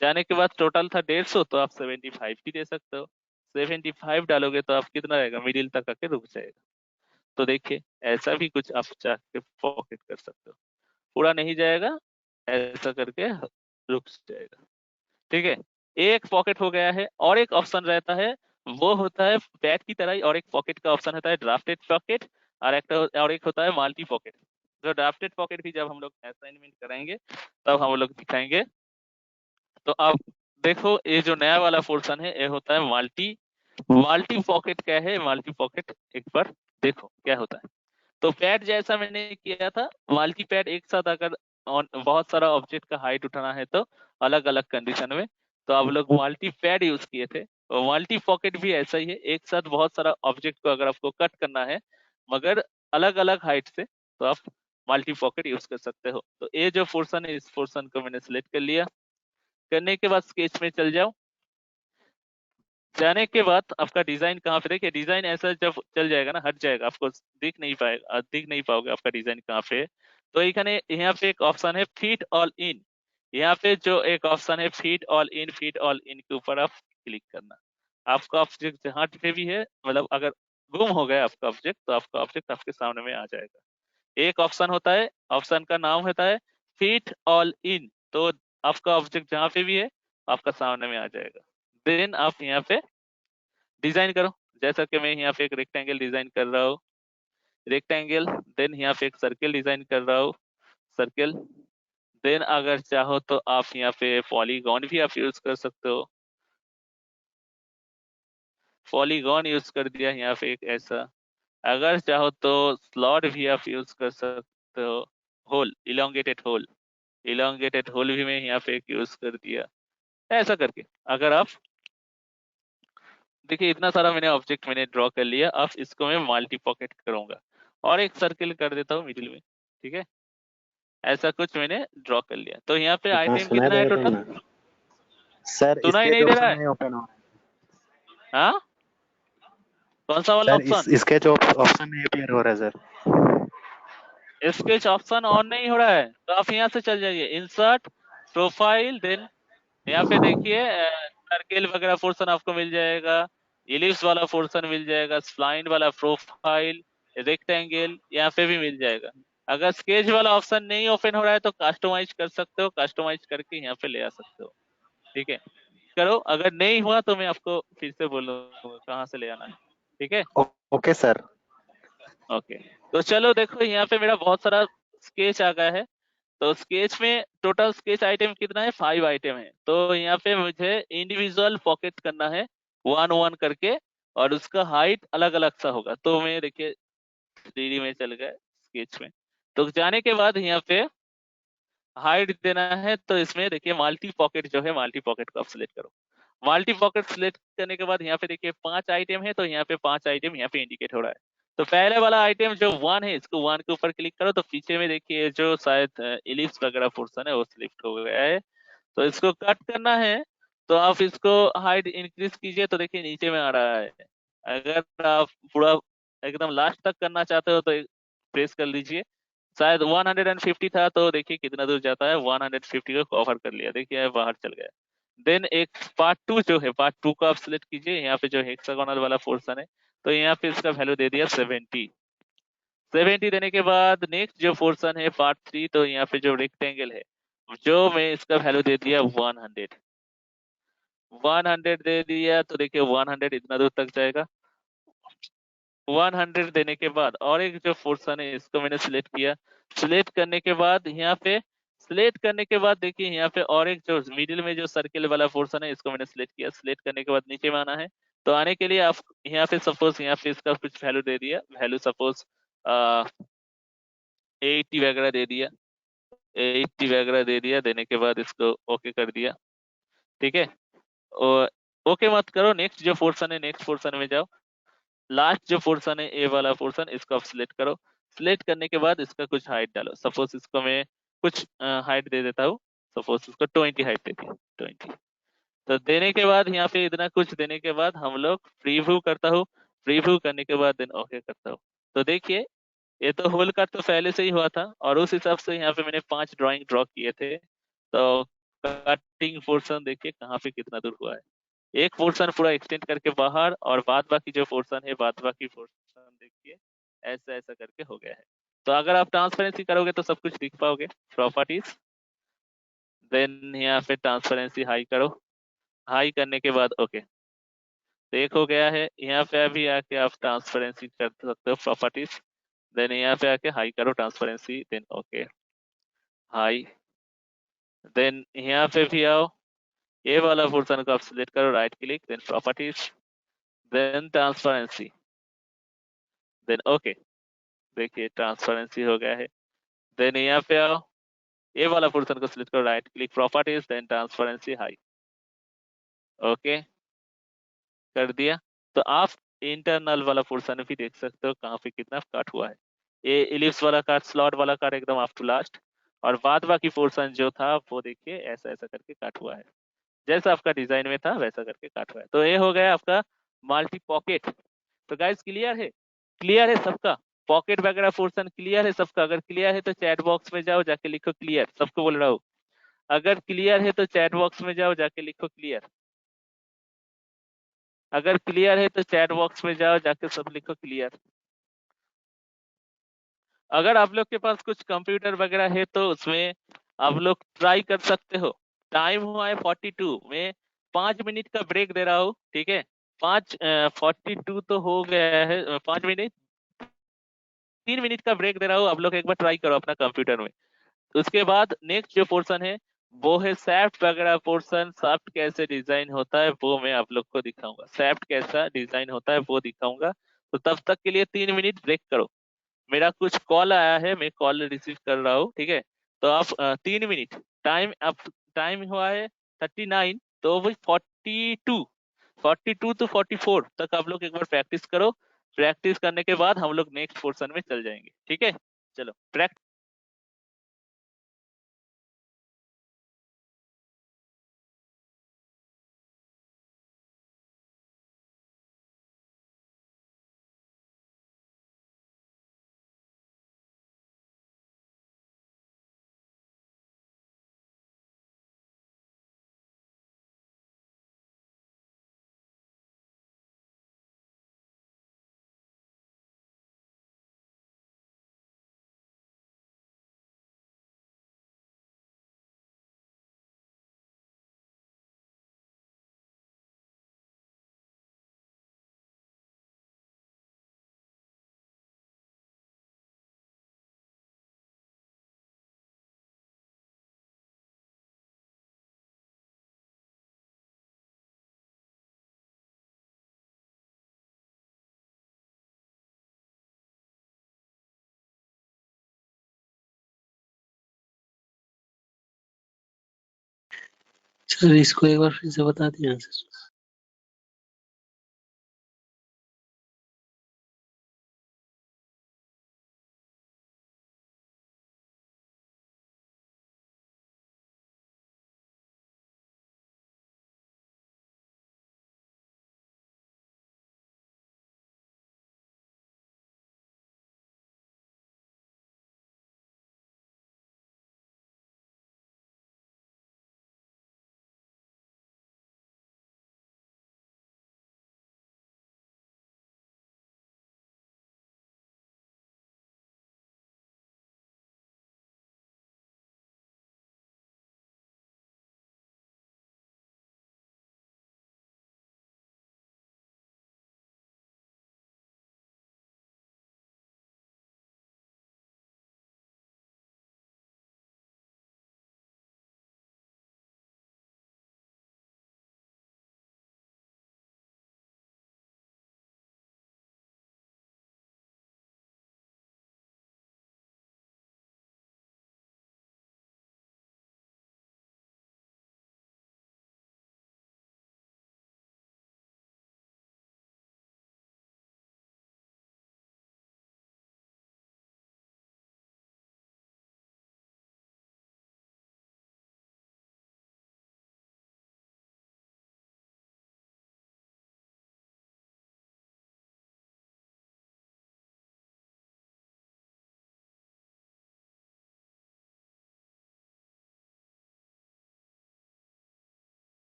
जाने के बाद टोटल था 150 तो आप 75 भी दे सकते हो, 75 डालोगे तो आप कितना रहेगा, मिडिल तक आके रुक जाएगा। तो देखिए ऐसा भी कुछ आप जाके पॉकेट कर सकते हो, पूरा नहीं जाएगा ऐसा करके रुक जाएगा, ठीक है। एक पॉकेट हो गया है। और एक ऑप्शन रहता है वो होता है पैड की तरह ही, और एक पॉकेट का ऑप्शन होता है ड्राफ्टेड पॉकेट, और एक होता है मल्टी पॉकेट। जो ड्राफ्टेड पॉकेट भी जब हम लोग असाइनमेंट कराएंगे तब हम लोग दिखाएंगे। तो अब देखो ये जो नया वाला पोर्शन है ये होता है मल्टी पॉकेट। क्या है मल्टी पॉकेट, एक बार देखो क्या होता है। तो पैड जैसा मैंने किया था, मल्टी पैड एक साथ अगर बहुत सारा ऑब्जेक्ट का हाइट उठाना है तो अलग अलग कंडीशन में तो आप लोग मल्टी पैड यूज किए थे। और मल्टी पॉकेट भी ऐसा ही है, एक साथ बहुत सारा ऑब्जेक्ट को अगर आपको कट करना है मगर अलग अलग हाइट से तो आप मल्टी पॉकेट यूज कर सकते हो। तो ये जो पोर्शन है इस पोर्शन को मैंने सिलेक्ट कर लिया, करने के बाद स्केच में चल जाओ। जाने के बाद आपका डिजाइन कहाँ पे, देखिए डिजाइन ऐसा जब चल जाएगा ना हट जाएगा, आपको दिख नहीं पाओगे आपका डिजाइन कहाँ पे है। तो यहाँ पे एक ऑप्शन है फिट ऑल इन, यहाँ पे जो एक ऑप्शन है फिट ऑल इन के ऊपर आप क्लिक करना। आपका ऑब्जेक्ट जहाँ पे भी है, मतलब अगर गुम हो गया आपका ऑब्जेक्ट तो आपका ऑब्जेक्ट आपके सामने में आ जाएगा। एक ऑप्शन होता है, ऑप्शन का नाम होता है फिट ऑल इन, तो आपका ऑब्जेक्ट जहाँ पे भी है आपका सामने में आ जाएगा। देन आप यहाँ पे डिजाइन करो, जैसा कि मैं यहाँ पे एक रेक्टेंगल डिजाइन कर रहा हूँ, रेक्टेंगल। देन यहाँ पे एक सर्किल डिजाइन कर रहा हूँ, सर्किल। देन अगर चाहो तो आप यहाँ पे पॉलीगॉन भी आप यूज कर सकते हो, पॉलीगॉन यूज कर दिया यहाँ पे एक ऐसा। अगर चाहो तो स्लॉट भी आप यूज कर सकते हो, होल इलोंगेटेड होल भी मैं यहाँ पे एक यूज कर दिया। ऐसा करके अगर आप देखिए इतना सारा मैंने ऑब्जेक्ट मैंने ड्रॉ कर लिया, अब इसको मैं मल्टी पॉकेट करूंगा और एक सर्किल कर देता हूँ मिडिल में, ठीक है। ऐसा कुछ मैंने ड्रॉ कर लिया। तो यहाँ पे हाँ, आइटम सुनाई कितना है दे रहा टोटल, है सर। सुनाई स्केच नहीं दे रहा ऑप्शन है? नहीं ओपन हो हाँ कौन सा वाला सर। ऑप्शन? स्केच ऑप्शन नहीं अपीयर हो रहा है सर। स्केच ऑप्शन ऑन नहीं हो रहा है तो आप यहाँ से चल जाइए इंसर्ट प्रोफाइल, देन यहाँ पे देखिए सर्किल वगैरह पोर्शन आपको मिल जाएगा, इलिप्स वाला पोर्शन मिल जाएगा, स्प्लाइन वाला, प्रोफाइल, रेक्टेंगल यहाँ पे भी मिल जाएगा। अगर स्केच वाला ऑप्शन नहीं ओपन हो रहा है तो कस्टमाइज कर सकते हो, कस्टमाइज करके यहाँ पे ले आ सकते हो, ठीक है। करो, अगर नहीं हुआ तो मैं आपको फिर से बोलूंगा कहाँ से ले आना है, ठीक है। Okay sir. ओके तो चलो देखो यहाँ पे मेरा बहुत सारा स्केच आ गया है। तो स्केच में टोटल स्केच आइटम कितना है, 5 आइटम है। तो यहाँ पे मुझे इंडिविजुअल पॉकेट करना है 1 1 करके, और उसका हाइट अलग अलग सा होगा। तो मैं देखिए 3D में चल गए स्केच में, तो जाने के बाद यहाँ पे हाइट देना है। तो इसमें देखिए मल्टी पॉकेट जो है, मल्टी पॉकेट को आप सिलेक्ट करो। मल्टी पॉकेट सिलेक्ट करने के बाद यहाँ पे देखिए 5 आइटम है, तो यहाँ पे 5 आइटम यहाँ पे इंडिकेट हो रहा है। तो पहले वाला आइटम जो 1 है इसको 1 के ऊपर क्लिक करो, तो पीछे में देखिए जो शायद इलिप्स वगैरह पोर्शन है वो सिलेक्ट हो गया है। तो इसको कट करना है तो आप इसको हाइट इंक्रीज कीजिए, तो देखिए नीचे में आ रहा है। अगर आप पूरा एकदम लास्ट तक करना चाहते हो तो प्रेस कर लीजिए। शायद 150 था तो देखिए कितना दूर जाता है, 150 को कवर कर लिया, देखिए बाहर चल गया। देन एक पार्ट 2 जो है, पार्ट 2 को आप सिलेक्ट कीजिए, यहाँ पे जो हेक्सागोनल वाला पोर्शन है तो यहाँ पे इसका वैल्यू दे दिया 70 देने के बाद नेक्स्ट जो पोर्शन है पार्ट 3, तो यहाँ पे जो रेक्टेंगल है जो मैं इसका वैल्यू दे दिया 100। 100 दे दिया तो देखिए 100 इतना दूर तक जाएगा। 100 देने के बाद और एक जो पोर्शन है इसको मैंने सिलेक्ट किया। सिलेक्ट करने के बाद यहाँ पे देखिए यहाँ पे और एक जो मिडिल में जो सर्किल वाला पोर्शन है इसको मैंने सिलेक्ट किया। सिलेक्ट करने के बाद नीचे में आना है। तो आने के लिए आप यहाँ पे सपोज यहाँ पे इसका कुछ वैल्यू दे दिया। वैल्यू सपोज 80 वगैरह दे दिया। 80 वगैरह दे दिया। देने के बाद इसको ओके कर दिया। ठीक है, और ओके मत करो, नेक्स्ट जो पोर्शन है नेक्स्ट पोर्शन में जाओ। लास्ट जो पोर्शन है ए वाला पोर्शन इसको आप सिलेक्ट करो। सिलेक्ट करने के बाद इसका कुछ हाइट डालो। सपोज इसको मैं कुछ हाइट दे देता हूँ। सपोज इसको 20 हाइट देती हूँ 20। तो देने के बाद यहाँ पे इतना कुछ देने के बाद हम लोग प्रीव्यू करता हूँ। प्रीव्यू करने के बाद देन ओके करता हूँ। तो देखिए ये तो होल कट तो पहले से ही हुआ था और उस हिसाब से यहाँ पे मैंने 5 ड्राइंग ड्रॉ किए थे। तो कटिंग पोर्शन देखिए कहाँ पे कितना दूर हुआ है। एक पोर्शन पूरा एक्सटेंड करके बाहर और बाद बाकी जो पोर्शन है बाद बाकी पोर्शन देखिए ऐसा ऐसा करके हो गया है। तो अगर आप ट्रांसपेरेंसी करोगे तो सब कुछ दिख पाओगे। प्रॉपर्टीज, देन यहाँ पे ट्रांसपेरेंसी हाई करो। हाई करने के बाद ओके, तो एक हो गया है। यहाँ पे अभी आके आप ट्रांसपेरेंसी कर सकते हो प्रॉपर्टीज। देन यहाँ पे आके हाई करो transparency, then okay high. Then यहाँ पे भी आओ, ये वाला पोर्शन को आप सिलेक्ट करो, right click, then properties, then transparency, then okay. देखिए ट्रांसपेरेंसी हो गया है। देन यहाँ पे आओ, ये वाला पोर्शन को सिलेक्ट करो, right click, properties, then transparency high. Okay कर दिया। तो आप इंटरनल वाला पोर्शन भी देख सकते हो कहाँ पे कितना कट हुआ है। ये इलिप्स वाला कट, स्लॉट वाला कट एकदम अप टू लास्ट, और बाद बाकी पोर्शन जो था वो देखिए ऐसा ऐसा करके कट हुआ है। जैसा आपका डिजाइन में था वैसा करके कट हुआ है। तो ये हो गया आपका मल्टी पॉकेट। तो गाइस क्लियर है? क्लियर है सबका? पॉकेट वगैरह पोर्शन क्लियर है सबका? अगर क्लियर है तो चैट बॉक्स में जाओ, जाके लिखो क्लियर। सबको बोल रहा हूँ, अगर क्लियर है तो चैट बॉक्स में जाओ, जाके लिखो क्लियर। अगर क्लियर है तो चैट बॉक्स में जाओ, जाके सब लिखो क्लियर। अगर आप लोग के पास कुछ कंप्यूटर वगैरह है तो उसमें आप लोग ट्राई कर सकते हो। टाइम हुआ है 42 में 5 मिनट का ब्रेक दे रहा हूँ। ठीक है, 42 तो हो गया है, 5 मिनट 3 मिनट का ब्रेक दे रहा हूँ। आप लोग एक बार ट्राई करो अपना कंप्यूटर में। उसके बाद नेक्स्ट जो पोर्शन है वो है सैफ्ट वगैरह पोर्शन। सैफ्ट कैसे डिजाइन होता है वो मैं आप लोग को दिखाऊंगा। सैफ्ट कैसा डिजाइन होता है वो दिखाऊंगा। तो तब तक के लिए 3 मिनट ब्रेक करो। मेरा कुछ कॉल आया है, मैं कॉल रिसीव कर रहा हूँ। ठीक है, तो आप 3 मिनट टाइम, अब टाइम हुआ है 39, तो वो 42 टू 44 तक आप लोग एक बार प्रैक्टिस करो। प्रैक्टिस करने के बाद हम लोग नेक्स्ट पोर्शन में चल जाएंगे। ठीक है, चलो प्रैक्टिस। सर इसको एक बार फिर से बता दिए आंसर।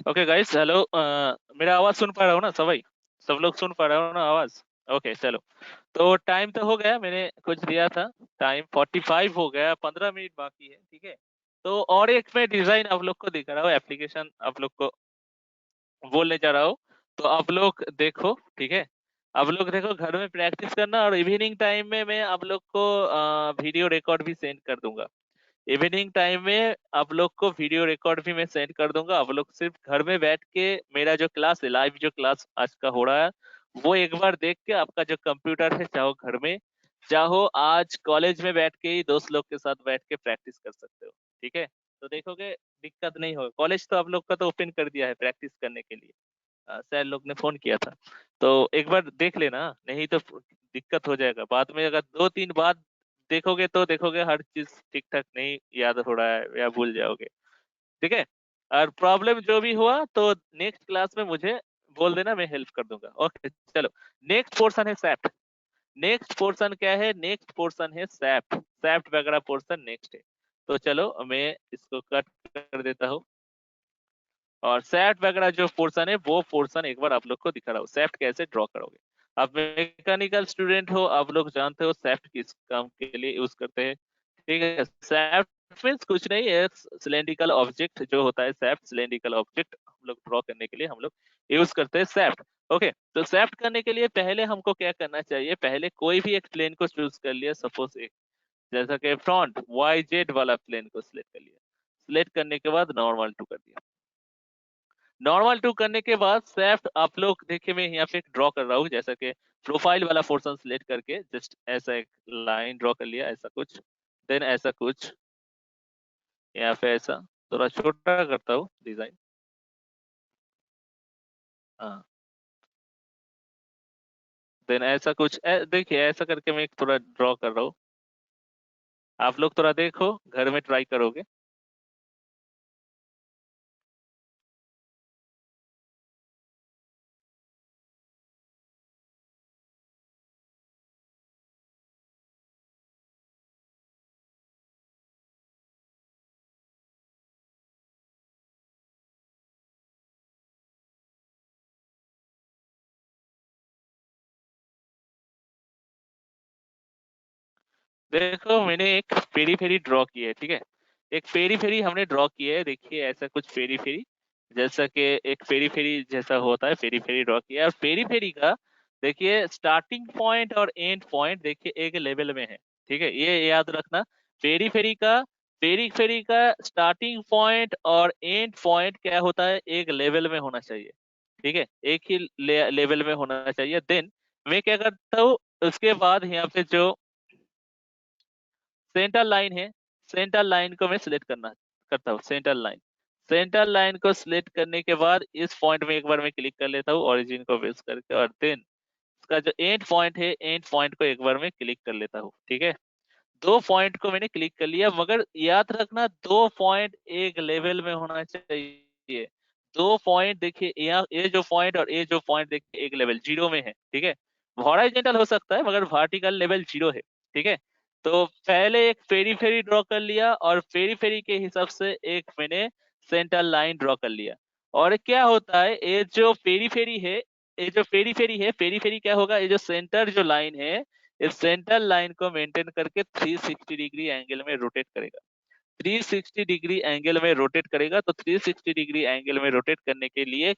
Okay guys, hello. मेरा आवाज सुन पा रहा हो ना सभी? सब लोग सुन पा रहे हो ना आवाज? ओके चलो। तो टाइम तो हो गया, मैंने कुछ दिया था। टाइम 45 हो गया, 15 मिनट बाकी है, ठीक है। तो और एक मैं डिजाइन आप लोग को दिखा रहा हूँ, एप्लीकेशन आप लोग को बोलने जा रहा हूँ। तो आप लोग देखो, ठीक है। आप लोग देखो, घर में प्रैक्टिस करना, और इवनिंग टाइम में मैं आप लोग को वीडियो रिकॉर्ड भी सेंड कर दूंगा। इवनिंग टाइम में आप लोग को वीडियो रिकॉर्ड भी मैं सेंड कर दूंगा। आप लोग सिर्फ घर में बैठ के मेरा जो क्लास है, लाइव जो क्लास आज का हो रहा है, वो एक बार देख के आपका जो कंप्यूटर है, चाहो घर में, चाहो आज कॉलेज में बैठ के ही दोस्त लोग के साथ बैठ के प्रैक्टिस कर सकते हो, ठीक है। तो देखोगे दिक्कत नहीं होगा। कॉलेज तो आप लोग का तो ओपन कर दिया है प्रैक्टिस करने के लिए। सर लोग ने फोन किया था। तो एक बार देख लेना, नहीं तो दिक्कत हो जाएगा बाद में। अगर 2-3 बार देखोगे तो देखोगे हर चीज ठीक ठाक नहीं याद हो रहा है या भूल जाओगे, ठीक है। और प्रॉब्लम जो भी हुआ तो नेक्स्ट क्लास में मुझे बोल देना, मैं हेल्प कर दूंगा। ओके चलो। नेक्स्ट पोर्शन है सैप्ट। नेक्स्ट पोर्शन क्या है? नेक्स्ट पोर्शन है सैप्ट। सैप्ट वगैरह पोर्शन नेक्स्ट है। तो चलो मैं इसको कट कर देता हूँ। और सैफ्ट वगैरह जो पोर्शन है, वो पोर्शन एक बार आप लोग को दिखा रहा हूँ। सैफ्ट कैसे ड्रॉ करोगे? आप मैकेनिकल स्टूडेंट हो, आप लोग जानते हो सैफ्ट किस काम के लिए यूज करते हैं, ठीक है। सैफ्ट मीन्स कुछ नहीं है, सिलेंड्रिकल ऑब्जेक्ट जो होता है सैफ्ट, सिलेंड्रिकल ऑब्जेक्ट हम लोग ड्रॉ करने के लिए हम लोग यूज करते हैं सैफ्ट। ओके, तो सैफ्ट करने के लिए पहले हमको क्या करना चाहिए? पहले कोई भी एक प्लेन को चूज कर लिया, सपोज एक, जैसा कि फ्रंट वाई जेड वाला प्लेन को सिलेक्ट कर लिया। सिलेक्ट करने के बाद नॉर्मल टू कर दिया। नॉर्मल टू करने के बाद सेफ्ट आप लोग देखिए, मैं यहाँ पे ड्रॉ कर रहा हूँ, जैसा कि प्रोफाइल वाला पोर्शन सिलेक्ट करके जस्ट ऐसा एक लाइन ड्रॉ कर लिया, ऐसा कुछ। देन ऐसा कुछ, यहाँ पे ऐसा थोड़ा छोटा करता हूँ डिजाइन। हाँ, देन ऐसा कुछ देखिए ऐसा करके मैं थोड़ा ड्रॉ कर रहा हूँ। आप लोग थोड़ा देखो, घर में ट्राई करोगे। देखो मैंने एक पेरी फेरी ड्रॉ की है, ठीक है। एक पेरी फेरी हमने ड्रॉ की है, देखिए ऐसा कुछ पेरी फेरी, जैसा कि एक पेरी फेरी जैसा होता है, पेरी फेरी ड्रॉ किया है। और पेरी फेरी का देखिए स्टार्टिंग पॉइंट और एंड पॉइंट देखिए एक लेवल में है, ठीक है, ये याद रखना। पेरी फेरी का पेरी फेरी का स्टार्टिंग पॉइंट और एंड पॉइंट क्या होता है? एक लेवल में होना चाहिए, ठीक है, एक ही लेवल में होना चाहिए। देन मैं क्या करता हूँ, उसके बाद यहाँ पे जो सेंटर लाइन है, सेंटर लाइन को मैं सिलेक्ट करना करता हूँ, सेंटर लाइन। सेंटर लाइन को सिलेक्ट करने के बाद इस पॉइंट में एक बार मैं क्लिक कर लेता हूँ ओरिजिन को बेस करके, और देन इसका जो एंड पॉइंट है, एंड पॉइंट को एक बार मैं क्लिक कर लेता हूँ, ठीक है। 2 पॉइंट को मैंने क्लिक कर लिया, मगर याद रखना 2 पॉइंट एक लेवल में होना चाहिए। 2 पॉइंट देखिए, यहाँ ये जो पॉइंट और ये जो पॉइंट देखिए एक लेवल जीरो में है, ठीक है। हॉरिजॉन्टल हो सकता है मगर वर्टिकल लेवल जीरो है, ठीक है। तो पहले एक पेरी फेरी ड्रॉ कर लिया, और पेरी फेरी के हिसाब से एक मैंने सेंटर लाइन ड्रॉ कर लिया। और क्या होता है, ये जो पेरी फेरी है, ये जो पेरी फेरी है, पेरी फेरी क्या होगा, ये जो सेंटर जो लाइन है, इस सेंटर लाइन को मेंटेन करके 360 डिग्री एंगल में रोटेट करेगा। 360 डिग्री एंगल में रोटेट करेगा। तो 360 डिग्री एंगल में रोटेट करने के लिए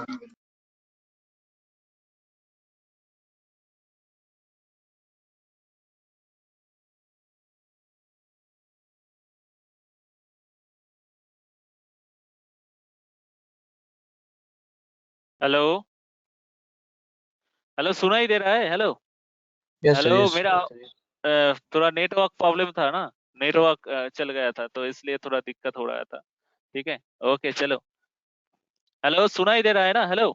हेलो हेलो, सुना ही दे रहा है? Hello yes sir, hello, yes मेरा थोड़ा नेटवर्क प्रॉब्लम था ना, नेटवर्क चल गया था तो इसलिए थोड़ा दिक्कत हो रहा था। ठीक है, ओके चलो। हेलो, सुना ही दे रहा है ना? हेलो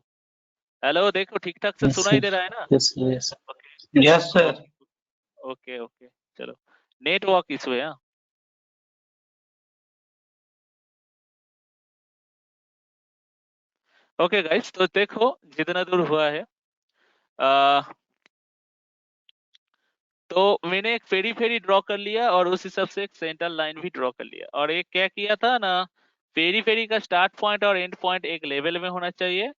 हेलो, देखो ठीक ठाक से यस सुना ही सर, दे रहा है ना? Yes sir, yes okay yes sir. Okay okay, चलो। नेटवर्क इशू है। हाँ, ओके गाइस, तो देखो जितना दूर हुआ है, आ, तो मैंने एक फेरी फेरी ड्रॉ कर लिया और उस हिसाब से एक सेंटर लाइन भी ड्रॉ कर लिया। और एक क्या किया था ना, फेरी फेरी का स्टार्ट पॉइंट और एंड पॉइंट एक लेवल में होना चाहिए,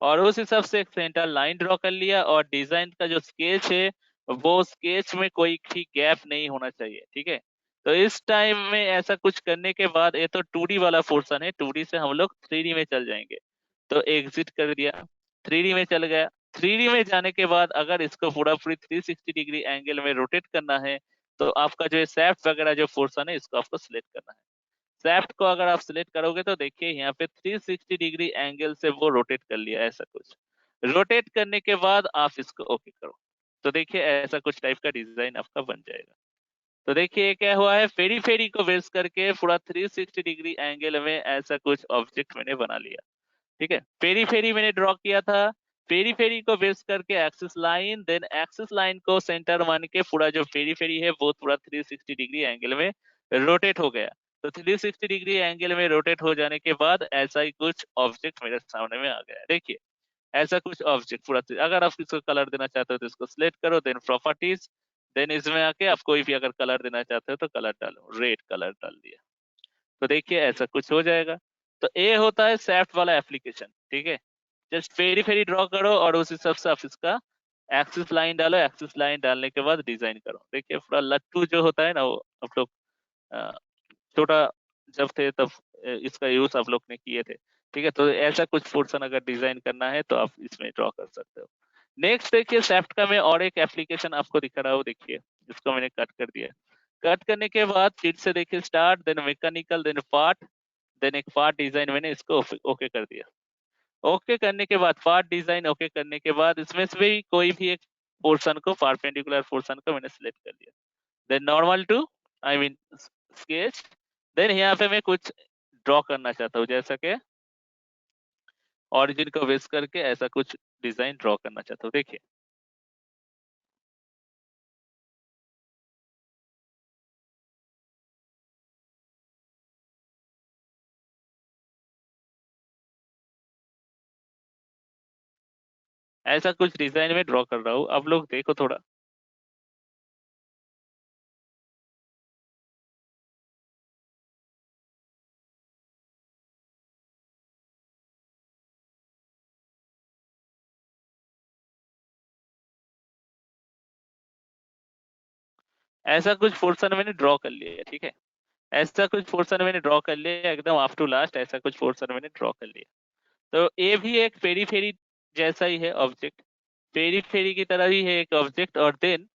और उस हिसाब से एक सेंटर लाइन ड्रॉ कर लिया। और डिजाइन का जो स्केच है वो स्केच में कोई भी गैप नहीं होना चाहिए। ठीक है, तो इस टाइम में ऐसा कुछ करने के बाद, ये तो 2D वाला पोर्शन है, 2D से हम लोग 3D में चल जाएंगे। तो एग्जिट कर दिया, 3D में चल गया। 3D में जाने के बाद अगर इसको पूरा पूरी 360 डिग्री एंगल में रोटेट करना है, तो आपका जो सैफ्ट वगैरह जो पोर्शन है इसको आपको सिलेक्ट करना है। सैफ्ट को अगर आप सिलेक्ट करोगे तो देखिए यहाँ पे 360 डिग्री एंगल से वो रोटेट कर लिया, ऐसा कुछ। रोटेट करने के बाद आप इसको ओके करो, तो देखिए ऐसा कुछ टाइप का डिजाइन आपका बन जाएगा। तो देखिए क्या हुआ है, फेरी फेरी को बेस करके पूरा 360 डिग्री एंगल में ऐसा कुछ ऑब्जेक्ट मैंने बना लिया। ठीक है, फेरी फेरी मैंने ड्रॉ किया था। फेरी फेरी को बेस करके axis line, then axis line को सेंटर मान के पूरा जो फेरी फेरी है वो पूरा 360 डिग्री एंगल में रोटेट हो गया। तो 360 डिग्री एंगल में रोटेट हो जाने के बाद ऐसा ही कुछ ऑब्जेक्ट मेरे सामने में आ गया। देखिए ऐसा कुछ ऑब्जेक्ट पूरा। अगर आप इसको कलर देना चाहते हो तो इसको सिलेक्ट करो, देन प्रॉपर्टीज, देन इसमें आके आप कोई भी अगर कलर देना चाहते हो तो कलर डालो, रेड कलर डाल दिया। तो देखिए ऐसा कुछ हो जाएगा। तो ये होता है सैफ्ट वाला एप्लीकेशन। ठीक है, जस्ट फेरी फेरी ड्रॉ करो और उस हिसाब से आप इसका एक्सिस लाइन डालो। एक्सिस लाइन डालने के बाद डिजाइन करो। देखिए पूरा लट्टू जो होता है ना, वो आप लोग अ, छोटा जब थे तब इसका यूज आप लोग ने किए थे। ठीक है, तो ऐसा कुछ पोर्शन अगर डिजाइन करना है तो आप इसमें ड्रॉ कर सकते हो। नेक्स्ट देखिए, सैफ्ट का मैं और एक एप्लीकेशन आपको दिखा रहा हूँ। देखिए इसको मैंने कट कर दिया। कट करने के बाद फिर से देखिए start, then mechanical, then part, then एक पार्ट डिजाइन, मैंने इसको ओके कर दिया। ओके करने के बाद पार्ट डिजाइन ओके करने के बाद इसमें से भी कोई भी एक पोर्शन को, परपेंडिकुलर पोर्शन को मैंने सिलेक्ट कर लिया। Then normal to, I mean sketch, then यहाँ पे मैं कुछ ड्रॉ करना चाहता हूँ, जैसा कि ऑरिजिन को बेस करके ऐसा कुछ डिजाइन ड्रॉ करना चाहता हूँ। देखिए ऐसा कुछ डिजाइन में ड्रॉ कर रहा हूँ, आप लोग देखो थोड़ा। ऐसा कुछ पोर्शन मैंने ड्रॉ कर लिया है। ठीक है, ऐसा कुछ पोर्शन मैंने ड्रॉ कर लिया एकदम अप टू लास्ट, ऐसा कुछ पोर्शन मैंने ड्रॉ कर लिया। तो ये भी एक फेरी फेरी जैसा ही है ऑब्जेक्ट, फेरी फेरी की तरह ही है एक ऑब्जेक्ट। और देन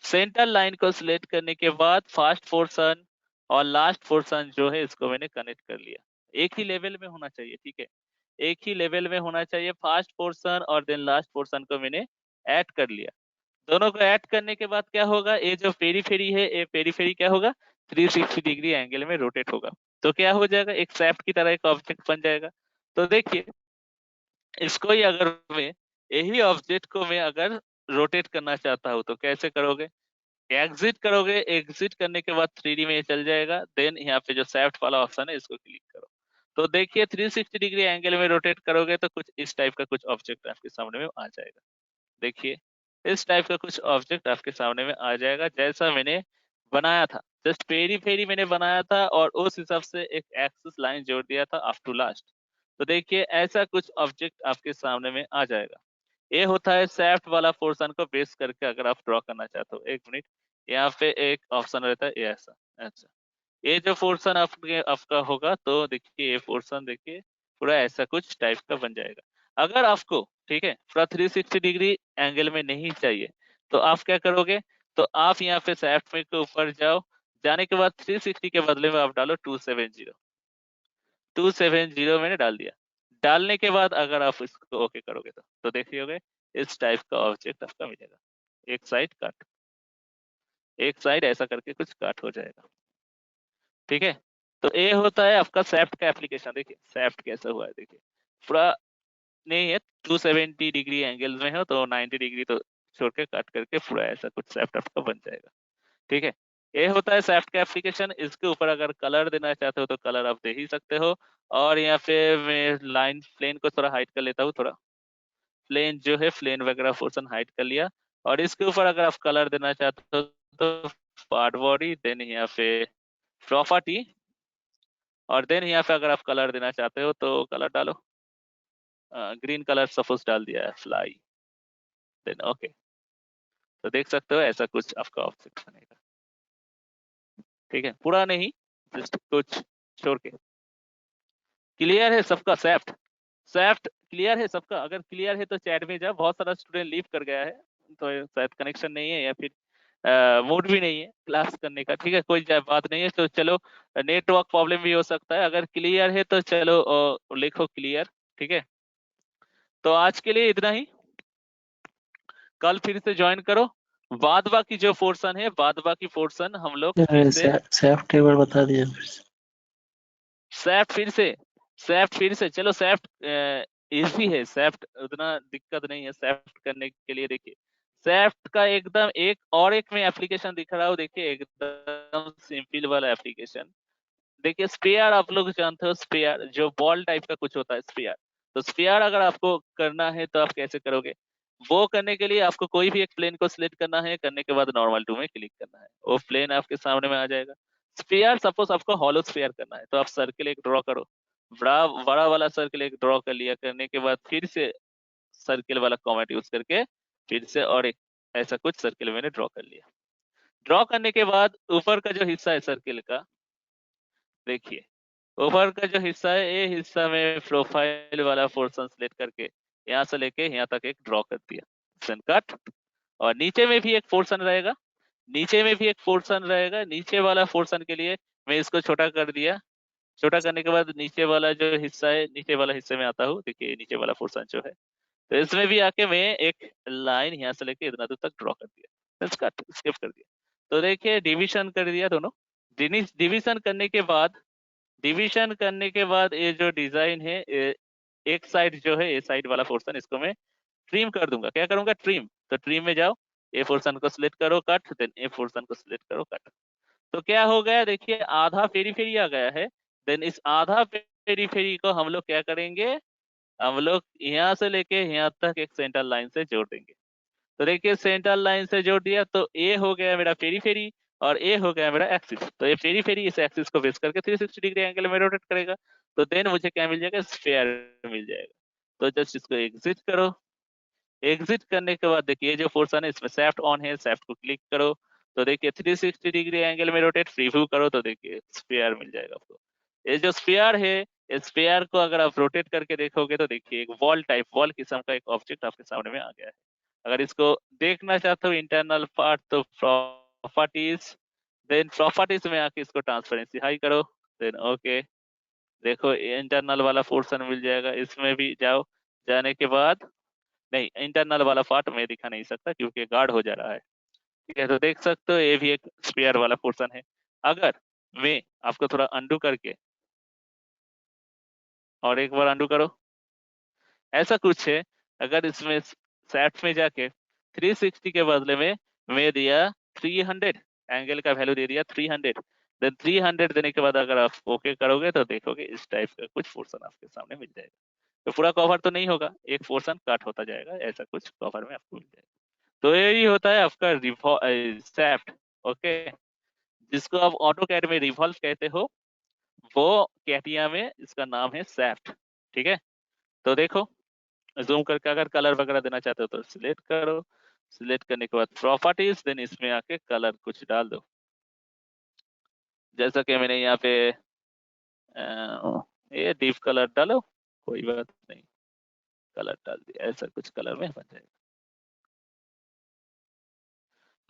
सेंटर लाइन को सिलेक्ट करने के बाद फर्स्ट पोर्शन और लास्ट पोर्शन जो है इसको मैंने कनेक्ट कर लिया। एक ही लेवल में होना चाहिए। ठीक है, एक ही लेवल में होना चाहिए। फर्स्ट पोर्शन और देन लास्ट पोर्शन को मैंने ऐड कर लिया। दोनों को ऐड करने के बाद क्या होगा, ये जो पेरी फेरी है, ये पेरी फेरी क्या होगा, 360 डिग्री एंगल में रोटेट होगा। तो क्या हो जाएगा, एक सैफ्ट की तरह एक ऑब्जेक्ट बन जाएगा। तो देखिए इसको ही अगर मैं, यही ऑब्जेक्ट को मैं अगर रोटेट करना चाहता हूँ तो कैसे करोगे, एग्जिट करोगे। एग्जिट करने के बाद 3D में ये चल जाएगा। देन यहाँ पे जो सैफ्ट वाला ऑप्शन है इसको क्लिक करो। तो देखिए 360 डिग्री एंगल में रोटेट करोगे तो कुछ इस टाइप का कुछ ऑब्जेक्ट आपके सामने में आ जाएगा। देखिए इस टाइप का कुछ ऑब्जेक्ट आपके सामने में आ जाएगा जैसा मैंने बनाया था। जस्ट पेरी फेरी मैंने बनाया था और उस हिसाब से एक एक्सिस लाइन जोड़ दिया था अप टू लास्ट। तो देखिए ऐसा कुछ ऑब्जेक्ट आपके सामने में आ जाएगा। ये होता है सैफ्ट वाला पोर्शन को बेस करके अगर आप ड्रॉ करना चाहते हो। एक मिनट, यहाँ पे एक ऑप्शन रहता है ये ऐसा। अच्छा, ये जो पोर्शन आपके आपका होगा तो देखिए ये पोर्शन देखिए पूरा ऐसा कुछ टाइप का बन जाएगा। अगर आपको ठीक है पूरा 360 डिग्री एंगल में नहीं चाहिए तो आप क्या करोगे, तो आप यहाँ पे सैफ्ट में के ऊपर जाओ, जाने के बाद 360 के बदले में आप डालो 270। 270 मैंने डाल दिया। डालने के बाद अगर आप इसको ओके करोगे तो देखिए इस टाइप का ऑब्जेक्ट आपका मिलेगा। एक साइड कट, एक साइड ऐसा करके कुछ कट हो जाएगा। ठीक है, तो ये होता है आपका सैफ्ट का एप्लीकेशन। देखिए सैफ्ट कैसा हुआ है, देखिए पूरा नहीं है 270 डिग्री एंगल में हो तो 90 डिग्री तो छोड़ के कट करके पूरा ऐसा कुछ सैफ्ट आपका बन जाएगा। ठीक है, ये होता है सैफ्ट का एप्लीकेशन। इसके ऊपर अगर कलर देना चाहते हो तो कलर आप दे ही सकते हो। और यहाँ पे मैं लाइन प्लेन को थोड़ा हाइड कर लेता हूँ, थोड़ा प्लेन जो है प्लेन वगैरह पोर्शन हाइड कर लिया। और इसके ऊपर अगर आप कलर देना चाहते हो तो पार्ट बॉडी, देन यहाँ पे प्रॉपर्टी, और देन यहाँ पे अगर आप कलर देना चाहते हो तो कलर डालो, ग्रीन कलर सपोज डाल दिया है फ्लाई, देन ओके। तो देख सकते हो ऐसा कुछ आपका ऑब्जेक्ट बनेगा। ठीक है, पूरा नहीं, जस्ट कुछ छोड़ के। क्लियर है सबका? सैफ्ट सैफ्ट क्लियर है सबका? अगर क्लियर है तो चैट में जाओ, बहुत सारा स्टूडेंट लीव कर गया है तो शायद कनेक्शन नहीं है या फिर मूड भी नहीं है क्लास करने का। ठीक है, कोई बात नहीं है, तो चलो नेटवर्क प्रॉब्लम भी हो सकता है। अगर क्लियर है तो चलो लिखो क्लियर। ठीक है, तो आज के लिए इतना ही, कल फिर से ज्वाइन करो। बाद बाकी जो पोर्शन है, बाद बाकी पोर्शन हम लोग फिर से सैफ्ट एक बार बता दिया फिर से। सैफ्ट फिर से चलो। सैफ्ट इजी है, सैफ्ट उतना दिक्कत नहीं है सैफ्ट करने के लिए। देखिए सैफ्ट का एकदम एक में एप्लीकेशन दिख रहा हूँ, देखिए एकदम सिंपल वाला एप्लीकेशन। देखिए स्पेयर आप लोग जानते हो, स्पेयर जो बॉल टाइप का कुछ होता है स्पेयर। तो स्पेयर अगर आपको करना है तो आप कैसे करोगे, वो करने के लिए आपको कोई भी एक प्लेन को सिलेक्ट करना है, करने के बाद नॉर्मल टू में क्लिक करना है, वो प्लेन आपके सामने में आ जाएगा। स्पेयर सपोज आपको हॉलो स्पेयर करना है तो आप सर्किल एक ड्रॉ करो, बड़ा बड़ा वाला सर्किल एक ड्रॉ कर लिया, करने के बाद फिर से सर्किल वाला कॉमेट यूज करके फिर से और एक ऐसा कुछ सर्किल मैंने ड्रॉ कर लिया। ड्रॉ करने के बाद ऊपर का जो हिस्सा है सर्किल का, देखिए ऊपर का जो हिस्सा है, ये हिस्सा में प्रोफाइल वाला पोर्शन सिलेक्ट करके यहाँ से लेके यहाँ तक एक ड्रॉ कर दिया, पोर्शन कट। और नीचे में भी एक पोर्शन रहेगा, नीचे में भी एक पोर्शन रहेगा। नीचे वाला पोर्शन के लिए मैं इसको छोटा कर दिया। छोटा करने के बाद नीचे वाला जो हिस्सा है, नीचे वाला हिस्से में आता हूँ, देखिए नीचे वाला पोर्शन जो है, तो इसमें भी आके मैं एक लाइन यहाँ से लेके इतना दूर तक ड्रॉ कर दिया, कट स्किप कर दिया। तो देखिए डिविजन कर दिया दोनों। डिविजन करने के बाद, डिवीजन करने के बाद ये जो डिजाइन है, एक साइड जो है, ये साइड वाला पोर्शन इसको मैं ट्रिम कर दूंगा। क्या करूंगा? ट्रिम। तो ट्रिम में जाओ, ए पोर्शन को सिलेक्ट करो कट, देन ए पोर्शन को सिलेक्ट करो कट। तो क्या हो गया, देखिए आधा पेरीफेरी आ गया है। देन इस आधा पेरीफेरी को हम लोग क्या करेंगे, हम लोग यहाँ से लेके यहाँ तक एक सेंटर लाइन से जोड़ देंगे। तो देखिए सेंटर लाइन से जोड़ दिया तो ए हो गया मेरा पेरीफेरी और ए हो गया मेरा एक्सिस। तो ये पेरीफेरी इस एक्सिस को बेस करके 360 डिग्री एंगल में रोटेट करेगा। तो देन मुझे क्या मिल जाएगा, स्फीयर मिल जाएगा। तो जस्ट इसको एग्जिट करो। एग्जिट करने के बाद देखिए जो पोर्शन है इसमें सैफ्ट ऑन है, सैफ्ट को क्लिक करो तो देखिए 360 डिग्री एंगल में रोटेट, प्रीव्यू करो तो देखिए स्फीयर मिल जाएगा आपको। ये जो स्फीयर है, इस स्फीयर को अगर आप रोटेट करके देखोगे तो देखिए एक वॉल टाइप, वॉल किस्म का एक ऑब्जेक्ट आपके सामने में आ गया है। अगर इसको देखना चाहते हो इंटरनल पार्ट तो प्रॉपर्टीज, देन प्रॉपर्टीज में आके इसको ट्रांसपेरेंसी हाई करो, देन ओके। देखो इंटरनल वाला पोर्शन मिल जाएगा, इसमें भी जाओ। जाने के बाद नहीं, इंटरनल वाला पार्ट मैं दिखा नहीं सकता क्योंकि गार्ड हो जा रहा है। ठीक है, तो देख सकते हो ये भी एक स्पेयर वाला पोर्शन है। अगर मैं आपको थोड़ा अंडू करके, और एक बार अंडू करो, ऐसा कुछ है। अगर इसमें सैफ्ट में जाके 360 के बदले में मैं दिया 300, एंगल का वैल्यू दे दिया 300, देन 300 देने के बाद अगर आप ओके करोगे तो देखोगे इस टाइप का कुछ पोर्शन आपके सामने मिल जाएगा। तो पूरा कवर तो नहीं होगा, एक पोर्शन कट होता जाएगा, ऐसा कुछ कवर में आपको मिल जाएगा। तो यही होता है आपका सैफ्ट। ओके, जिसको आप ऑटो कैड में रिवॉल्व कहते हो, वो कैटिया में इसका नाम है सैफ्ट। ठीक है, तो देखो जूम करके अगर कलर वगैरह देना चाहते हो तो सिलेक्ट करो। सिलेक्ट करने के बाद प्रॉपर्टीज, देन इसमें आके कलर कुछ डाल दो। जैसा कि मैंने यहाँ पे ये डीप कलर डालो, कोई बात नहीं। कलर डाल दिया, ऐसा कुछ कलर में बन जाएगा।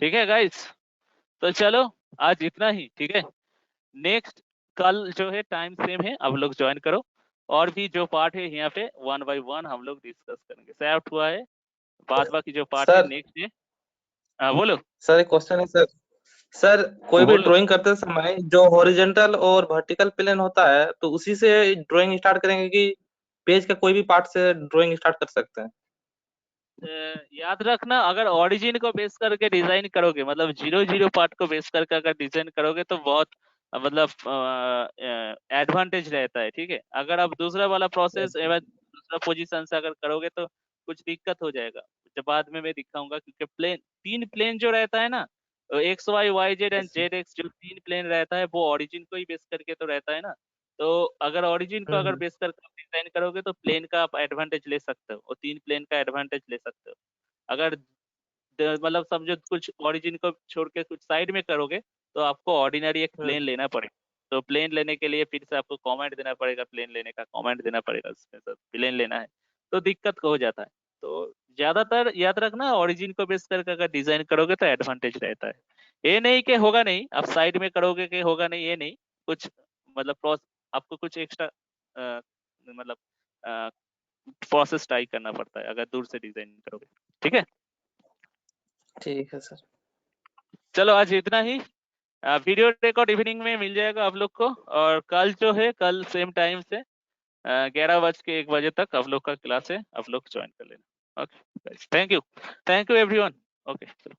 ठीक है गाइस, तो चलो आज इतना ही। ठीक है, नेक्स्ट कल जो है टाइम सेम है, अब लोग ज्वाइन करो, और भी जो पार्ट है यहाँ पे 1 by 1 हम लोग डिस्कस करेंगे। सेफ्ट हुआ है, बाद बाकी जो पार्ट है सर नेक्स्ट है। हाँ बोलो सर एक क्वेश्चन है सर। सर कोई भी बोलो। ड्राइंग करते समय जो हॉरिजॉन्टल और वर्टिकल प्लेन होता है तो उसी से ड्राइंग स्टार्ट करेंगे कि पेज का कोई भी पार्ट से ड्राइंग स्टार्ट कर सकते हैं? याद रखना, अगर ओरिजिन को बेस करके डिजाइन करोगे, मतलब 0 पार्ट को बेस करके अगर डिजाइन करोगे तो बहुत मतलब एडवांटेज रहता है। ठीक है, अगर आप दूसरा वाला प्रोसेस एवं दूसरा पोजीशन से अगर करोगे तो कुछ दिक्कत हो जाएगा, जब बाद में मैं दिखाऊंगा। क्योंकि प्लेन, 3 प्लेन जो रहता है ना, X Y Y Z and Z X, जो 3 प्लेन रहता है वो ओरिजिन को ही बेस करके तो रहता है ना। तो अगर ओरिजिन को अगर बेस करके डिजाइन करोगे तो प्लेन का आप एडवांटेज ले सकते हो, और 3 प्लेन का एडवांटेज ले सकते हो। अगर मतलब समझो कुछ ओरिजिन को छोड़ के कुछ साइड में करोगे तो आपको ऑर्डिनरी एक प्लेन लेना पड़ेगा। तो प्लेन लेने के लिए फिर से आपको कमेंट देना पड़ेगा, प्लेन लेने का कमेंट देना पड़ेगा, उसमें सब प्लेन लेना है, तो दिक्कत हो जाता है। तो ज्यादातर याद रखना, ओरिजिन को बेस करके अगर डिजाइन करोगे तो एडवांटेज रहता है। ये नहीं कि होगा नहीं, आप साइड में करोगे कि होगा नहीं, ये नहीं। कुछ मतलब आपको कुछ एक्स्ट्रा मतलब प्रोसेस ट्राई करना पड़ता है अगर दूर से डिजाइन करोगे। ठीक है, ठीक है सर। चलो आज इतना ही। वीडियो रिकॉर्ड इवनिंग में मिल जाएगा आप लोग को, और कल जो है कल सेम टाइम से 11 बज के 1 बजे तक आप लोग का क्लास है, आप लोग ज्वाइन कर लेना। Okay, thank you everyone. Okay चलो।